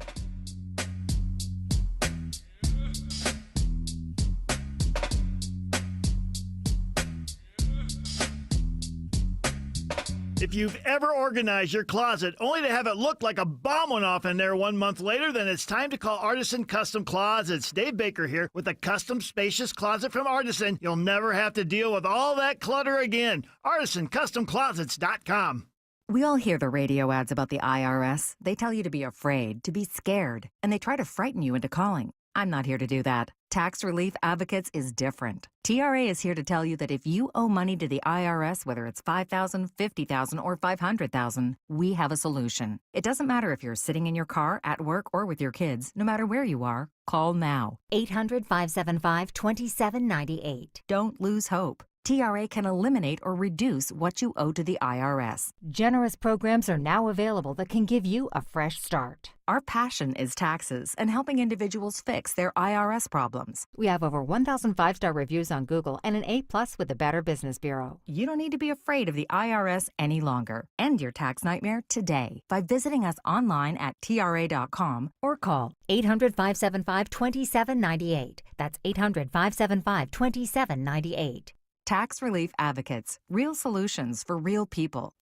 If you've ever organized your closet only to have it look like a bomb went off in there 1 month later, then it's time to call Artisan Custom Closets. Dave Baker here with a custom spacious closet from Artisan. You'll never have to deal with all that clutter again. ArtisanCustomClosets.com. We all hear the radio ads about the IRS. They tell you to be afraid, to be scared, and they try to frighten you into calling. I'm not here to do that. Tax Relief Advocates is different. TRA is here to tell you that if you owe money to the IRS, whether it's $5,000, $50,000, or $500,000, we have a solution. It doesn't matter if you're sitting in your car, at work, or with your kids. No matter where you are, call now. 800-575-2798. Don't lose hope. TRA can eliminate or reduce what you owe to the IRS. Generous programs are now available that can give you a fresh start. Our passion is taxes and helping individuals fix their IRS problems. We have over 1,000 5-star reviews on Google and an A+ with the Better Business Bureau. You don't need to be afraid of the IRS any longer. End your tax nightmare today by visiting us online at TRA.com or call 800-575-2798. That's 800-575-2798. Tax Relief Advocates. Real solutions for real people.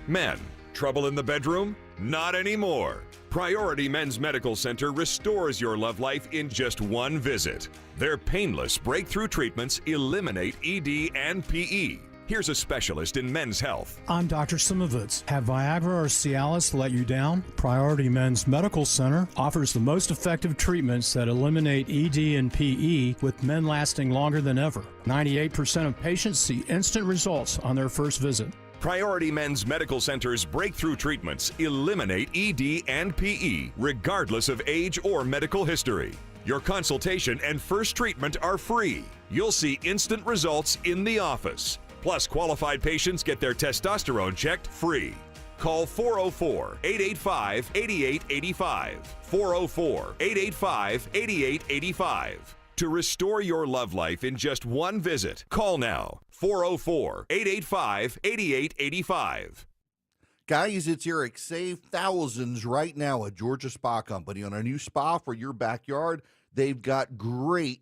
Men, trouble in the bedroom? Not anymore. Priority Men's Medical Center restores your love life in just one visit. Their painless breakthrough treatments eliminate ED and PE. Here's a specialist in men's health. I'm Dr. Simovitz. Have Viagra or Cialis let you down? Priority Men's Medical Center offers the most effective treatments that eliminate ED and PE, with men lasting longer than ever. 98% of patients see instant results on their first visit. Priority Men's Medical Center's breakthrough treatments eliminate ED and PE, regardless of age or medical history. Your consultation and first treatment are free. You'll see instant results in the office. Plus, qualified patients get their testosterone checked free. Call 404-885-8885. 404-885-8885. To restore your love life in just one visit, call now. 404-885-8885. Guys, it's Eric. Save thousands right now at Georgia Spa Company on a new spa for your backyard. They've got great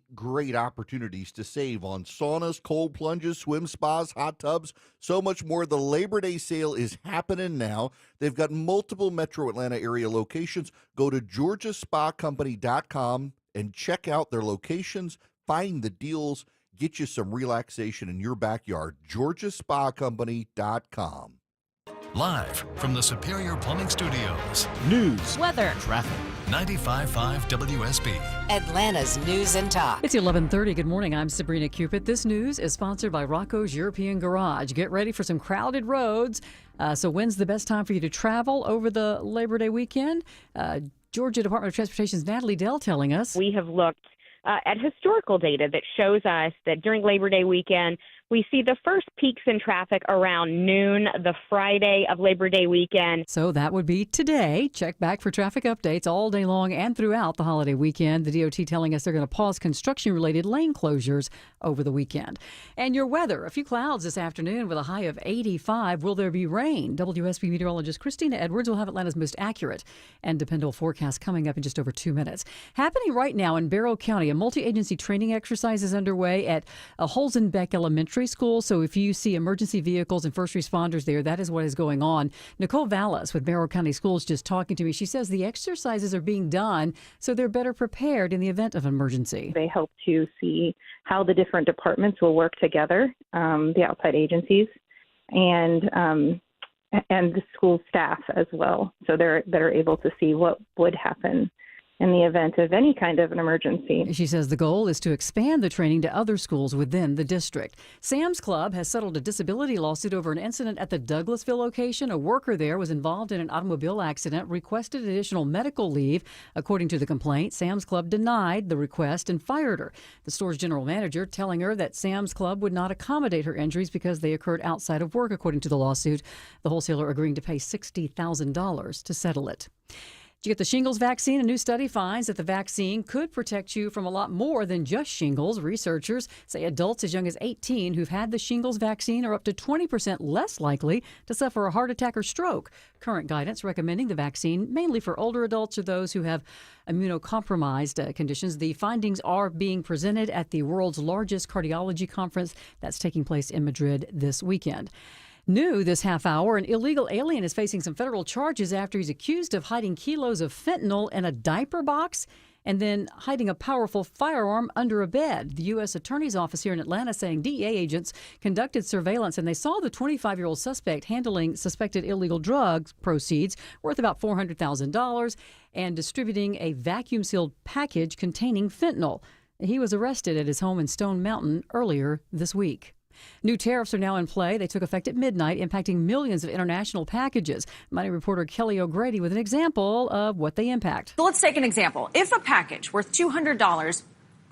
opportunities to save on saunas, cold plunges, swim spas, hot tubs, so much more. The Labor Day sale is happening now. They've got multiple Metro Atlanta area locations. Go to georgiaspacompany.com and check out their locations, find the deals, get you some relaxation in your backyard. georgiaspacompany.com. Live from the Superior Plumbing Studios. News, weather, traffic. 95.5 WSB. Atlanta's News and Talk. It's 11:30. Good morning. I'm Sabrina Cupid. This news is sponsored by Rocco's European Garage. Get ready for some crowded roads. So when's the best time for you to travel over the Labor Day weekend? Georgia Department of Transportation's Natalie Dell telling us. We have looked at historical data that shows us that during Labor Day weekend, we see the first peaks in traffic around noon, the Friday of Labor Day weekend. So that would be today. Check back for traffic updates all day long and throughout the holiday weekend. The DOT telling us they're going to pause construction-related lane closures over the weekend. And your weather, a few clouds this afternoon with a high of 85. Will there be rain? WSB meteorologist Christina Edwards will have Atlanta's most accurate and dependable forecast coming up in just over 2 minutes. Happening right now in Barrow County, a multi-agency training exercise is underway at Holzenbeck Elementary School. So if you see emergency vehicles and first responders there, that is what is going on. Nicole Vallis with Barrow County Schools just talking to me. She says the exercises are being done so they're better prepared in the event of an emergency. They hope to see how the different departments will work together, the outside agencies, and the school staff as well. So they're able to see what would happen in the event of any kind of an emergency. She says the goal is to expand the training to other schools within the district. Sam's Club has settled a disability lawsuit over an incident at the Douglasville location. A worker there was involved in an automobile accident, requested additional medical leave. According to the complaint, Sam's Club denied the request and fired her. The store's general manager telling her that Sam's Club would not accommodate her injuries because they occurred outside of work, according to the lawsuit. The wholesaler agreeing to pay $60,000 to settle it. Did you get the shingles vaccine? A new study finds that the vaccine could protect you from a lot more than just shingles. Researchers say adults as young as 18 who've had the shingles vaccine are up to 20% less likely to suffer a heart attack or stroke. Current guidance recommending the vaccine mainly for older adults or those who have immunocompromised conditions. The findings are being presented at the world's largest cardiology conference that's taking place in Madrid this weekend. New this half hour, an illegal alien is facing some federal charges after he's accused of hiding kilos of fentanyl in a diaper box and then hiding a powerful firearm under a bed. The U.S. Attorney's Office here in Atlanta saying DEA agents conducted surveillance and they saw the 25-year-old suspect handling suspected illegal drugs proceeds worth about $400,000 and distributing a vacuum-sealed package containing fentanyl. He was arrested at his home in Stone Mountain earlier this week. New tariffs are now in play. They took effect at midnight, impacting millions of international packages. Money reporter Kelly O'Grady with an example of what they impact. So let's take an example. If a package worth $200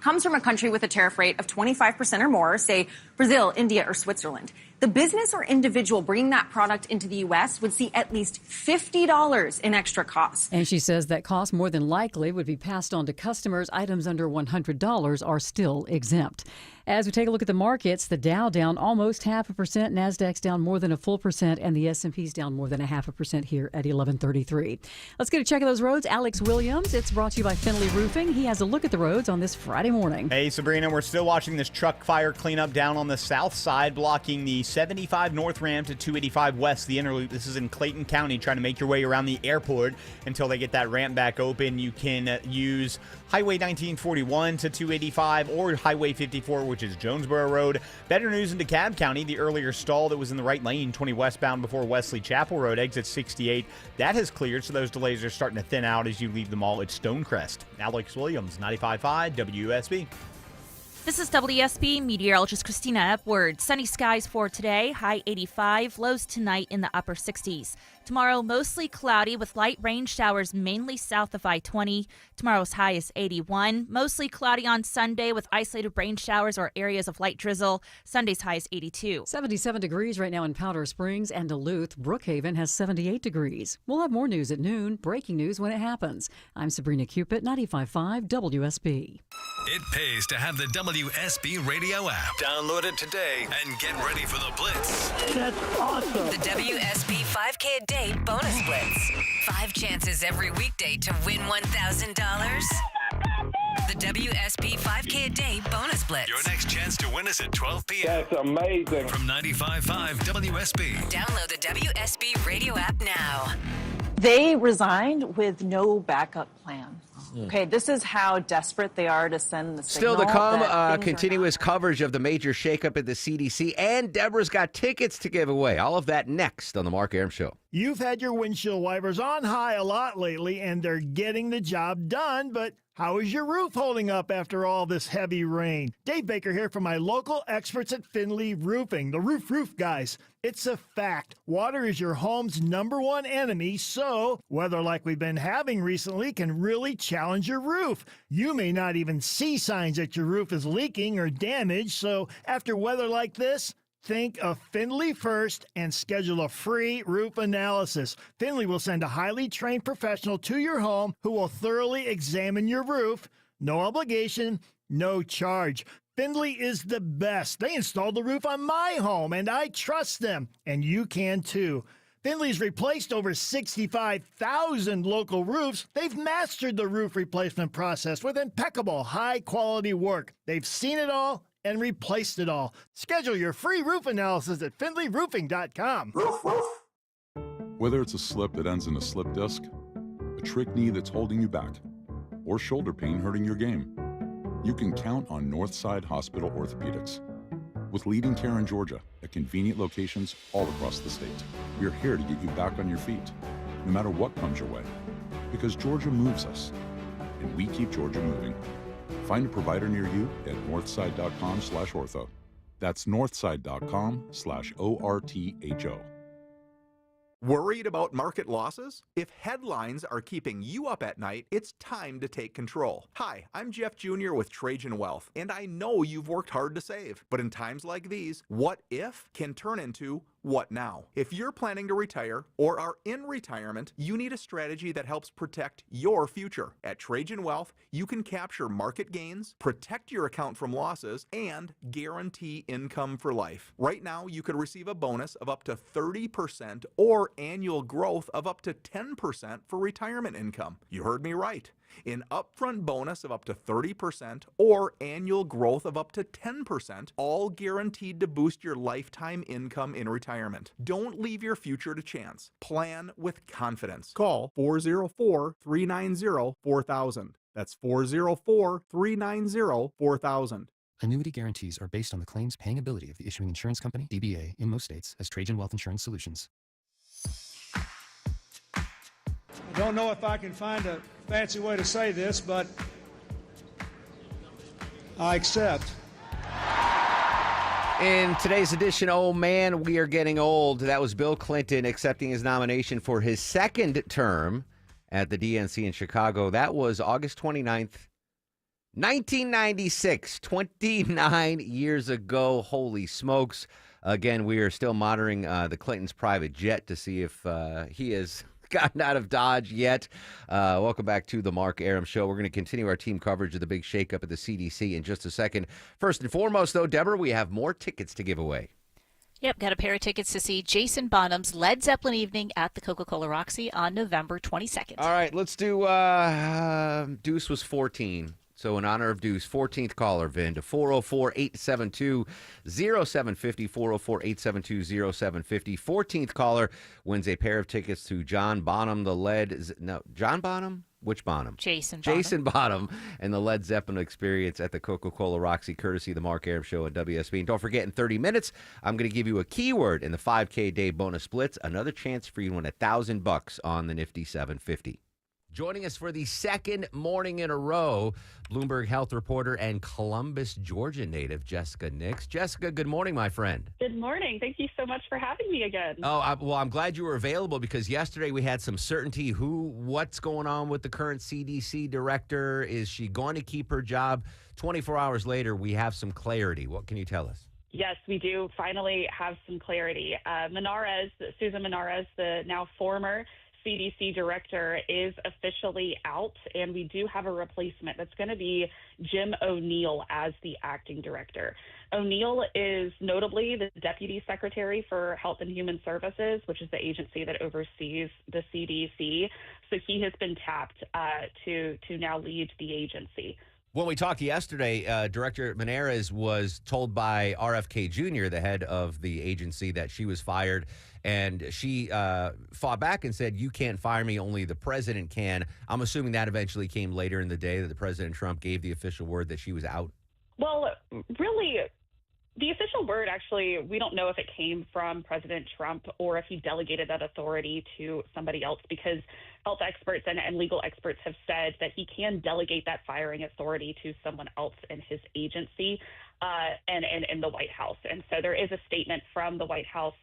comes from a country with a tariff rate of 25% or more, say Brazil, India, or Switzerland, the business or individual bringing that product into the U.S. would see at least $50 in extra costs. And she says that cost more than likely would be passed on to customers. Items under $100 are still exempt. As we take a look at the markets, the Dow down almost 0.5%, Nasdaq's down more than 1%, and the S&P's down more than 0.5% here at 11:33. Let's get a check of those roads. Alex Williams, it's brought to you by Finley Roofing. He has a look at the roads on this Friday morning. Hey, Sabrina, we're still watching this truck fire cleanup down on the south side, blocking the 75 north ramp to 285 west, the inner loop. This is in Clayton County, trying to make your way around the airport until they get that ramp back open. You can use Highway 1941 to 285 or Highway 54, which is Jonesboro Road. Better news in DeKalb County. The earlier stall that was in the right lane, 20 westbound before Wesley Chapel Road, exit 68, that has cleared, so those delays are starting to thin out as you leave the mall at Stonecrest. Alex Williams, 95.5 WSB. This is WSB meteorologist Christina Epward. Sunny skies for today, high 85, lows tonight in the upper 60s. Tomorrow, mostly cloudy with light rain showers mainly south of I-20. Tomorrow's high is 81. Mostly cloudy on Sunday with isolated rain showers or areas of light drizzle. Sunday's high is 82. 77 degrees right now in Powder Springs and Duluth. Brookhaven has 78 degrees. We'll have more news at noon. Breaking news when it happens. I'm Sabrina Cupid, 95.5 WSB. It pays to have the WSB radio app. Download it today and get ready for the Blitz. That's awesome. The WSB 5K a day bonus blitz. 5 chances every weekday to win $1,000. The WSB 5K a day bonus blitz. Your next chance to win is at 12 p.m. That's amazing. From 95.5 WSB. Download the WSB radio app now. They resigned with no backup plan. Okay, this is how desperate they are to send the signal. Still to come, that continuous coverage of the major shakeup at the CDC, and Deborah's got tickets to give away. All of that next on the Mark Arum Show. You've had your windshield wipers on high a lot lately, and they're getting the job done, but how is your roof holding up after all this heavy rain? Dave Baker here from my local experts at Finley Roofing, the roof guys. It's a fact. Water is your home's #1 enemy, so weather like we've been having recently can really challenge your roof. You may not even see signs that your roof is leaking or damaged, so after weather like this, think of Finley first and schedule a free roof analysis. Finley will send a highly trained professional to your home who will thoroughly examine your roof. No obligation, no charge. Finley is the best. They installed the roof on my home, and I trust them, and you can too. Finley's replaced over 65,000 local roofs. They've mastered the roof replacement process with impeccable, high-quality work. They've seen it all and replaced it all. Schedule your free roof analysis at FinleyRoofing.com. Whether it's a slip that ends in a slip disc, a trick knee that's holding you back, or shoulder pain hurting your game, you can count on Northside Hospital Orthopedics. With leading care in Georgia at convenient locations all across the state, we're here to get you back on your feet, no matter what comes your way. Because Georgia moves us, and we keep Georgia moving. Find a provider near you at northside.com/ortho. That's northside.com/ORTHO. Worried about market losses? If headlines are keeping you up at night, it's time to take control. Hi, I'm Jeff Jr. with Trajan Wealth, and I know you've worked hard to save. But in times like these, what if can turn into what now? If you're planning to retire or are in retirement, you need a strategy that helps protect your future. At Trajan Wealth, you can capture market gains, protect your account from losses, and guarantee income for life. Right now, you could receive a bonus of up to 30% or annual growth of up to 10% for retirement income. You heard me right. An upfront bonus of up to 30% or annual growth of up to 10%, all guaranteed to boost your lifetime income in retirement. Don't leave your future to chance. Plan with confidence. Call 404-390-4000. That's 404-390-4000. Annuity guarantees are based on the claims paying ability of the issuing insurance company, DBA, in most states as Trajan Wealth Insurance Solutions. I don't know if I can find a fancy way to say this, but I accept. In today's edition, oh man, we are getting old. That was Bill Clinton accepting his nomination for his second term at the DNC in Chicago. That was August 29th, 1996, 29 years ago. Holy smokes. Again, we are still monitoring the Clinton's private jet to see if he has gotten out of Dodge yet. Welcome back to the Mark Arum Show. We're going to continue our team coverage of the big shakeup at the CDC in just a second. First and foremost, though, Deborah, we have more tickets to give away. Yep, got a pair of tickets to see Jason Bonham's Led Zeppelin evening at the Coca-Cola Roxy on November 22nd. All right, let's do Deuce was 14. So in honor of Deuce, 14th caller, Vin, to 404-872-0750, 404-872-0750. 14th caller wins a pair of tickets to John Bonham, John Bonham? Which Bonham? Jason Bonham and the Led Zeppelin experience at the Coca-Cola Roxy, courtesy of the Mark Arum Show at WSB. And don't forget, in 30 minutes, I'm going to give you a keyword in the 5K day bonus splits. Another chance for you to win $1,000 on the nifty 750. Joining us for the second morning in a row, Bloomberg health reporter and Columbus, Georgia native, Jessica Nix. Jessica, good morning, my friend. Good morning. Thank you so much for having me again. Well, I'm glad you were available because yesterday we had some certainty what's going on with the current CDC director. Is she going to keep her job? 24 hours later, we have some clarity. What can you tell us? Yes, we do finally have some clarity. Susan Menarez, the now former CDC director, is officially out, and we do have a replacement. That's going to be Jim O'Neill as the acting director. O'Neill is notably the Deputy Secretary for Health and Human Services, which is the agency that oversees the CDC. So he has been tapped to now lead the agency. When we talked yesterday, Director Menarez was told by RFK Jr., the head of the agency, that she was fired. And she fought back and said, you can't fire me, only the president can. I'm assuming that eventually came later in the day that the President Trump gave the official word that she was out. Well, really, the official word, actually, we don't know if it came from President Trump or if he delegated that authority to somebody else, because health experts and legal experts have said that he can delegate that firing authority to someone else in his agency and in the White House. And so there is a statement from the White House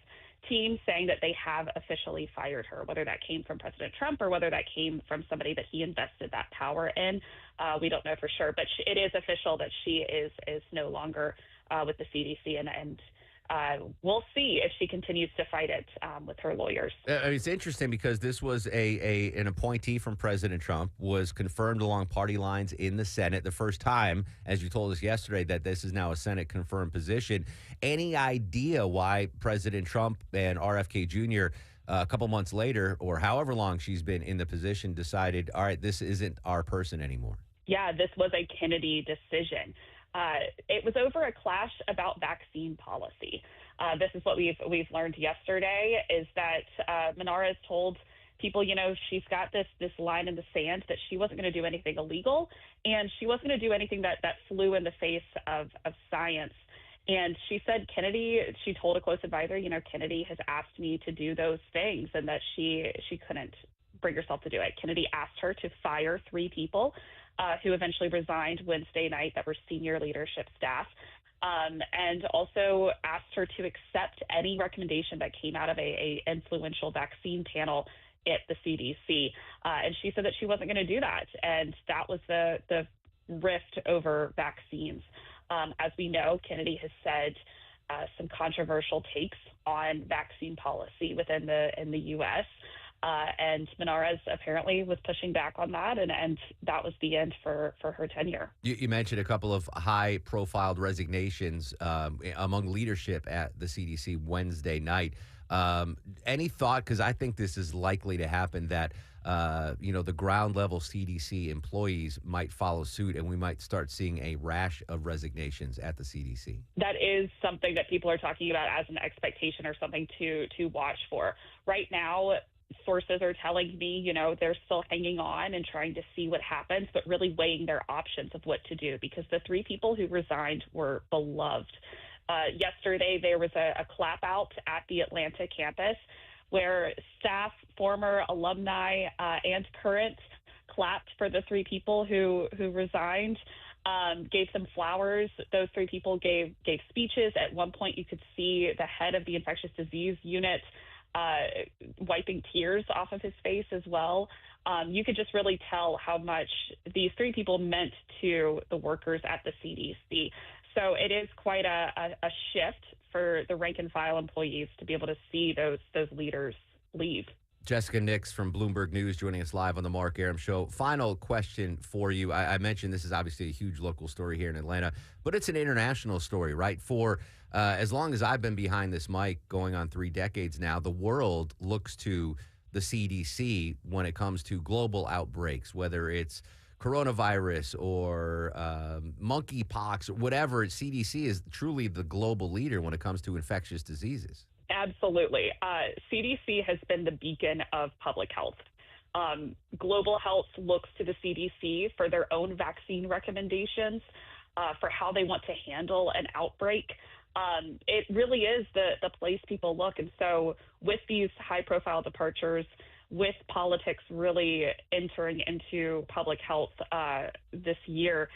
team saying that they have officially fired her. Whether that came from President Trump or whether that came from somebody that he invested that power in, we don't know for sure. But it is official that she is no longer with the CDC, and we'll see if she continues to fight it with her lawyers. It's interesting because this was an appointee from President Trump, was confirmed along party lines in the Senate. The first time, as you told us yesterday, that this is now a Senate-confirmed position. Any idea why President Trump and RFK Jr., a couple months later, or however long she's been in the position, decided, all right, this isn't our person anymore? Yeah, this was a Kennedy decision. It was over a clash about vaccine policy. This is what we've learned yesterday, is that Menarez told people, she's got this line in the sand that she wasn't going to do anything illegal, and she wasn't going to do anything that flew in the face of science. And she said she told a close advisor, Kennedy has asked me to do those things, and that she couldn't bring herself to do it. Kennedy asked her to fire 3 people who eventually resigned Wednesday night that were senior leadership staff, and also asked her to accept any recommendation that came out of a influential vaccine panel at the CDC. And she said that she wasn't going to do that. And that was the rift over vaccines. As we know, Kennedy has said some controversial takes on vaccine policy in the U.S., and Menarez apparently was pushing back on that, and that was the end for her tenure. You mentioned a couple of high-profiled resignations among leadership at the CDC Wednesday night. Any thought, because I think this is likely to happen, that the ground-level CDC employees might follow suit, and we might start seeing a rash of resignations at the CDC? That is something that people are talking about as an expectation or something to watch for. Right now, sources are telling me, they're still hanging on and trying to see what happens, but really weighing their options of what to do, because the 3 people who resigned were beloved. Yesterday, there was a clap out at the Atlanta campus where staff, former alumni, and current clapped for the 3 people who resigned, gave them flowers. Those 3 people gave speeches. At one point, you could see the head of the infectious disease unit wiping tears off of his face as well. You could just really tell how much these three people meant to the workers at the CDC. So it is quite a shift for the rank and file employees to be able to see those leaders leave. Jessica Nix from Bloomberg News joining us live on the Mark Arum Show. Final question for you. I mentioned this is obviously a huge local story here in Atlanta, but it's an international story, right? For as long as I've been behind this mic, going on 3 decades now, the world looks to the CDC when it comes to global outbreaks, whether it's coronavirus or monkeypox or whatever. CDC is truly the global leader when it comes to infectious diseases. Absolutely. CDC has been the beacon of public health. Global health looks to the CDC for their own vaccine recommendations, for how they want to handle an outbreak. It really is the place people look. And so with these high-profile departures, with politics really entering into public health this year,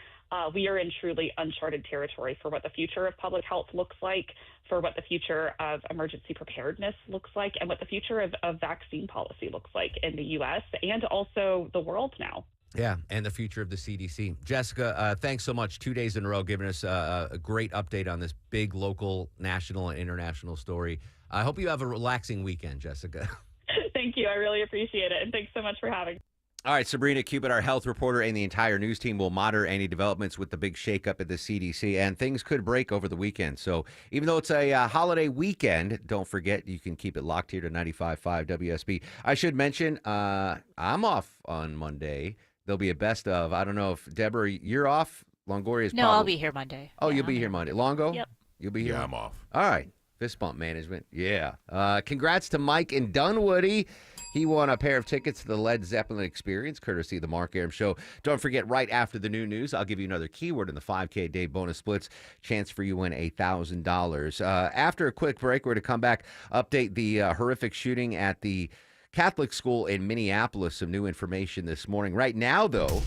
we are in truly uncharted territory for what the future of public health looks like, for what the future of emergency preparedness looks like, and what the future of vaccine policy looks like in the U.S. and also the world now. Yeah, and the future of the CDC. Jessica, thanks so much. 2 days in a row giving us a great update on this big local, national, and international story. I hope you have a relaxing weekend, Jessica. Thank you. I really appreciate it. And thanks so much for having me. All right, Sabrina Cupid, our health reporter, and the entire news team will monitor any developments with the big shakeup at the CDC, and things could break over the weekend. So even though it's a holiday weekend, don't forget you can keep it locked here to 95.5 WSB. I should mention I'm off on Monday. There'll be a best of. I don't know if, Deborah, you're off? Longoria's No, I'll be here Monday. Oh, you'll be here Monday. Longo? Yep. You'll be here? Yeah, I'm off. All right. Fist bump management. Yeah. Congrats to Mike in Dunwoody. He won a pair of tickets to the Led Zeppelin Experience, courtesy of the Mark Arum Show. Don't forget, right after the new news, I'll give you another keyword in the 5K day bonus splits. Chance for you win $1,000. After a quick break, we're going to come back, update the horrific shooting at the Catholic school in Minneapolis. Some new information this morning. Right now, though,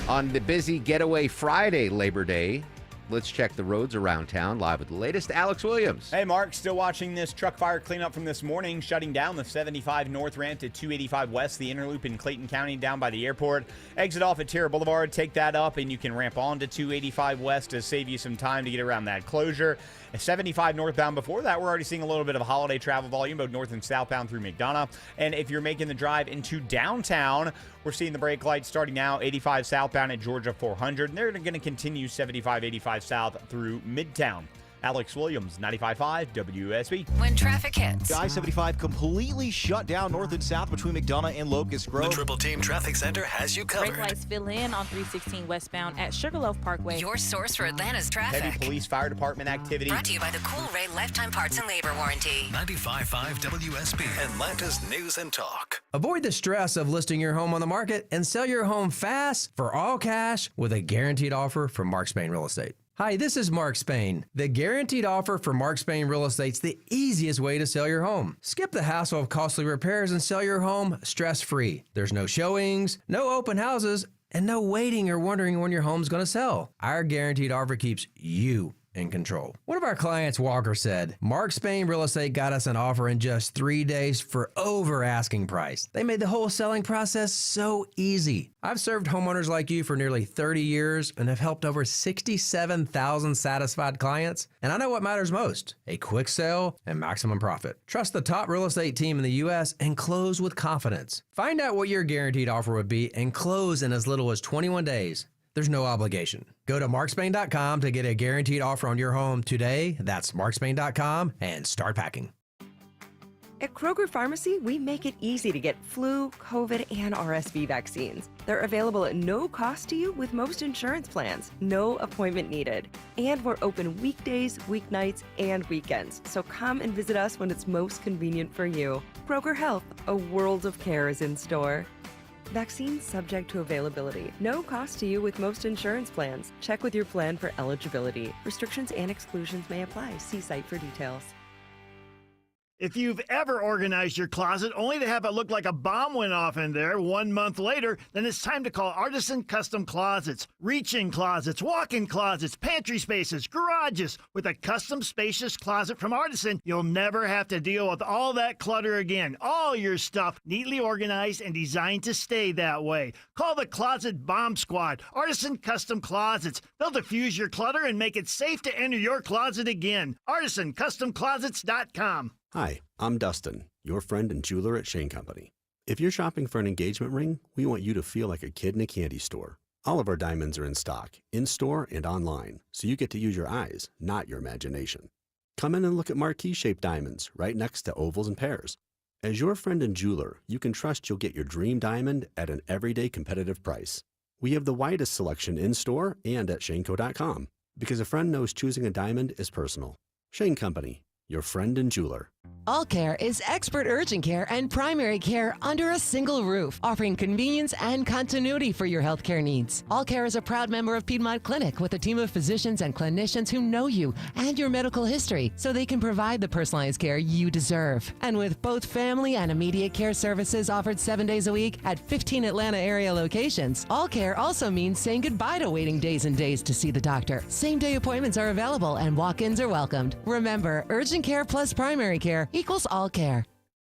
on the busy Getaway Friday, Labor Day, let's check the roads around town. Live with the latest, Alex Williams. Hey, Mark. Still watching this truck fire cleanup from this morning, shutting down the 75 North ramp to 285 West, the inner loop in Clayton County down by the airport. Exit off at Terra Boulevard. Take that up, and you can ramp on to 285 West to save you some time to get around that closure. 75 northbound before that, we're already seeing a little bit of holiday travel volume, both north and southbound through McDonough. And if you're making the drive into downtown, we're seeing the brake lights starting now, 85 southbound at Georgia 400. And they're going to continue 75, 85 south through Midtown. Alex Williams, 95.5 WSB. When traffic hits. I-75 completely shut down north and south between McDonough and Locust Grove. The Triple Team Traffic Center has you covered. Brake lights fill in on 316 westbound at Sugarloaf Parkway. Your source for Atlanta's traffic. Heavy police fire department activity. Brought to you by the Cool Ray Lifetime Parts and Labor Warranty. 95.5 WSB, Atlanta's news and talk. Avoid the stress of listing your home on the market and sell your home fast for all cash with a guaranteed offer from Mark Spain Real Estate. Hi, this is Mark Spain. The guaranteed offer for Mark Spain Real Estate's the easiest way to sell your home. Skip the hassle of costly repairs and sell your home stress-free. There's no showings, no open houses, and no waiting or wondering when your home's going to sell. Our guaranteed offer keeps you in control. One of our clients, Walker, said, Mark Spain Real Estate got us an offer in just 3 days for over asking price. They made the whole selling process so easy. I've served homeowners like you for nearly 30 years and have helped over 67,000 satisfied clients. And I know what matters most, a quick sale and maximum profit. Trust the top real estate team in the U.S. and close with confidence. Find out what your guaranteed offer would be and close in as little as 21 days. There's no obligation. Go to markspain.com to get a guaranteed offer on your home today. That's markspain.com and start packing. At Kroger Pharmacy, we make it easy to get flu, COVID, and RSV vaccines. They're available at no cost to you with most insurance plans. No appointment needed. And we're open weekdays, weeknights, and weekends. So come and visit us when it's most convenient for you. Kroger Health, a world of care is in store. Vaccines subject to availability. No cost to you with most insurance plans. Check with your plan for eligibility. Restrictions and exclusions may apply. See site for details. If you've ever organized your closet only to have it look like a bomb went off in there 1 month later, then it's time to call Artisan Custom Closets. Reach-in closets, walk-in closets, pantry spaces, garages. With a custom spacious closet from Artisan, you'll never have to deal with all that clutter again. All your stuff neatly organized and designed to stay that way. Call the Closet Bomb Squad, Artisan Custom Closets. They'll diffuse your clutter and make it safe to enter your closet again. ArtisanCustomClosets.com. Hi, I'm Dustin, your friend and jeweler at Shane Company. If you're shopping for an engagement ring, we want you to feel like a kid in a candy store. All of our diamonds are in stock, in-store and online, so you get to use your eyes, not your imagination. Come in and look at marquee-shaped diamonds right next to ovals and pears. As your friend and jeweler, you can trust you'll get your dream diamond at an everyday competitive price. We have the widest selection in-store and at shaneco.com, because a friend knows choosing a diamond is personal. Shane Company, your friend and jeweler. All Care is expert urgent care and primary care under a single roof, offering convenience and continuity for your healthcare needs. All Care is a proud member of Piedmont Clinic with a team of physicians and clinicians who know you and your medical history so they can provide the personalized care you deserve. And with both family and immediate care services offered 7 days a week at 15 Atlanta area locations, All Care also means saying goodbye to waiting days and days to see the doctor. Same-day appointments are available and walk-ins are welcomed. Remember, urgent care plus primary care equals All Care.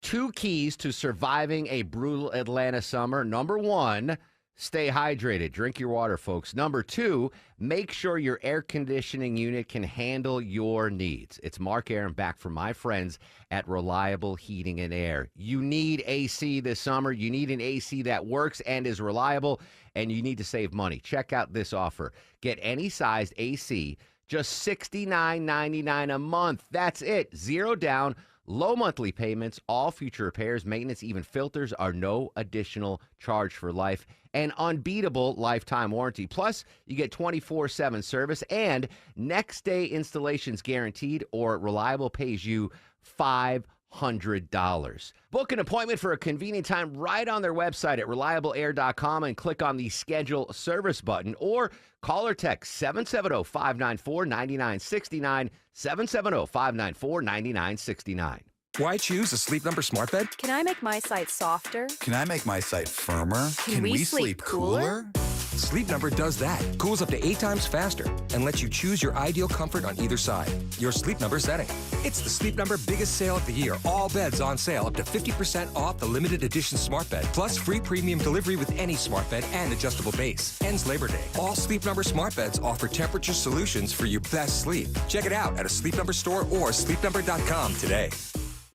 2 keys to surviving a brutal Atlanta summer. Number 1, stay hydrated. Drink your water, folks. Number 2, make sure your air conditioning unit can handle your needs. It's Mark Aaron back from my friends at Reliable Heating and Air. You need AC this summer. You need an AC that works and is reliable, and you need to save money. Check out this offer. Get any sized AC, just $69.99 a month. That's it. 0 down. Low monthly payments, all future repairs, maintenance, even filters are no additional charge for life. An unbeatable lifetime warranty. Plus, you get 24/7 service and next day installations guaranteed, or Reliable pays you $500. Book an appointment for a convenient time right on their website at reliableair.com and click on the schedule service button, or call or text 770-594-9969, 770-594-9969. Why choose a Sleep Number smart bed? Can I make my site softer? Can I make my site firmer? Can we sleep cooler? Sleep Number does that. Cools up to 8 times faster and lets you choose your ideal comfort on either side. Your Sleep Number setting. It's the Sleep Number biggest sale of the year. All beds on sale up to 50% off the limited edition smart bed. Plus free premium delivery with any smart bed and adjustable base. Ends Labor Day. All Sleep Number smart beds offer temperature solutions for your best sleep. Check it out at a Sleep Number store or sleepnumber.com today.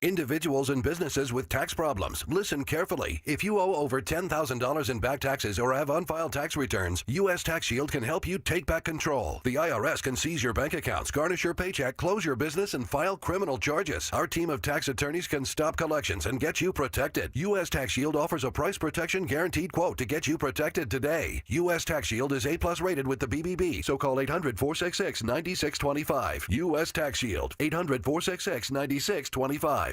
Individuals and businesses with tax problems, listen carefully. If you owe over $10,000 in back taxes or have unfiled tax returns, U.S. Tax Shield can help you take back control. The IRS can seize your bank accounts, garnish your paycheck, close your business, and file criminal charges. Our team of tax attorneys can stop collections and get you protected. U.S. Tax Shield offers a price protection guaranteed quote to get you protected today. U.S. Tax Shield is A+ rated with the BBB, so call 800-466-9625. U.S. Tax Shield, 800-466-9625.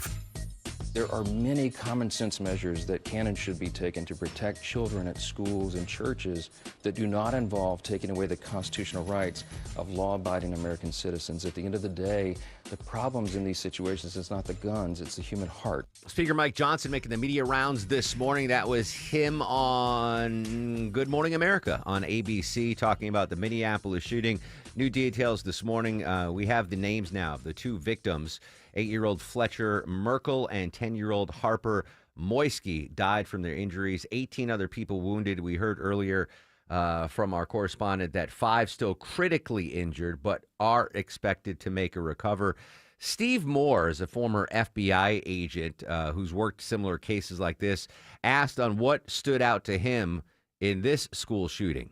There are many common sense measures that can and should be taken to protect children at schools and churches that do not involve taking away the constitutional rights of law-abiding American citizens. At the end of the day, the problems in these situations is not the guns, it's the human heart. Speaker Mike Johnson making the media rounds this morning. That was him on Good Morning America on ABC talking about the Minneapolis shooting. New details this morning. We have the names now of the 2 victims. 8-year-old Fletcher Merkel and 10-year-old Harper Moisky died from their injuries. 18 other people wounded. We heard earlier from our correspondent that 5 still critically injured, but are expected to make a recover. Steve Moore is a former FBI agent who's worked similar cases like this, asked on what stood out to him in this school shooting.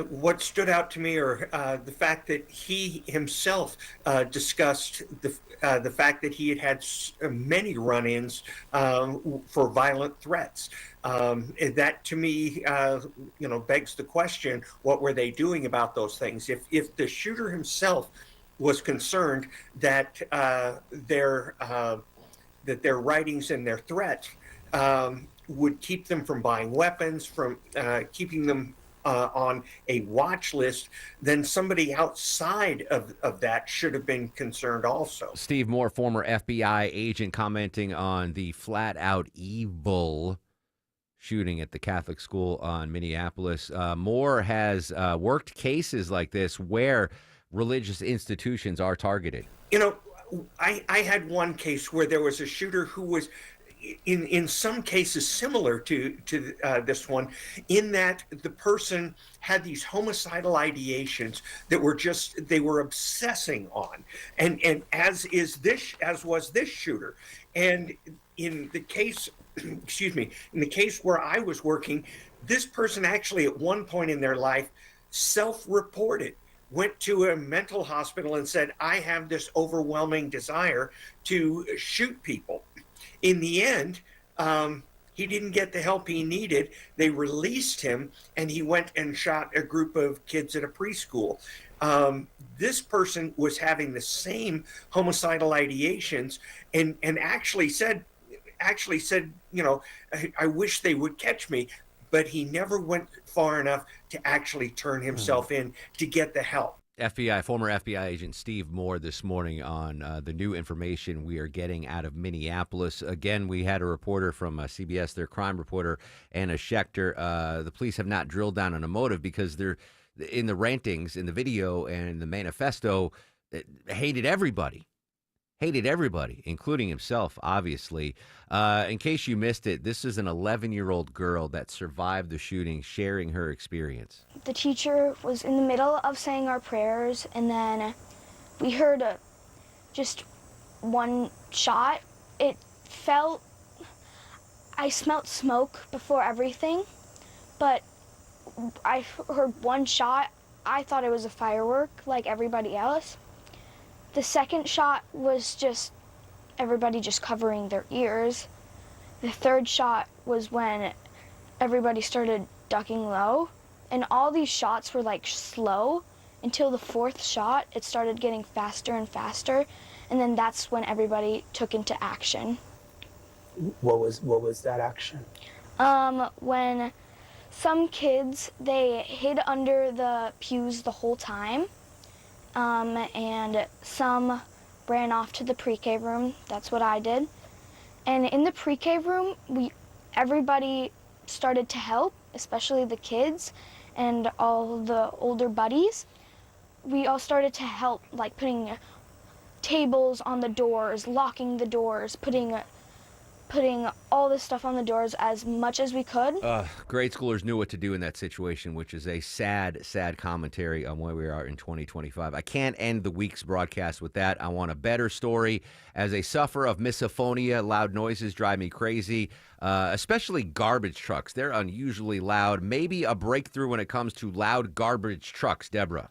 What stood out to me are the fact that he himself discussed the fact that he had many run-ins for violent threats. That to me, begs the question: what were they doing about those things? If the shooter himself was concerned that their writings and their threats would keep them from buying weapons, from keeping them on a watch list, then somebody outside of that should have been concerned also. Steve Moore, former FBI agent, commenting on the flat-out evil shooting at the Catholic school on Minneapolis. Moore has worked cases like this where religious institutions are targeted. You know, I had one case where there was a shooter who was in some cases similar to this one, in that the person had these homicidal ideations that they were obsessing on, and as was this shooter. And in the case, excuse me, in the case where I was working, this person actually at one point in their life self-reported, went to a mental hospital and said, I have this overwhelming desire to shoot people. In the end, he didn't get the help he needed. They released him, and he went and shot a group of kids at a preschool. This person was having the same homicidal ideations, and actually said, you know, I wish they would catch me. But he never went far enough to actually turn himself in to get the help. Former FBI agent Steve Moore this morning on the new information we are getting out of Minneapolis. Again, we had a reporter from CBS, their crime reporter, Anna Schechter. The police have not drilled down on a motive because they're in the rantings, in the video, and in the manifesto, hated everybody, including himself, obviously. In case you missed it, this is an 11-year-old girl that survived the shooting, sharing her experience. The teacher was in the middle of saying our prayers, and then we heard just one shot. I smelled smoke before everything, but I heard one shot. I thought it was a firework like everybody else. The second shot was just everybody just covering their ears. The third shot was when everybody started ducking low. And all these shots were like slow until the fourth shot. It started getting faster and faster. And then that's when everybody took into action. What was that action? When some kids, they hid under the pews the whole time. And some ran off to the pre-K room. That's what I did. And in the pre-K room, everybody started to help, especially the kids and all the older buddies. We all started to help, like putting tables on the doors, locking the doors, putting all this stuff on the doors as much as we could. Grade schoolers knew what to do in that situation, which is a sad, sad commentary on where we are in 2025. I can't end the week's broadcast with that. I want a better story. As a sufferer of misophonia, loud noises drive me crazy, especially garbage trucks. They're unusually loud. Maybe a breakthrough when it comes to loud garbage trucks, Deborah.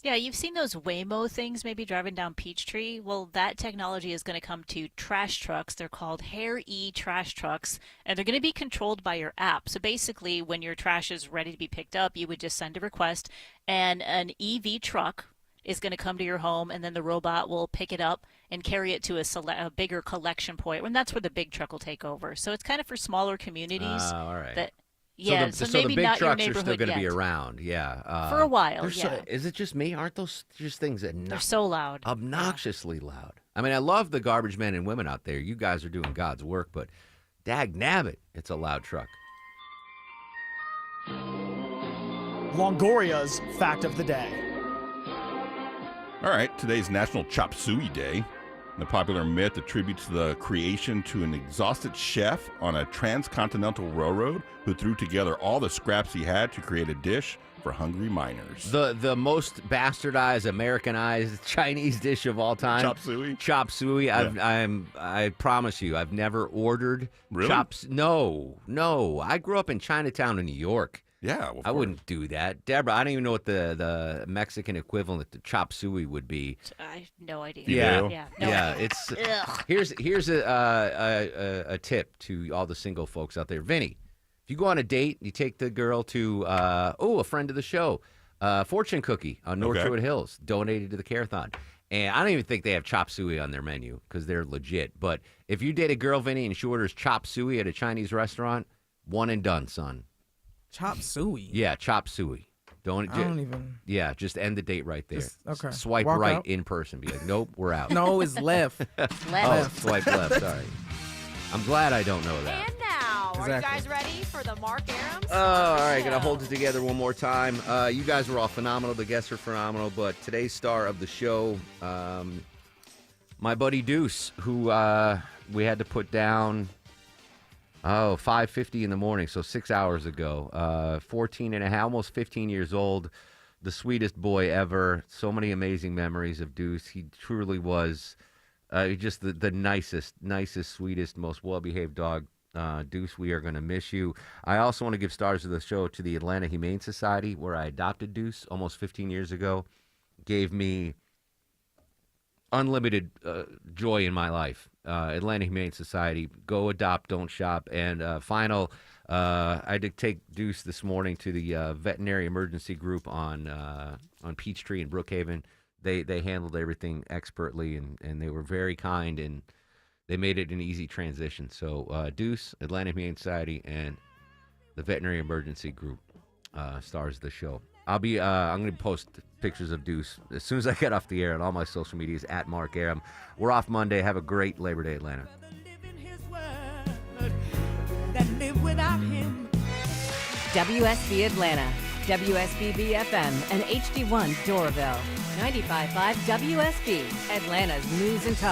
Yeah, you've seen those Waymo things maybe driving down Peachtree. Well, that technology is going to come to trash trucks. They're called HARE-E trash trucks, and they're going to be controlled by your app. So basically, when your trash is ready to be picked up, you would just send a request, and an EV truck is going to come to your home, and then the robot will pick it up and carry it to a bigger collection point, and that's where the big truck will take over. So it's kind of for smaller communities. All right. That Yeah, so maybe the big not your trucks are still neighborhood going to be yet. around. Yeah. For a while, they're yeah. is it just me? Aren't those just things that They're so loud. obnoxiously loud? I mean, I love the garbage men and women out there. You guys are doing God's work, but dag nabbit, it's a loud truck. Longoria's fact of the day. All right, today's National Chop Suey Day. The popular myth attributes the creation to an exhausted chef on a transcontinental railroad who threw together all the scraps he had to create a dish for hungry miners. The most bastardized, Americanized Chinese dish of all time. Chop suey? Chop suey. Yeah. I promise you, I've never ordered chops. No. I grew up in Chinatown in New York. Yeah, I wouldn't do that. Deborah, I don't even know what the Mexican equivalent to chop suey would be. I have no idea. Yeah, no idea. It's Ugh. here's a tip to all the single folks out there. Vinny, if you go on a date, you take the girl to a friend of the show, Fortune Cookie on North Druid Hills, donated to the Carathon. And I don't even think they have chop suey on their menu because they're legit. But if you date a girl, Vinny, and she orders chop suey at a Chinese restaurant, one and done, son. Chop suey. Yeah, chop suey. I don't even. Yeah, just end the date right there. Okay. Swipe Walk right out. in person. Be like, nope, we're out. No, it's left. Oh, swipe left. Sorry. I'm glad I don't know that. And now, are you Exactly. guys ready for the Mark Aram? Oh, all right, gonna hold it together one more time. You guys were all phenomenal. The guests are phenomenal, but today's star of the show, my buddy Deuce, who we had to put down 5:50 in the morning, so 6 hours ago. 14 and a half, almost 15 years old. The sweetest boy ever. So many amazing memories of Deuce. He truly was just the nicest, sweetest, most well-behaved dog. Deuce, we are going to miss you. I also want to give stars of the show to the Atlanta Humane Society, where I adopted Deuce almost 15 years ago. Gave me unlimited joy in my life. Atlanta Humane Society, go adopt, don't shop. And final, I did take Deuce this morning to the veterinary emergency group on Peachtree in Brookhaven. They handled everything expertly, and they were very kind, and they made it an easy transition. So Deuce, Atlanta Humane Society, and the veterinary emergency group stars of the show. I'm going to post pictures of Deuce as soon as I get off the air on all my social medias at Mark Aram. We're off Monday. Have a great Labor Day, Atlanta. WSB Atlanta, WSBB FM, and HD1 Doraville. 95.5 WSB, Atlanta's News and Talk.